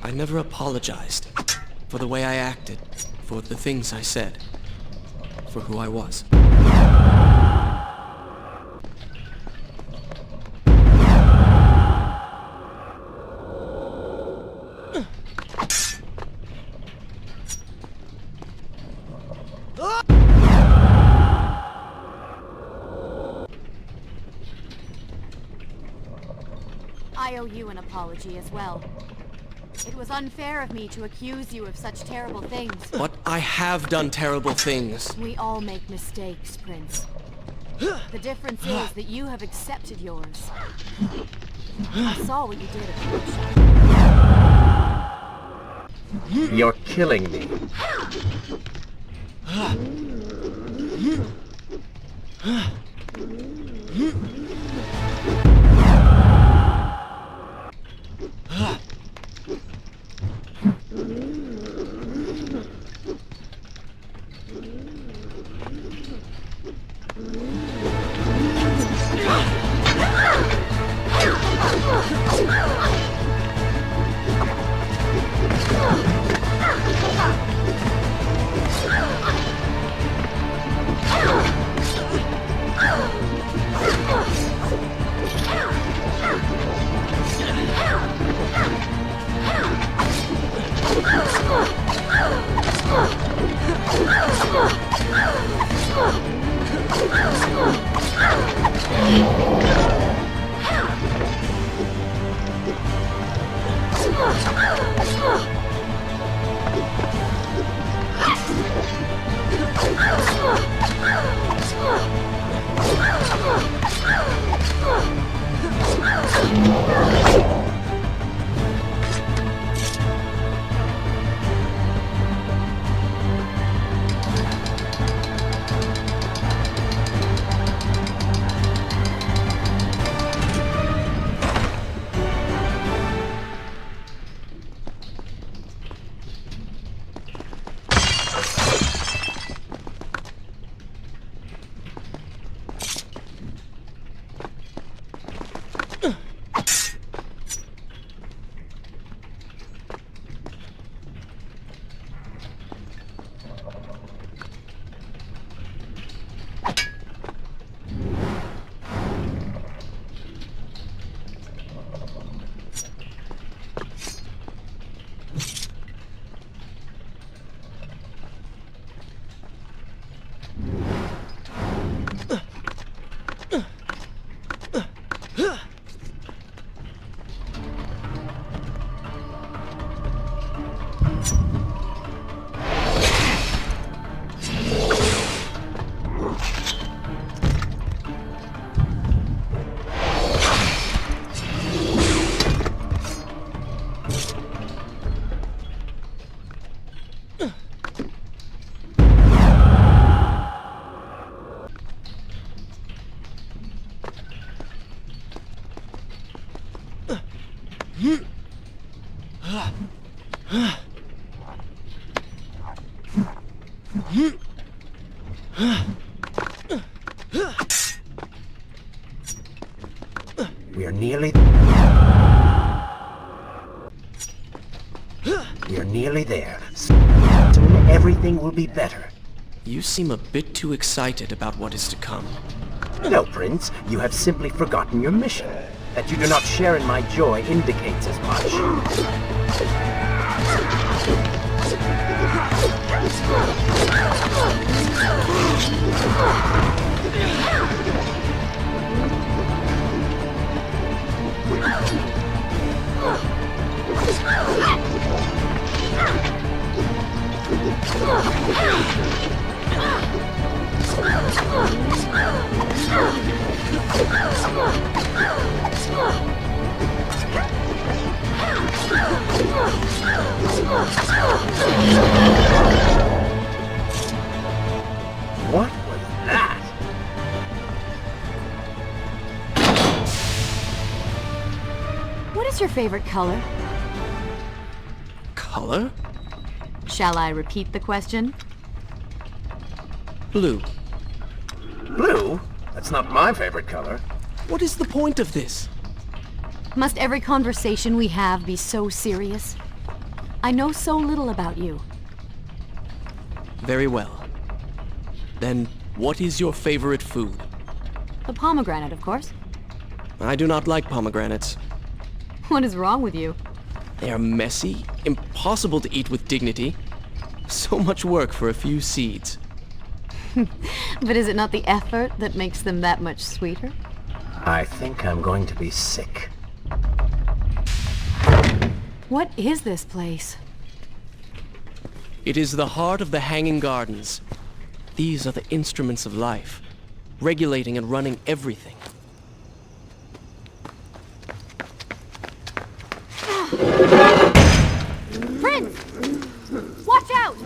I never apologized for the way I acted, for the things I said, for who I was. I owe you an apology as well. It was unfair of me to accuse you of such terrible things. But I have done terrible things. We all make mistakes, Prince. The difference is that you have accepted yours. I saw what you did at Persia. You're killing me. We are nearly there. Soon everything will be better. You seem a bit too excited about what is to come. No, Prince. You have simply forgotten your mission. That you do not share in my joy indicates as much. What was that? What is your favorite color? Color? Shall I repeat the question? Blue. Blue? That's not my favorite color. What is the point of this? Must every conversation we have be so serious? I know so little about you. Very well. Then, what is your favorite food? The pomegranate, of course. I do not like pomegranates. What is wrong with you? They are messy, impossible to eat with dignity. So much work for a few seeds. But is it not the effort that makes them that much sweeter? I think I'm going to be sick. What is this place? It is the heart of the Hanging Gardens. These are the instruments of life, regulating and running everything. Prince! Watch out!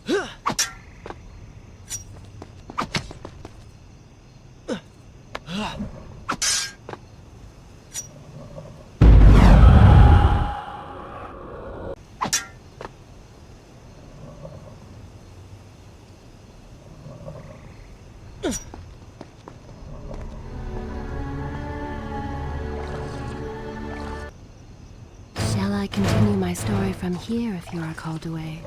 Shall I continue my story from here if you are called away?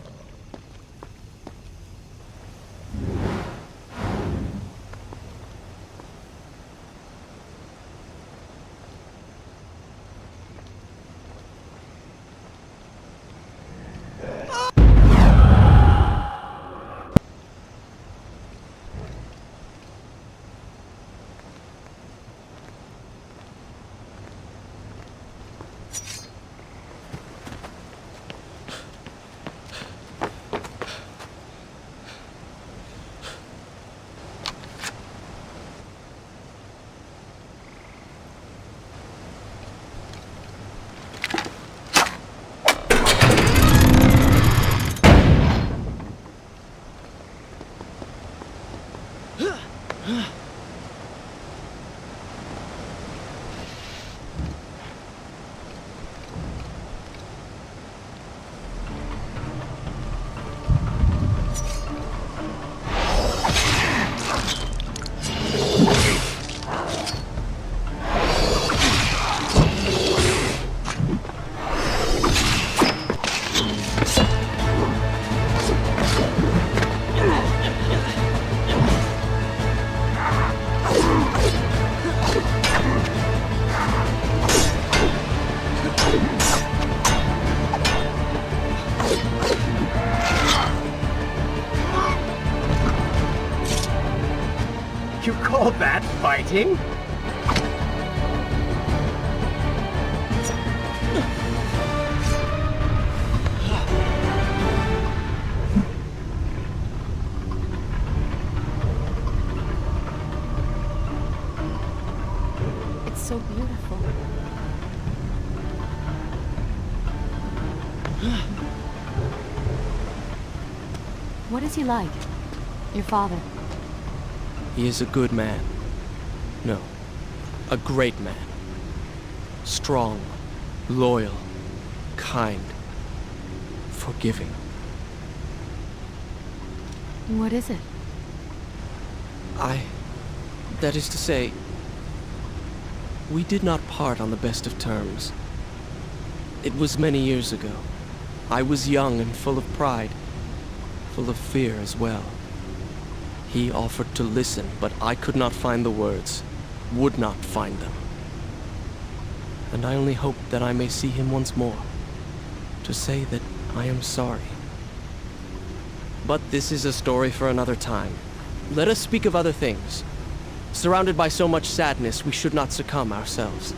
You call that fighting? It's so beautiful. What is he like? Your father? He is a good man. No, a great man. Strong, loyal, kind, forgiving. What is it? That is to say, we did not part on the best of terms. It was many years ago. I was young and full of pride, full of fear as well. He offered to listen, but I could not find the words, would not find them. And I only hope that I may see him once more, to say that I am sorry. But this is a story for another time. Let us speak of other things. Surrounded by so much sadness, we should not succumb ourselves.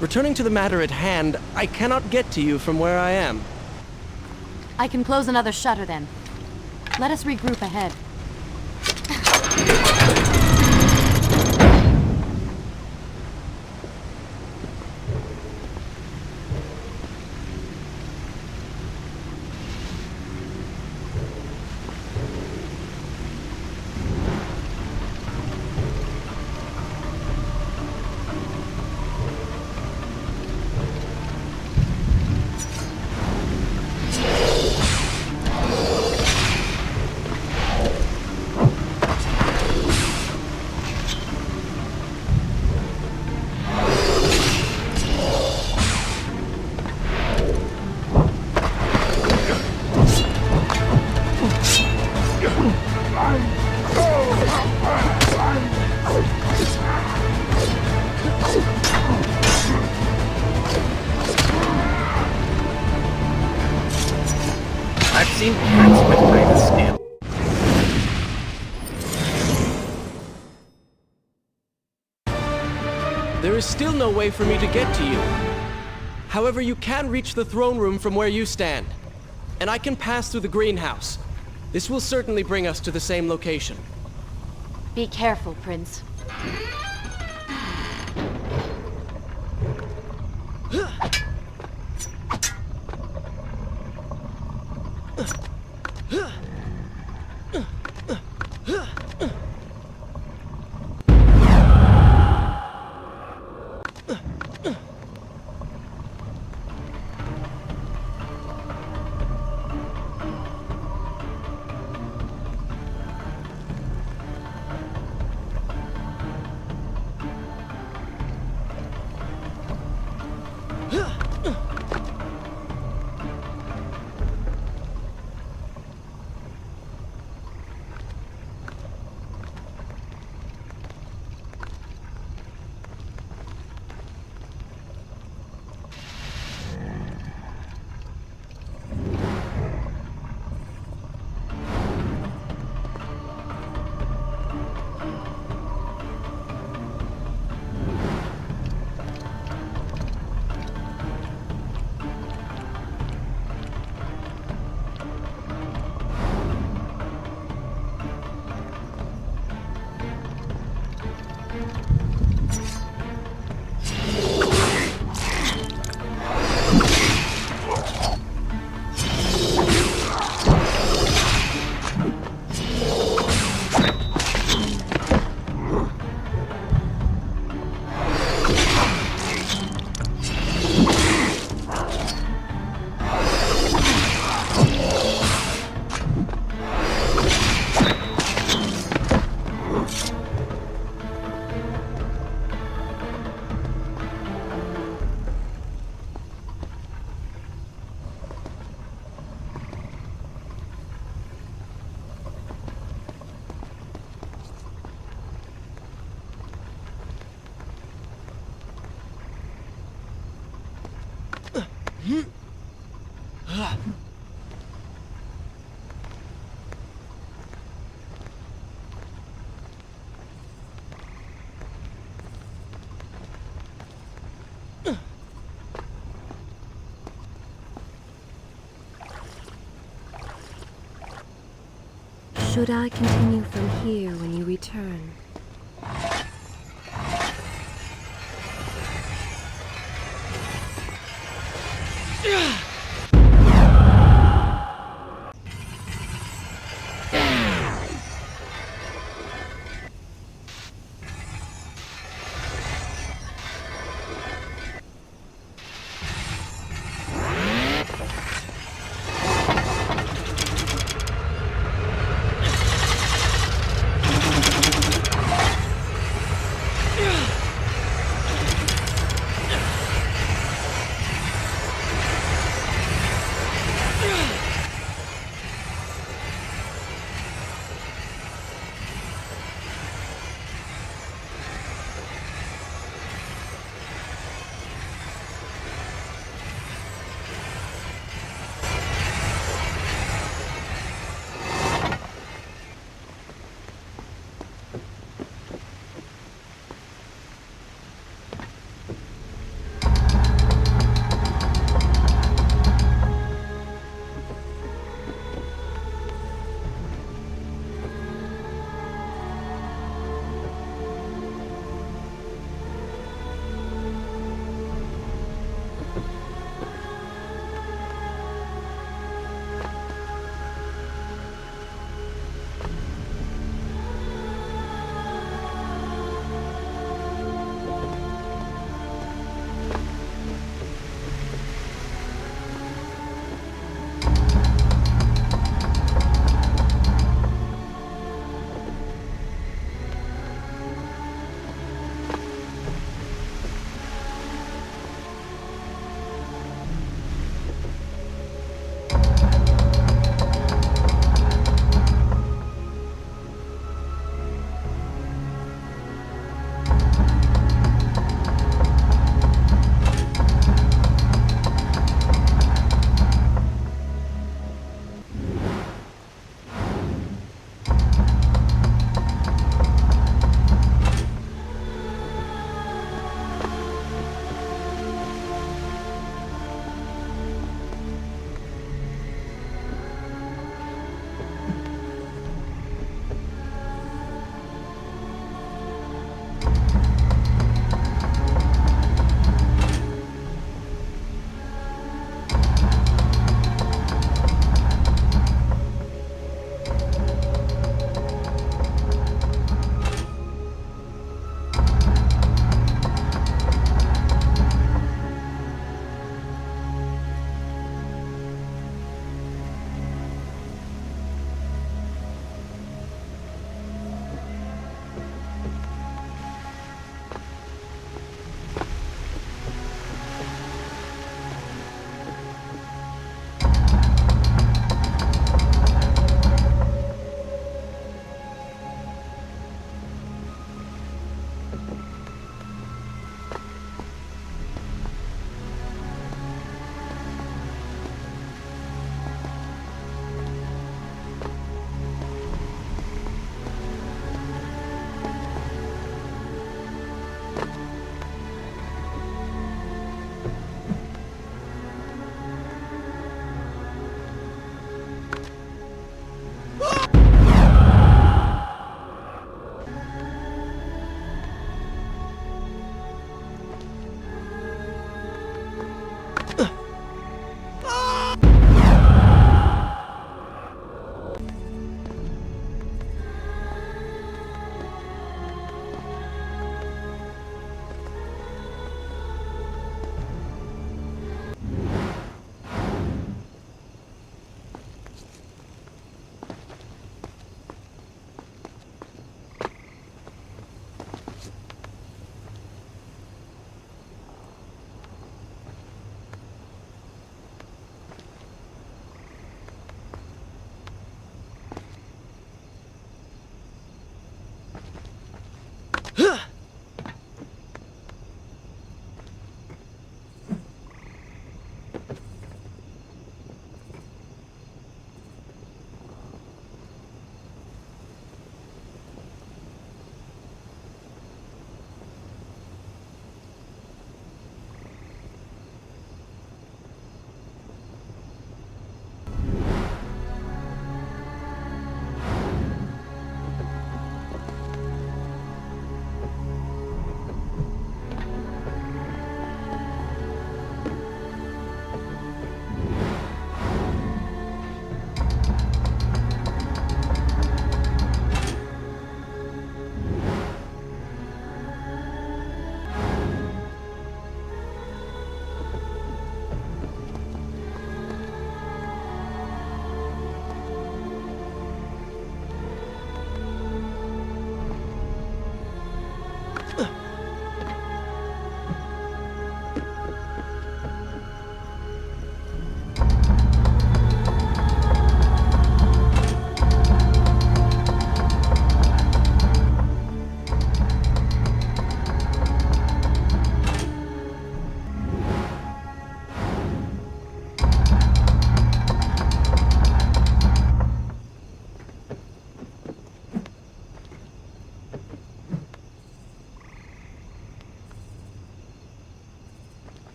Returning to the matter at hand, I cannot get to you from where I am. I can close another shutter then. Let us regroup ahead. I've seen cats with greater skill. There is still no way for me to get to you. However, you can reach the throne room from where you stand. And I can pass through the greenhouse. This will certainly bring us to the same location. Be careful, Prince. Should I continue from here when you return?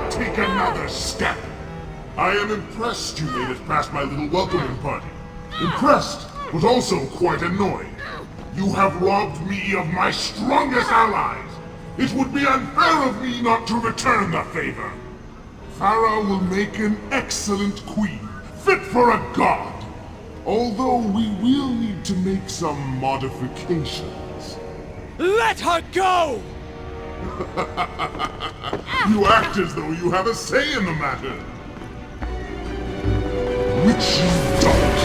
Take another step. I am impressed you made it past my little welcoming party. Impressed, but also quite annoyed. You have robbed me of my strongest allies. It would be unfair of me not to return the favor. Farah will make an excellent queen, fit for a god. Although we will need to make some modifications. Let her go! You act as though you have a say in the matter. Which you don't.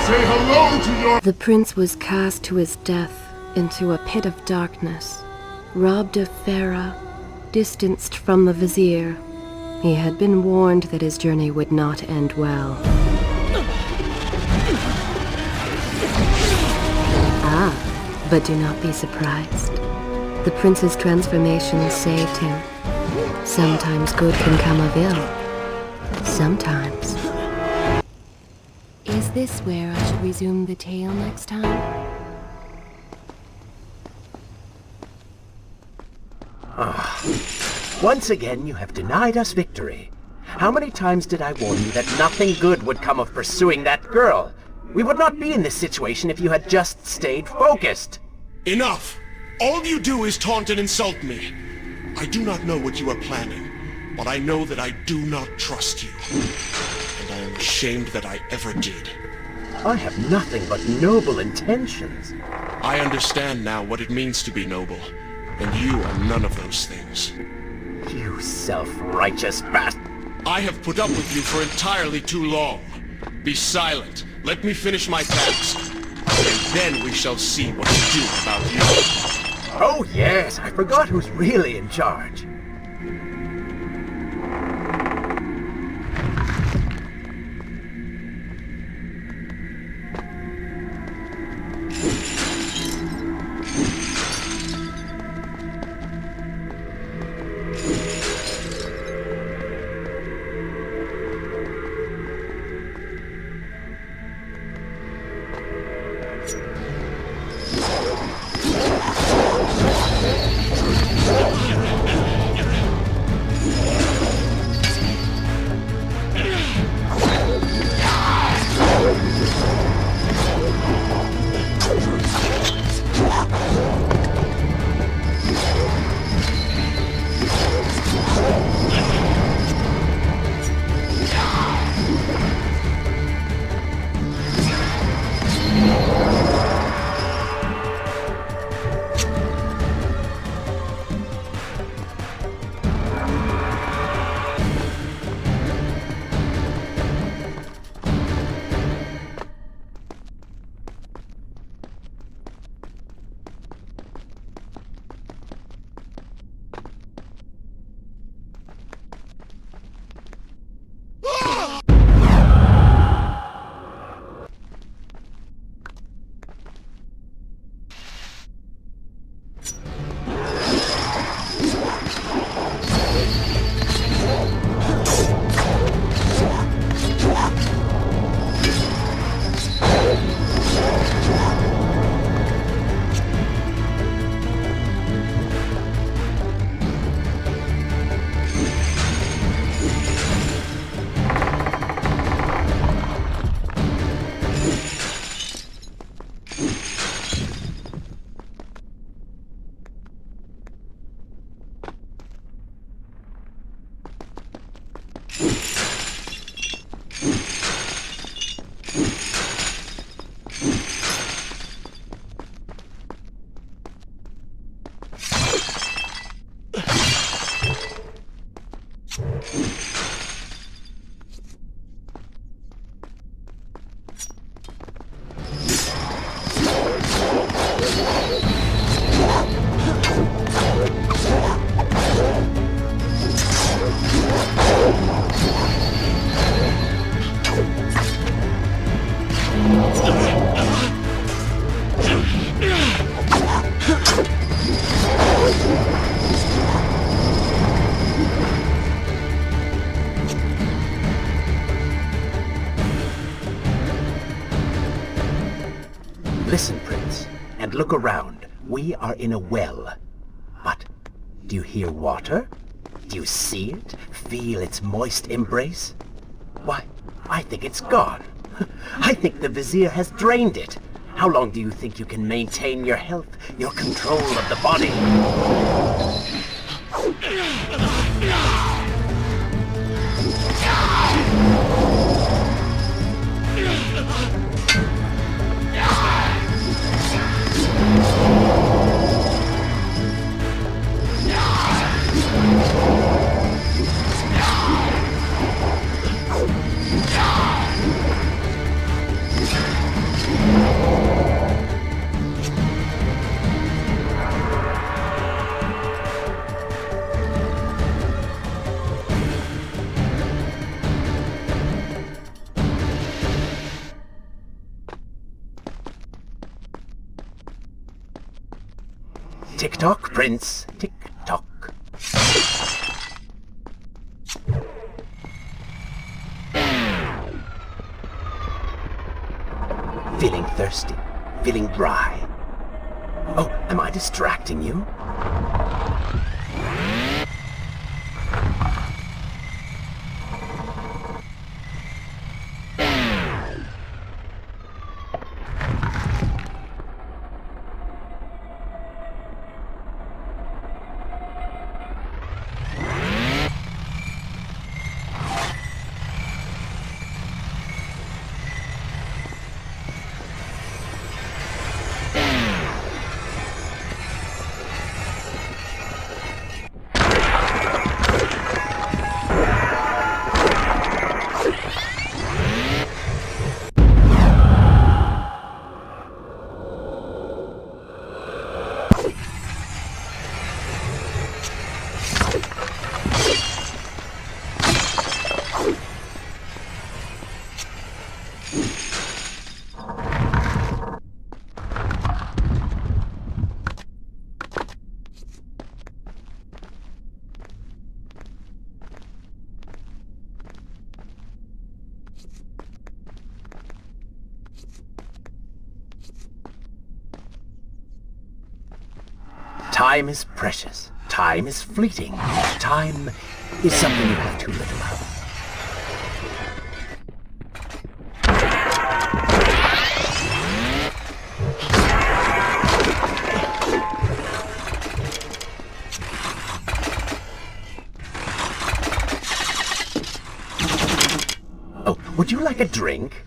Say hello to your— The prince was cast to his death into a pit of darkness, robbed of Farah, distanced from the vizier. He had been warned that his journey would not end well. But do not be surprised. The prince's transformation saved him. Sometimes good can come of ill. Sometimes. Is this where I should resume the tale next time? Once again, you have denied us victory. How many times did I warn you that nothing good would come of pursuing that girl? We would not be in this situation if you had just stayed focused. Enough! All you do is taunt and insult me. I do not know what you are planning, but I know that I do not trust you. And I am ashamed that I ever did. I have nothing but noble intentions. I understand now what it means to be noble, and you are none of those things. You self-righteous bastard. I have put up with you for entirely too long. Be silent. Let me finish my task. And then we shall see what to do about you. Oh yes, I forgot who's really in charge. Listen, Prince, and look around. We are in a well. But do you hear water? Do you see it? Feel its moist embrace? Why, I think it's gone. I think the Vizier has drained it. How long do you think you can maintain your health, your control of the body? Tick-tock, Prince. Tick-tock. Feeling thirsty? Feeling dry? Oh, am I distracting you? Time is precious. Time is fleeting. Time is something you have too little of. Oh, would you like a drink?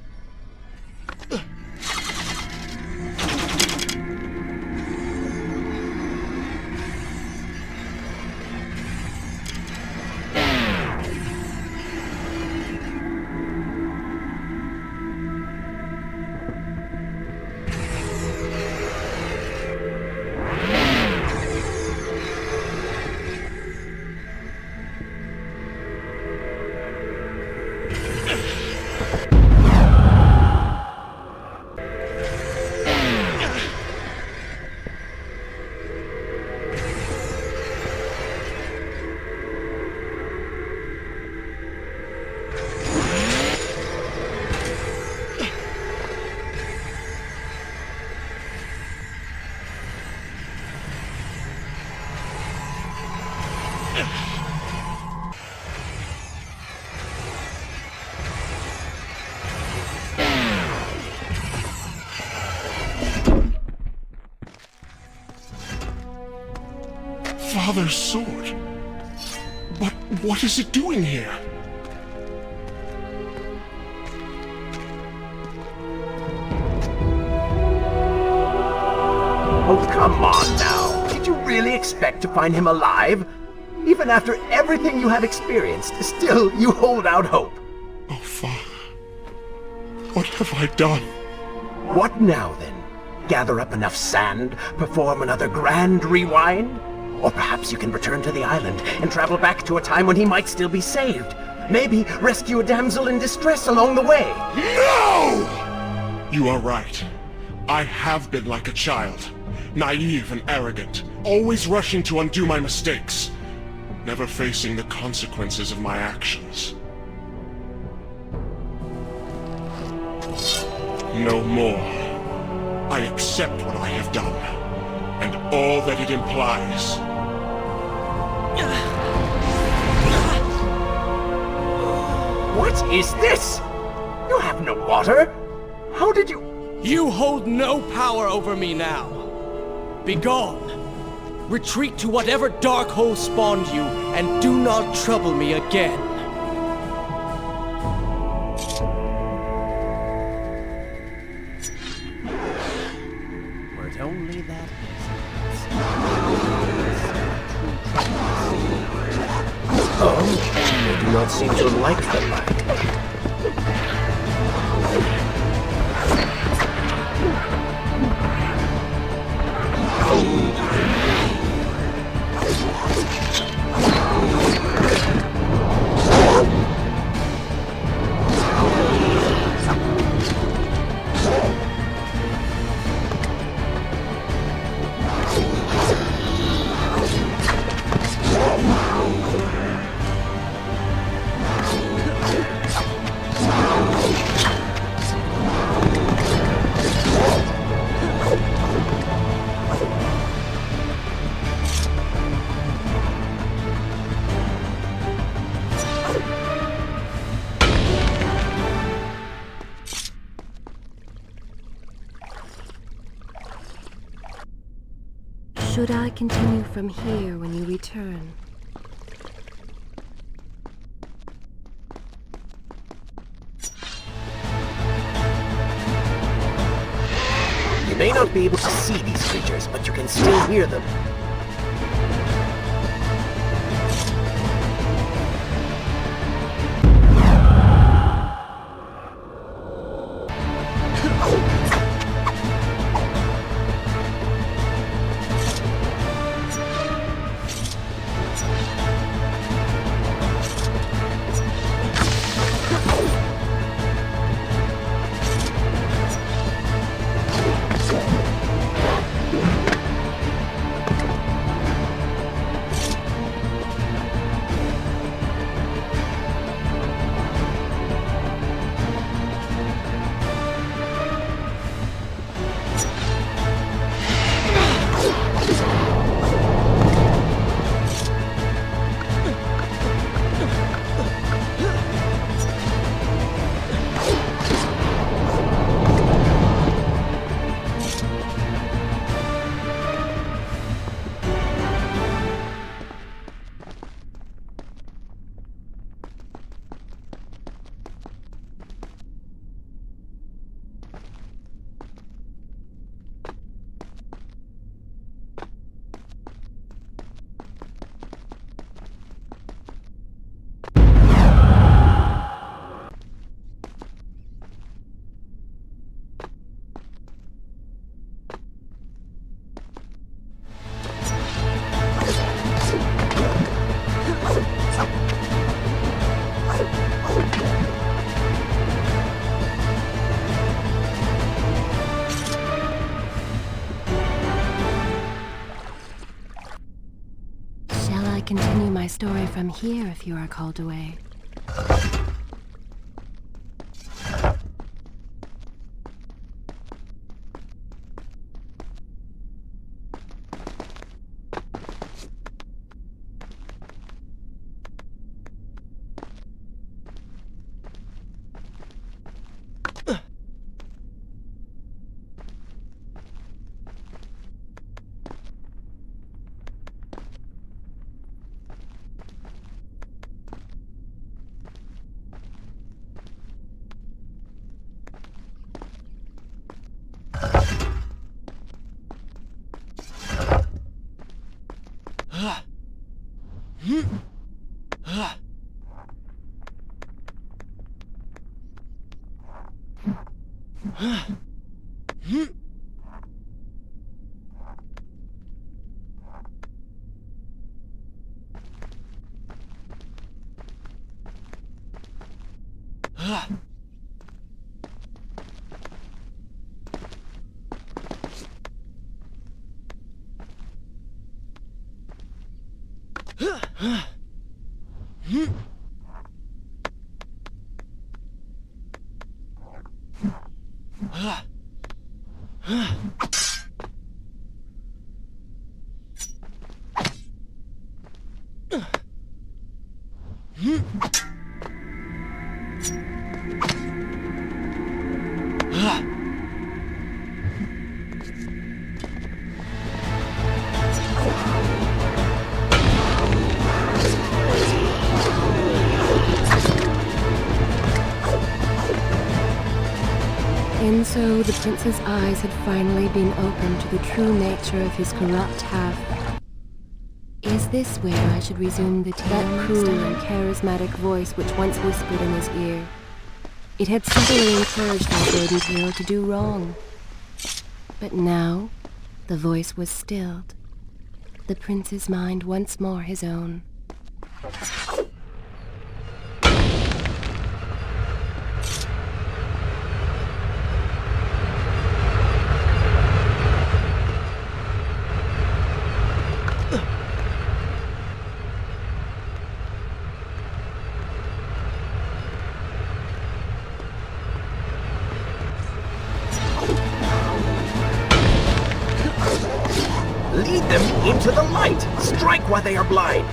Father's sword. But what is it doing here? Oh, come on now. Did you really expect to find him alive? Even after everything you have experienced, still you hold out hope. Oh, Father. What have I done? What now, then? Gather up enough sand, perform another grand rewind? Or perhaps you can return to the island and travel back to a time when he might still be saved. Maybe rescue a damsel in distress along the way. No! You are right. I have been like a child. Naive and arrogant. Always rushing to undo my mistakes. Never facing the consequences of my actions. No more. I accept what I have done, and all that it implies. What is this? You have no water? How did you... You hold no power over me now. Begone. Retreat to whatever dark hole spawned you, and do not trouble me again. Were it only that Oh, they do not seem to like the light. Should I continue from here when you return? You may not be able to see these creatures, but you can still hear them. Continue my story from here if you are called away. And so the prince's eyes had finally been opened to the true nature of his corrupt half. Is this where I should resume the tale? That cruel and charismatic voice which once whispered in his ear. It had simply encouraged our burdened hero to do wrong. But now, the voice was stilled. The prince's mind once more his own. Lead them into the light! Strike while they are blind!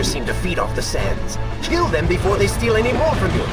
Seem to feed off the sands. Kill them before they steal any more from you.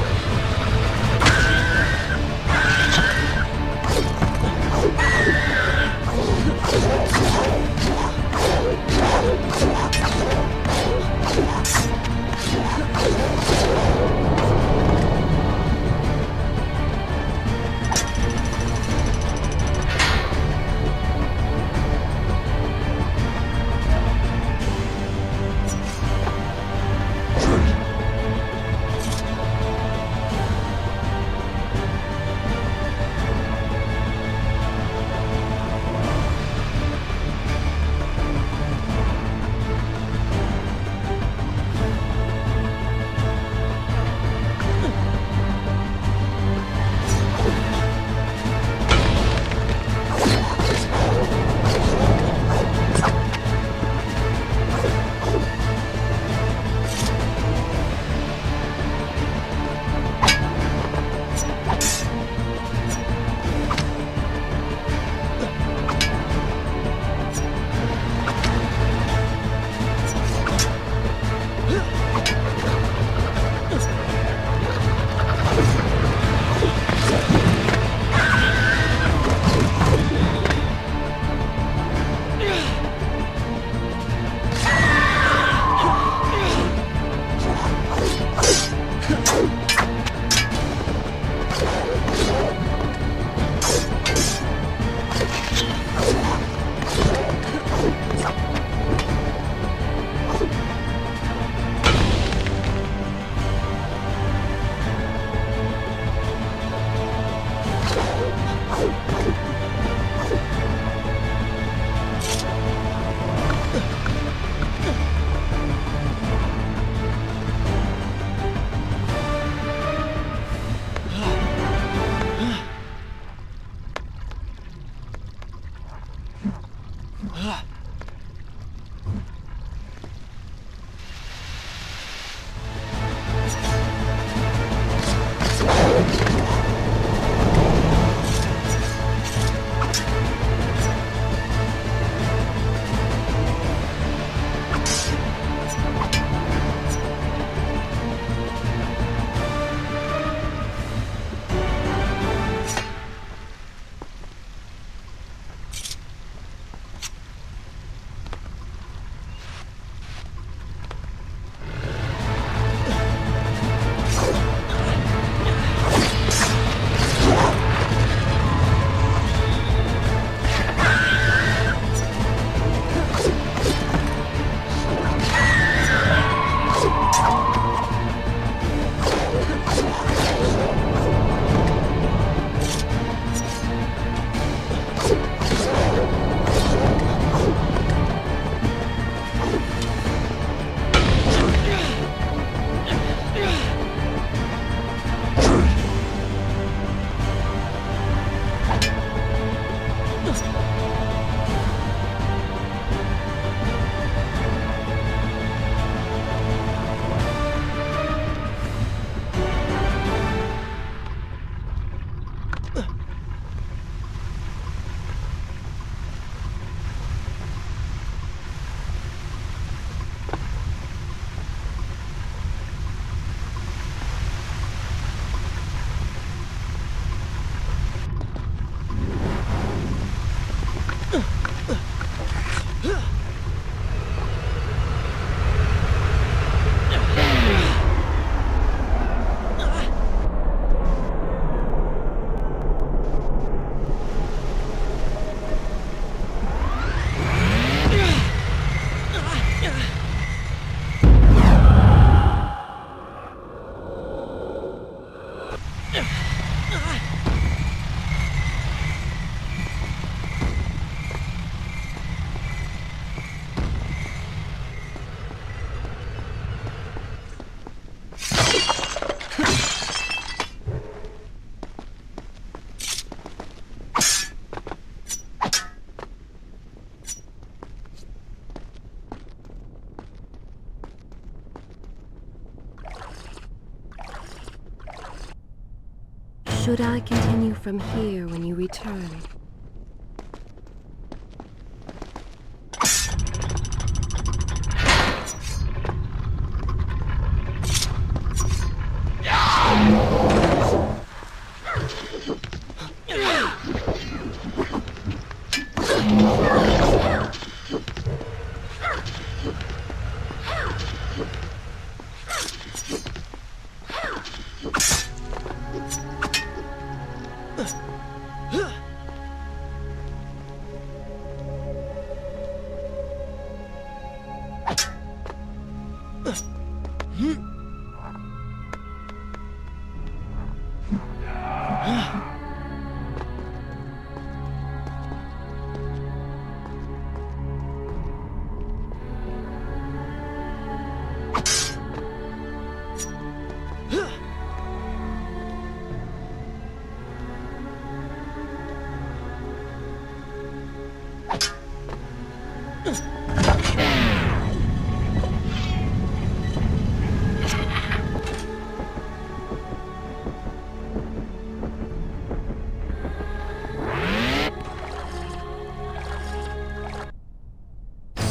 Should I continue from here when you return?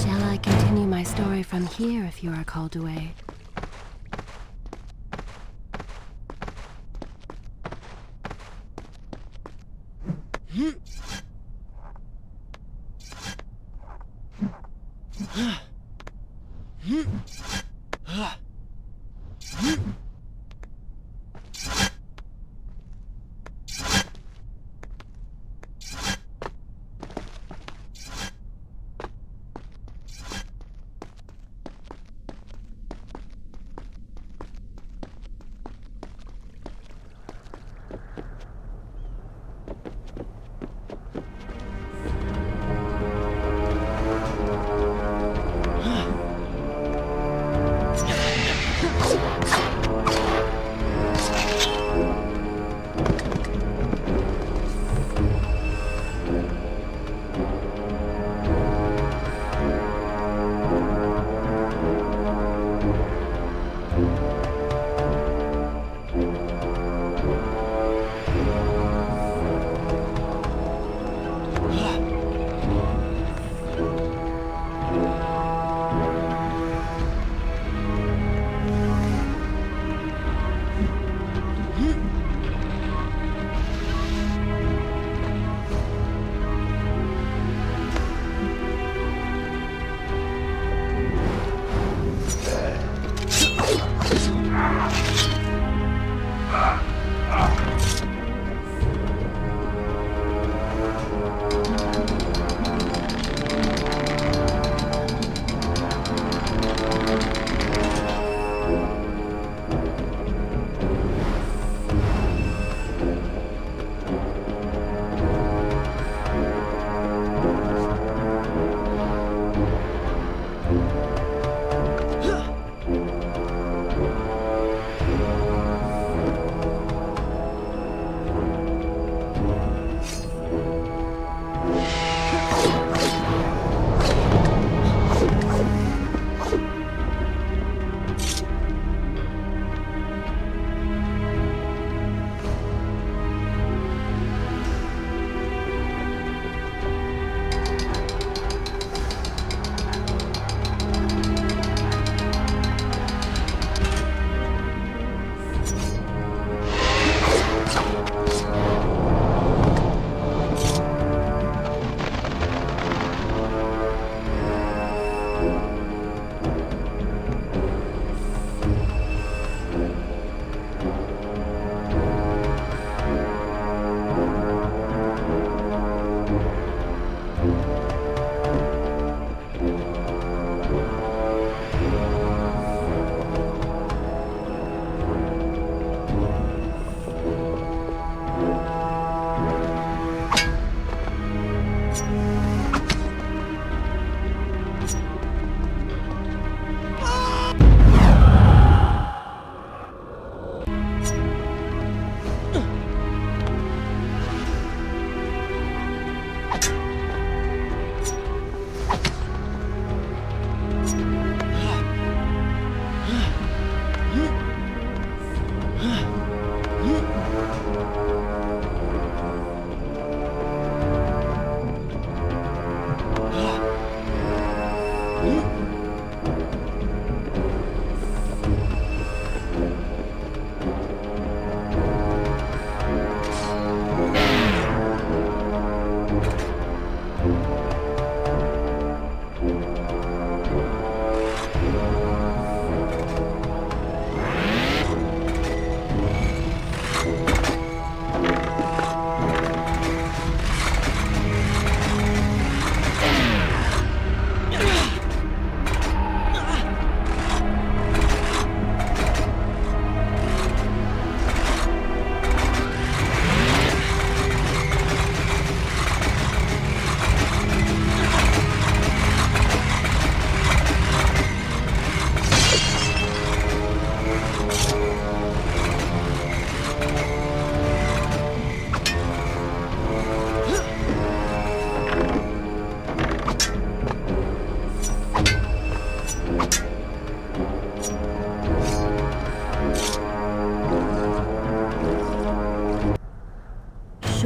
Shall I continue my story from here if you are called away?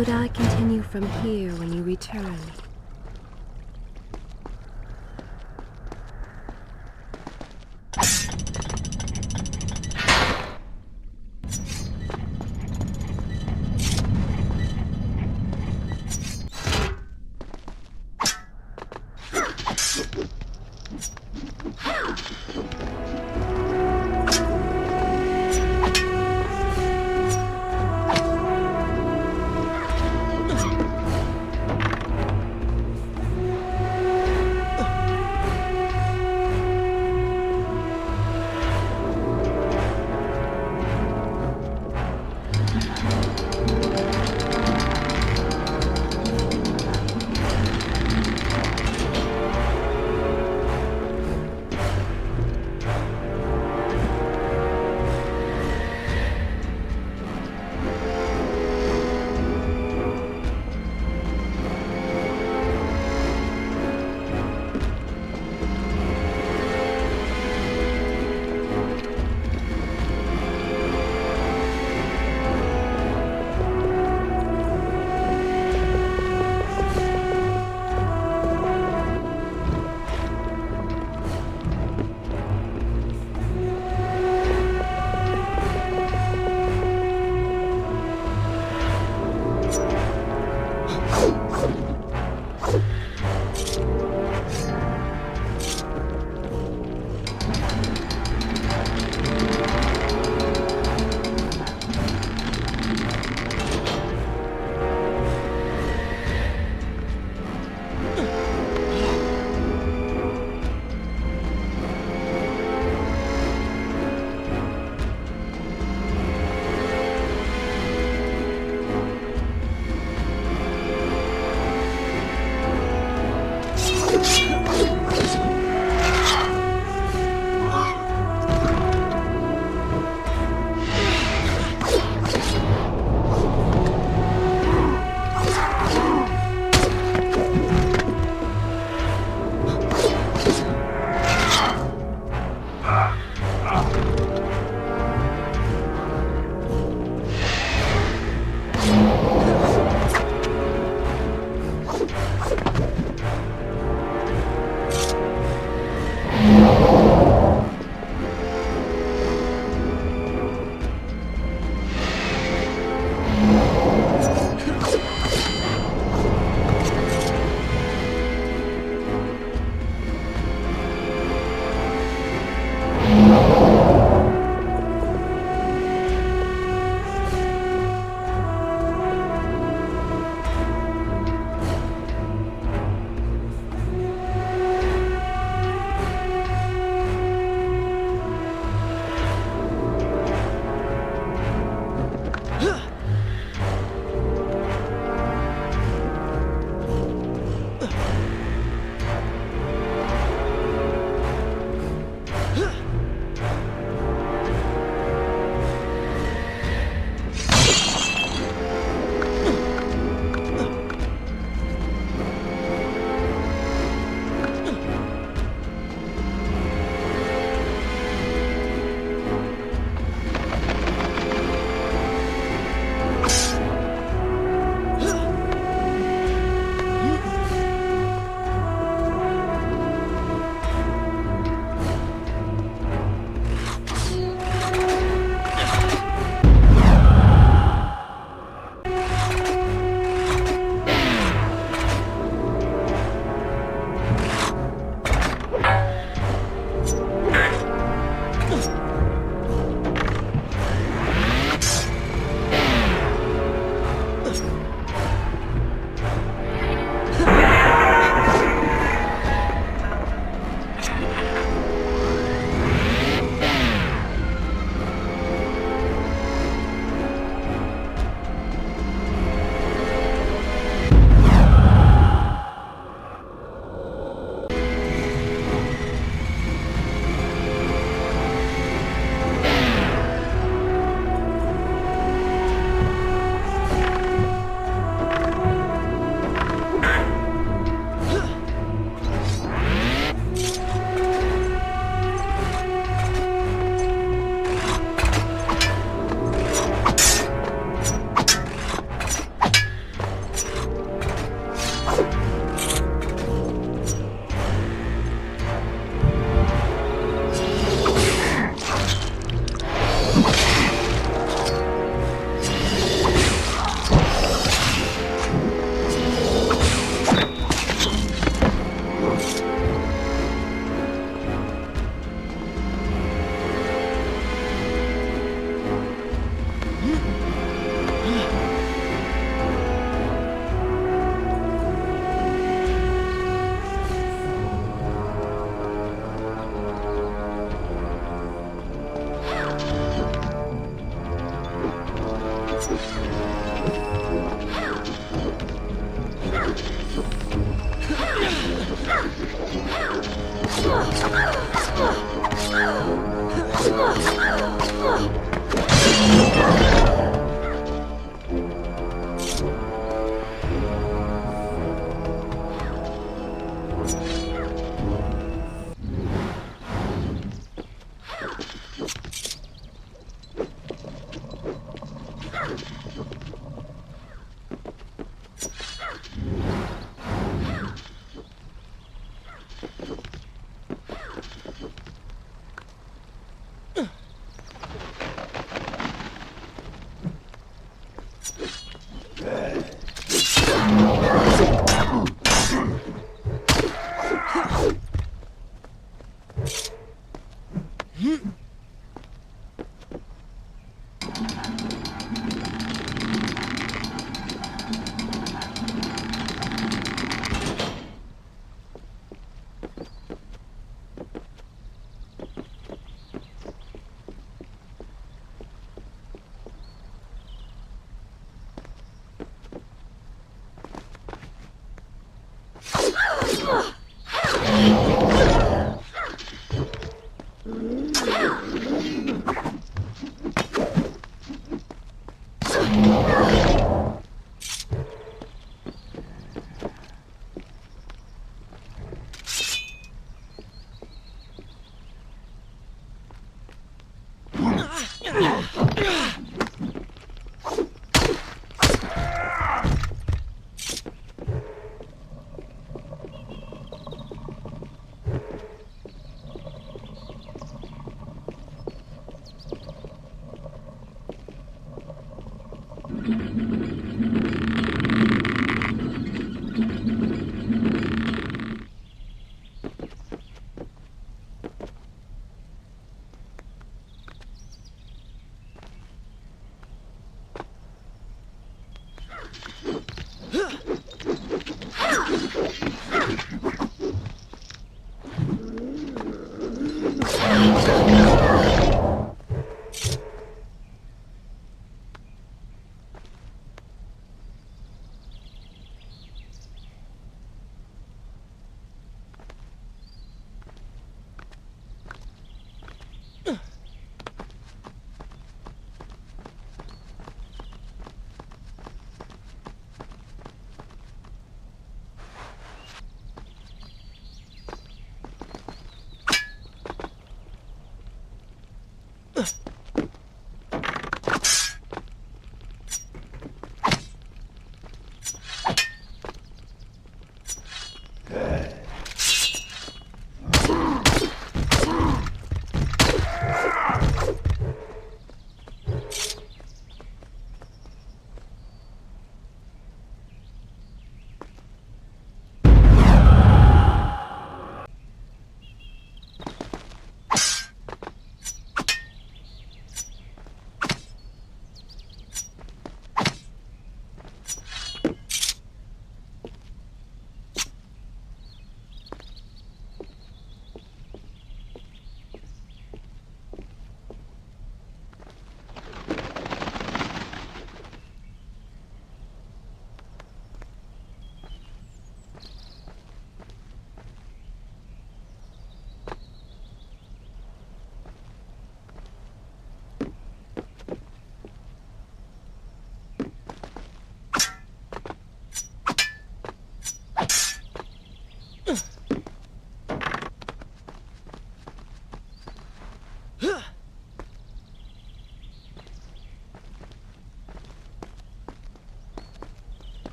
Should I continue from here when you return?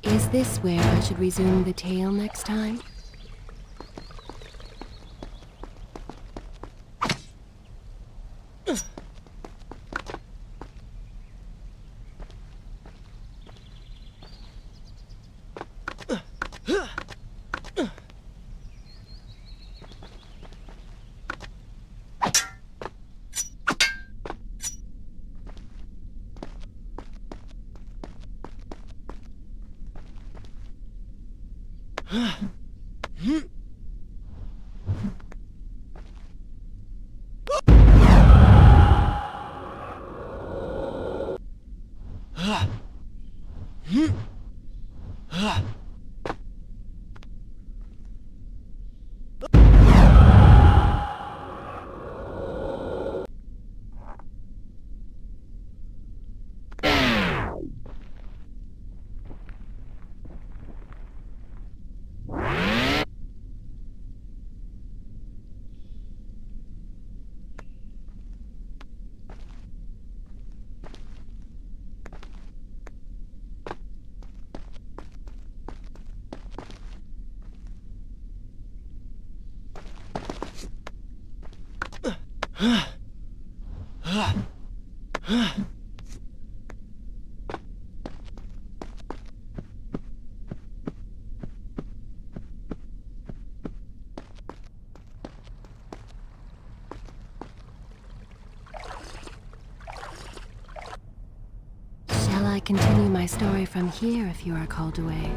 Is this where I should resume the tale next time? Shall I continue my story from here if you are called away?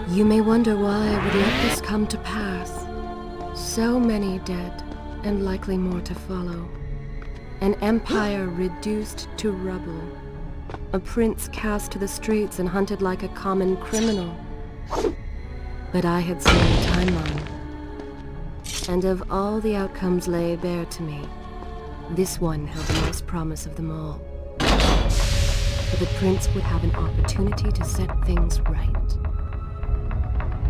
You may wonder why I would let this come to pass. So many dead, and likely more to follow. An empire reduced to rubble. A prince cast to the streets and hunted like a common criminal. But I had seen the timeline. And of all the outcomes laid bare to me, this one held the most promise of them all. For the prince would have an opportunity to set things right.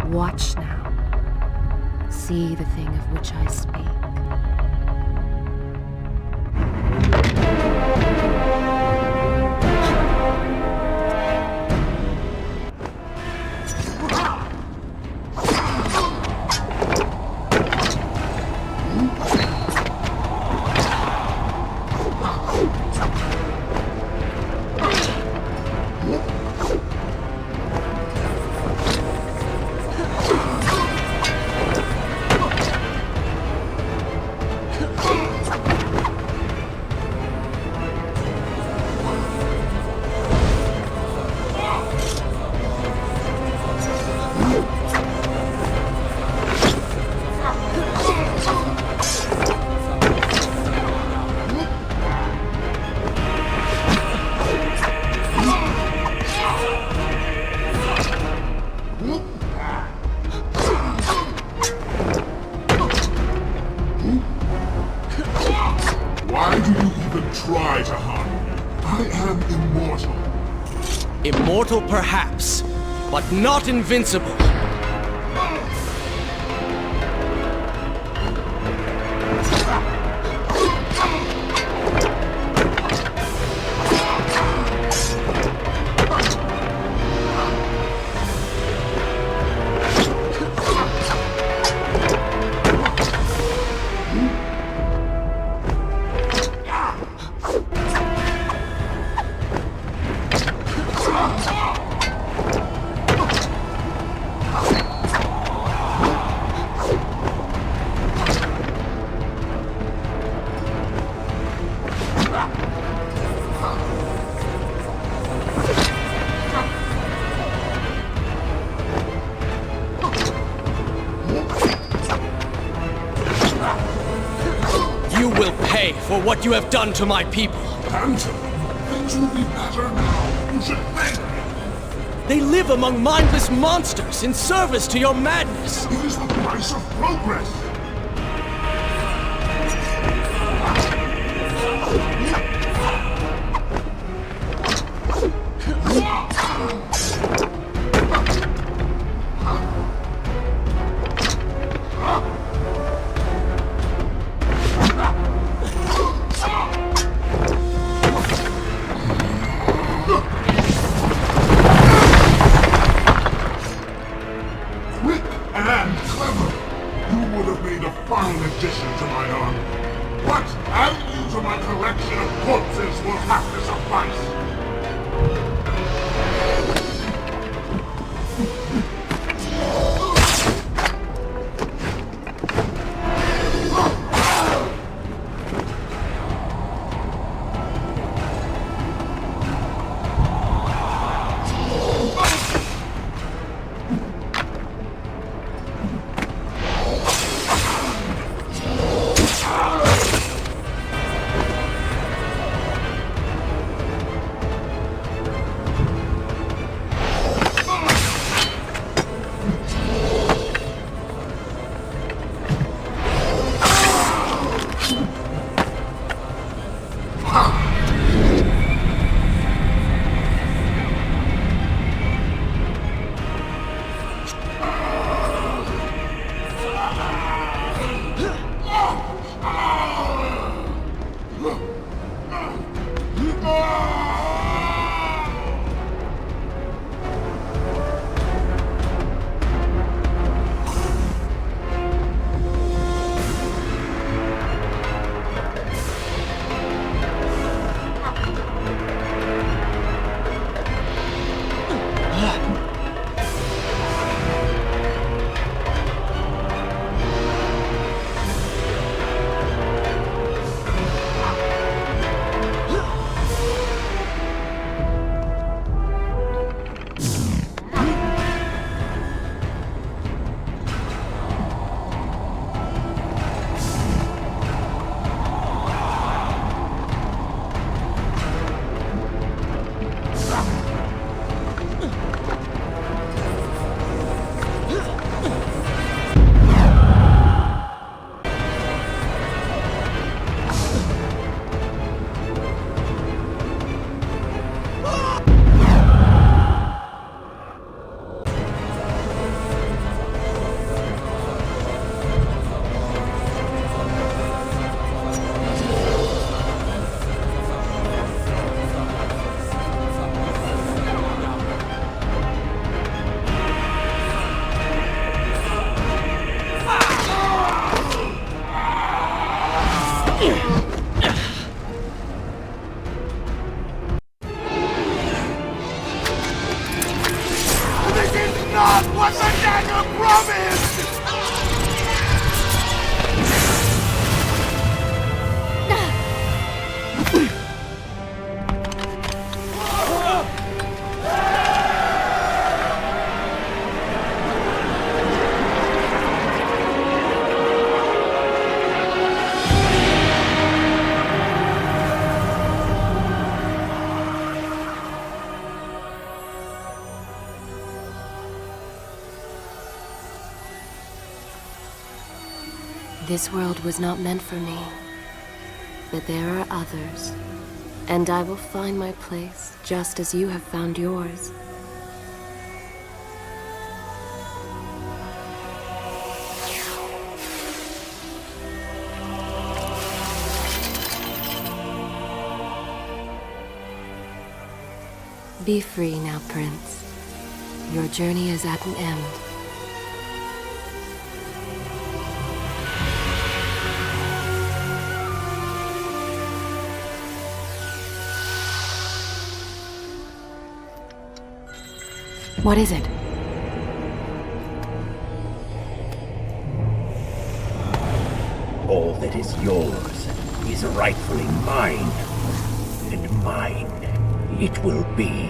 Watch now. See the thing of which I speak. Why do you even try to harm me? I am immortal. Immortal perhaps, but not invincible. For what you have done to my people. Phantom, things will be better now. You should thank me. They live among mindless monsters in service to your madness. It is the price of progress. not what the dagger promised! This world was not meant for me, but there are others, and I will find my place just as you have found yours. Be free now, Prince. Your journey is at an end. What is it? All that is yours is rightfully mine, and mine it will be.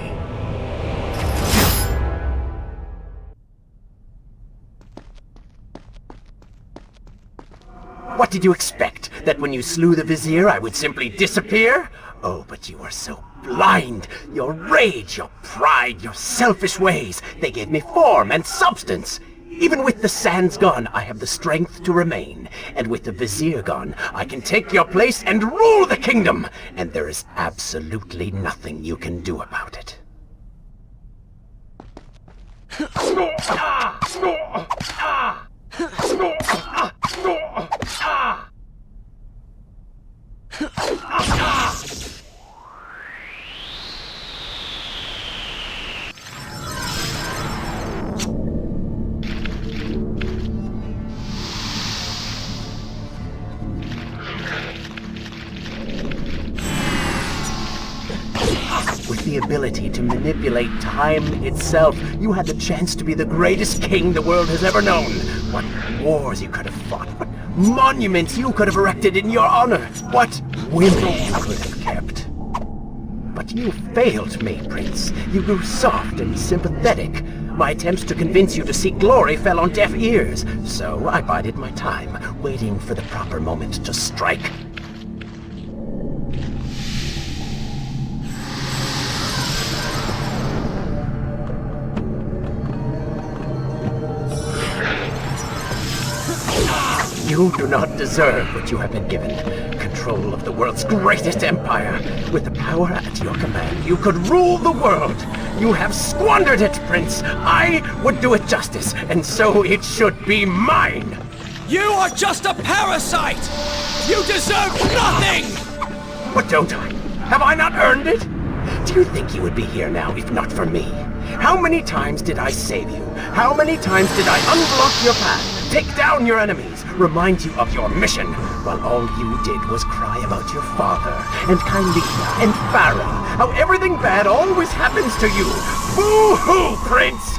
What did you expect? That when you slew the Vizier, I would simply disappear? Oh, but you are so blind! Your rage, your pride, your selfish ways, they gave me form and substance! Even with the sands gone, I have the strength to remain. And with the Vizier gone, I can take your place and rule the kingdom! And there is absolutely nothing you can do about it. With the ability to manipulate time itself, you had the chance to be the greatest king the world has ever known. What wars you could have fought, what monuments you could have erected in your honor, what women you could have kept. But you failed me, Prince. You grew soft and sympathetic. My attempts to convince you to seek glory fell on deaf ears, so I bided my time, waiting for the proper moment to strike. You do not deserve what you have been given. Control of the world's greatest empire. With the power at your command, you could rule the world. You have squandered it, Prince. I would do it justice, and so it should be mine. You are just a parasite! You deserve nothing! But don't I? Have I not earned it? Do you think you would be here now if not for me? How many times did I save you? How many times did I unblock your path, take down your enemies, remind you of your mission, while all you did was cry about your father, and Kylina, and Farah, how everything bad always happens to you? Boo-hoo, Prince!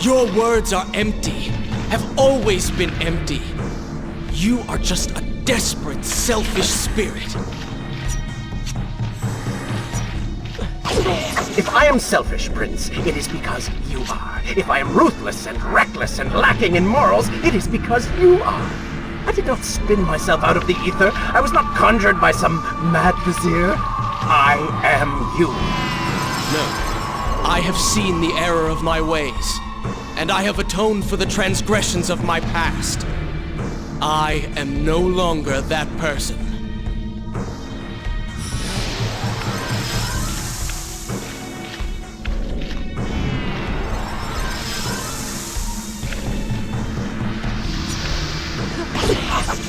Your words are empty, have always been empty. You are just a desperate, selfish spirit. If I am selfish, Prince, it is because you are. If I am ruthless and reckless and lacking in morals, it is because you are. I did not spin myself out of the ether. I was not conjured by some mad vizier. I am you. No. I have seen the error of my ways, and I have atoned for the transgressions of my past. I am no longer that person.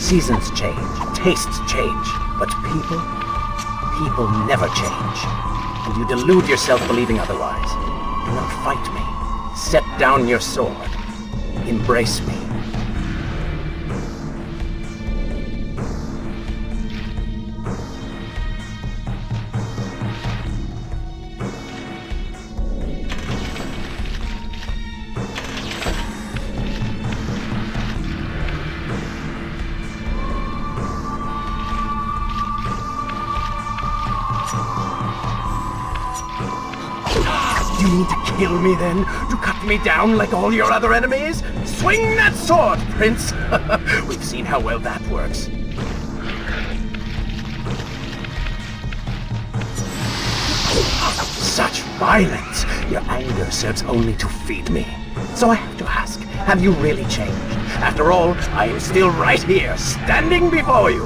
Seasons change, tastes change, but people never change. And you delude yourself believing otherwise. Do not fight me. Set down your sword. Embrace me. kill me then? To cut me down like all your other enemies? Swing that sword, Prince! We've seen how well that works. Such violence! Your anger serves only to feed me. So I have to ask, have you really changed? After all, I am still right here, standing before you.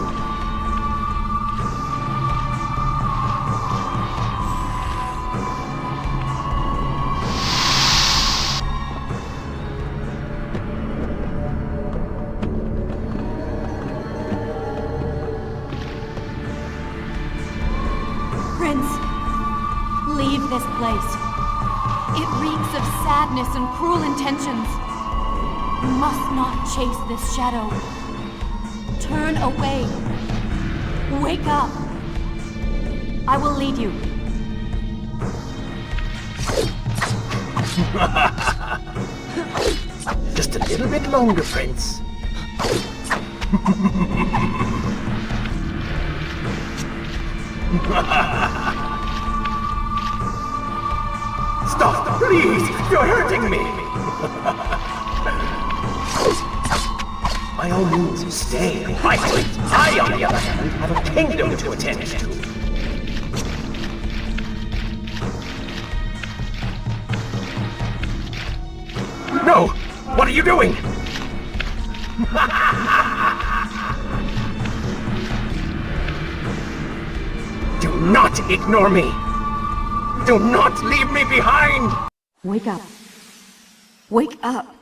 Prince, leave this place. It reeks of sadness and cruel intentions. You must not chase this shadow. Turn away. Wake up. I will lead you. Just a little bit longer, Prince. Stop, please! You're hurting me! By all means, stay and fight. I, on the other hand, have a kingdom to attend to. No! What are you doing? Do not ignore me! Do not leave me behind! Wake up. Wake up.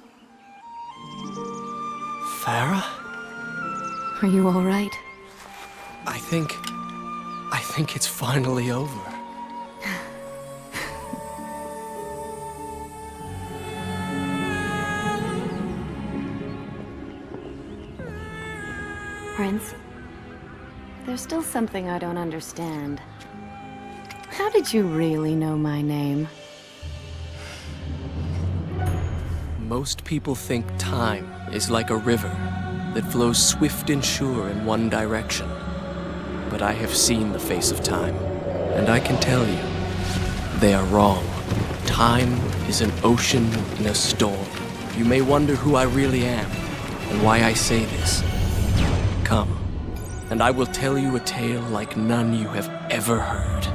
Farah? Are you all right? I think it's finally over. Prince, there's still something I don't understand. How did you really know my name? Most people think time is like a river that flows swift and sure in one direction. But I have seen the face of time, and I can tell you, they are wrong. Time is an ocean in a storm. You may wonder who I really am, and why I say this. Come, and I will tell you a tale like none you have ever heard.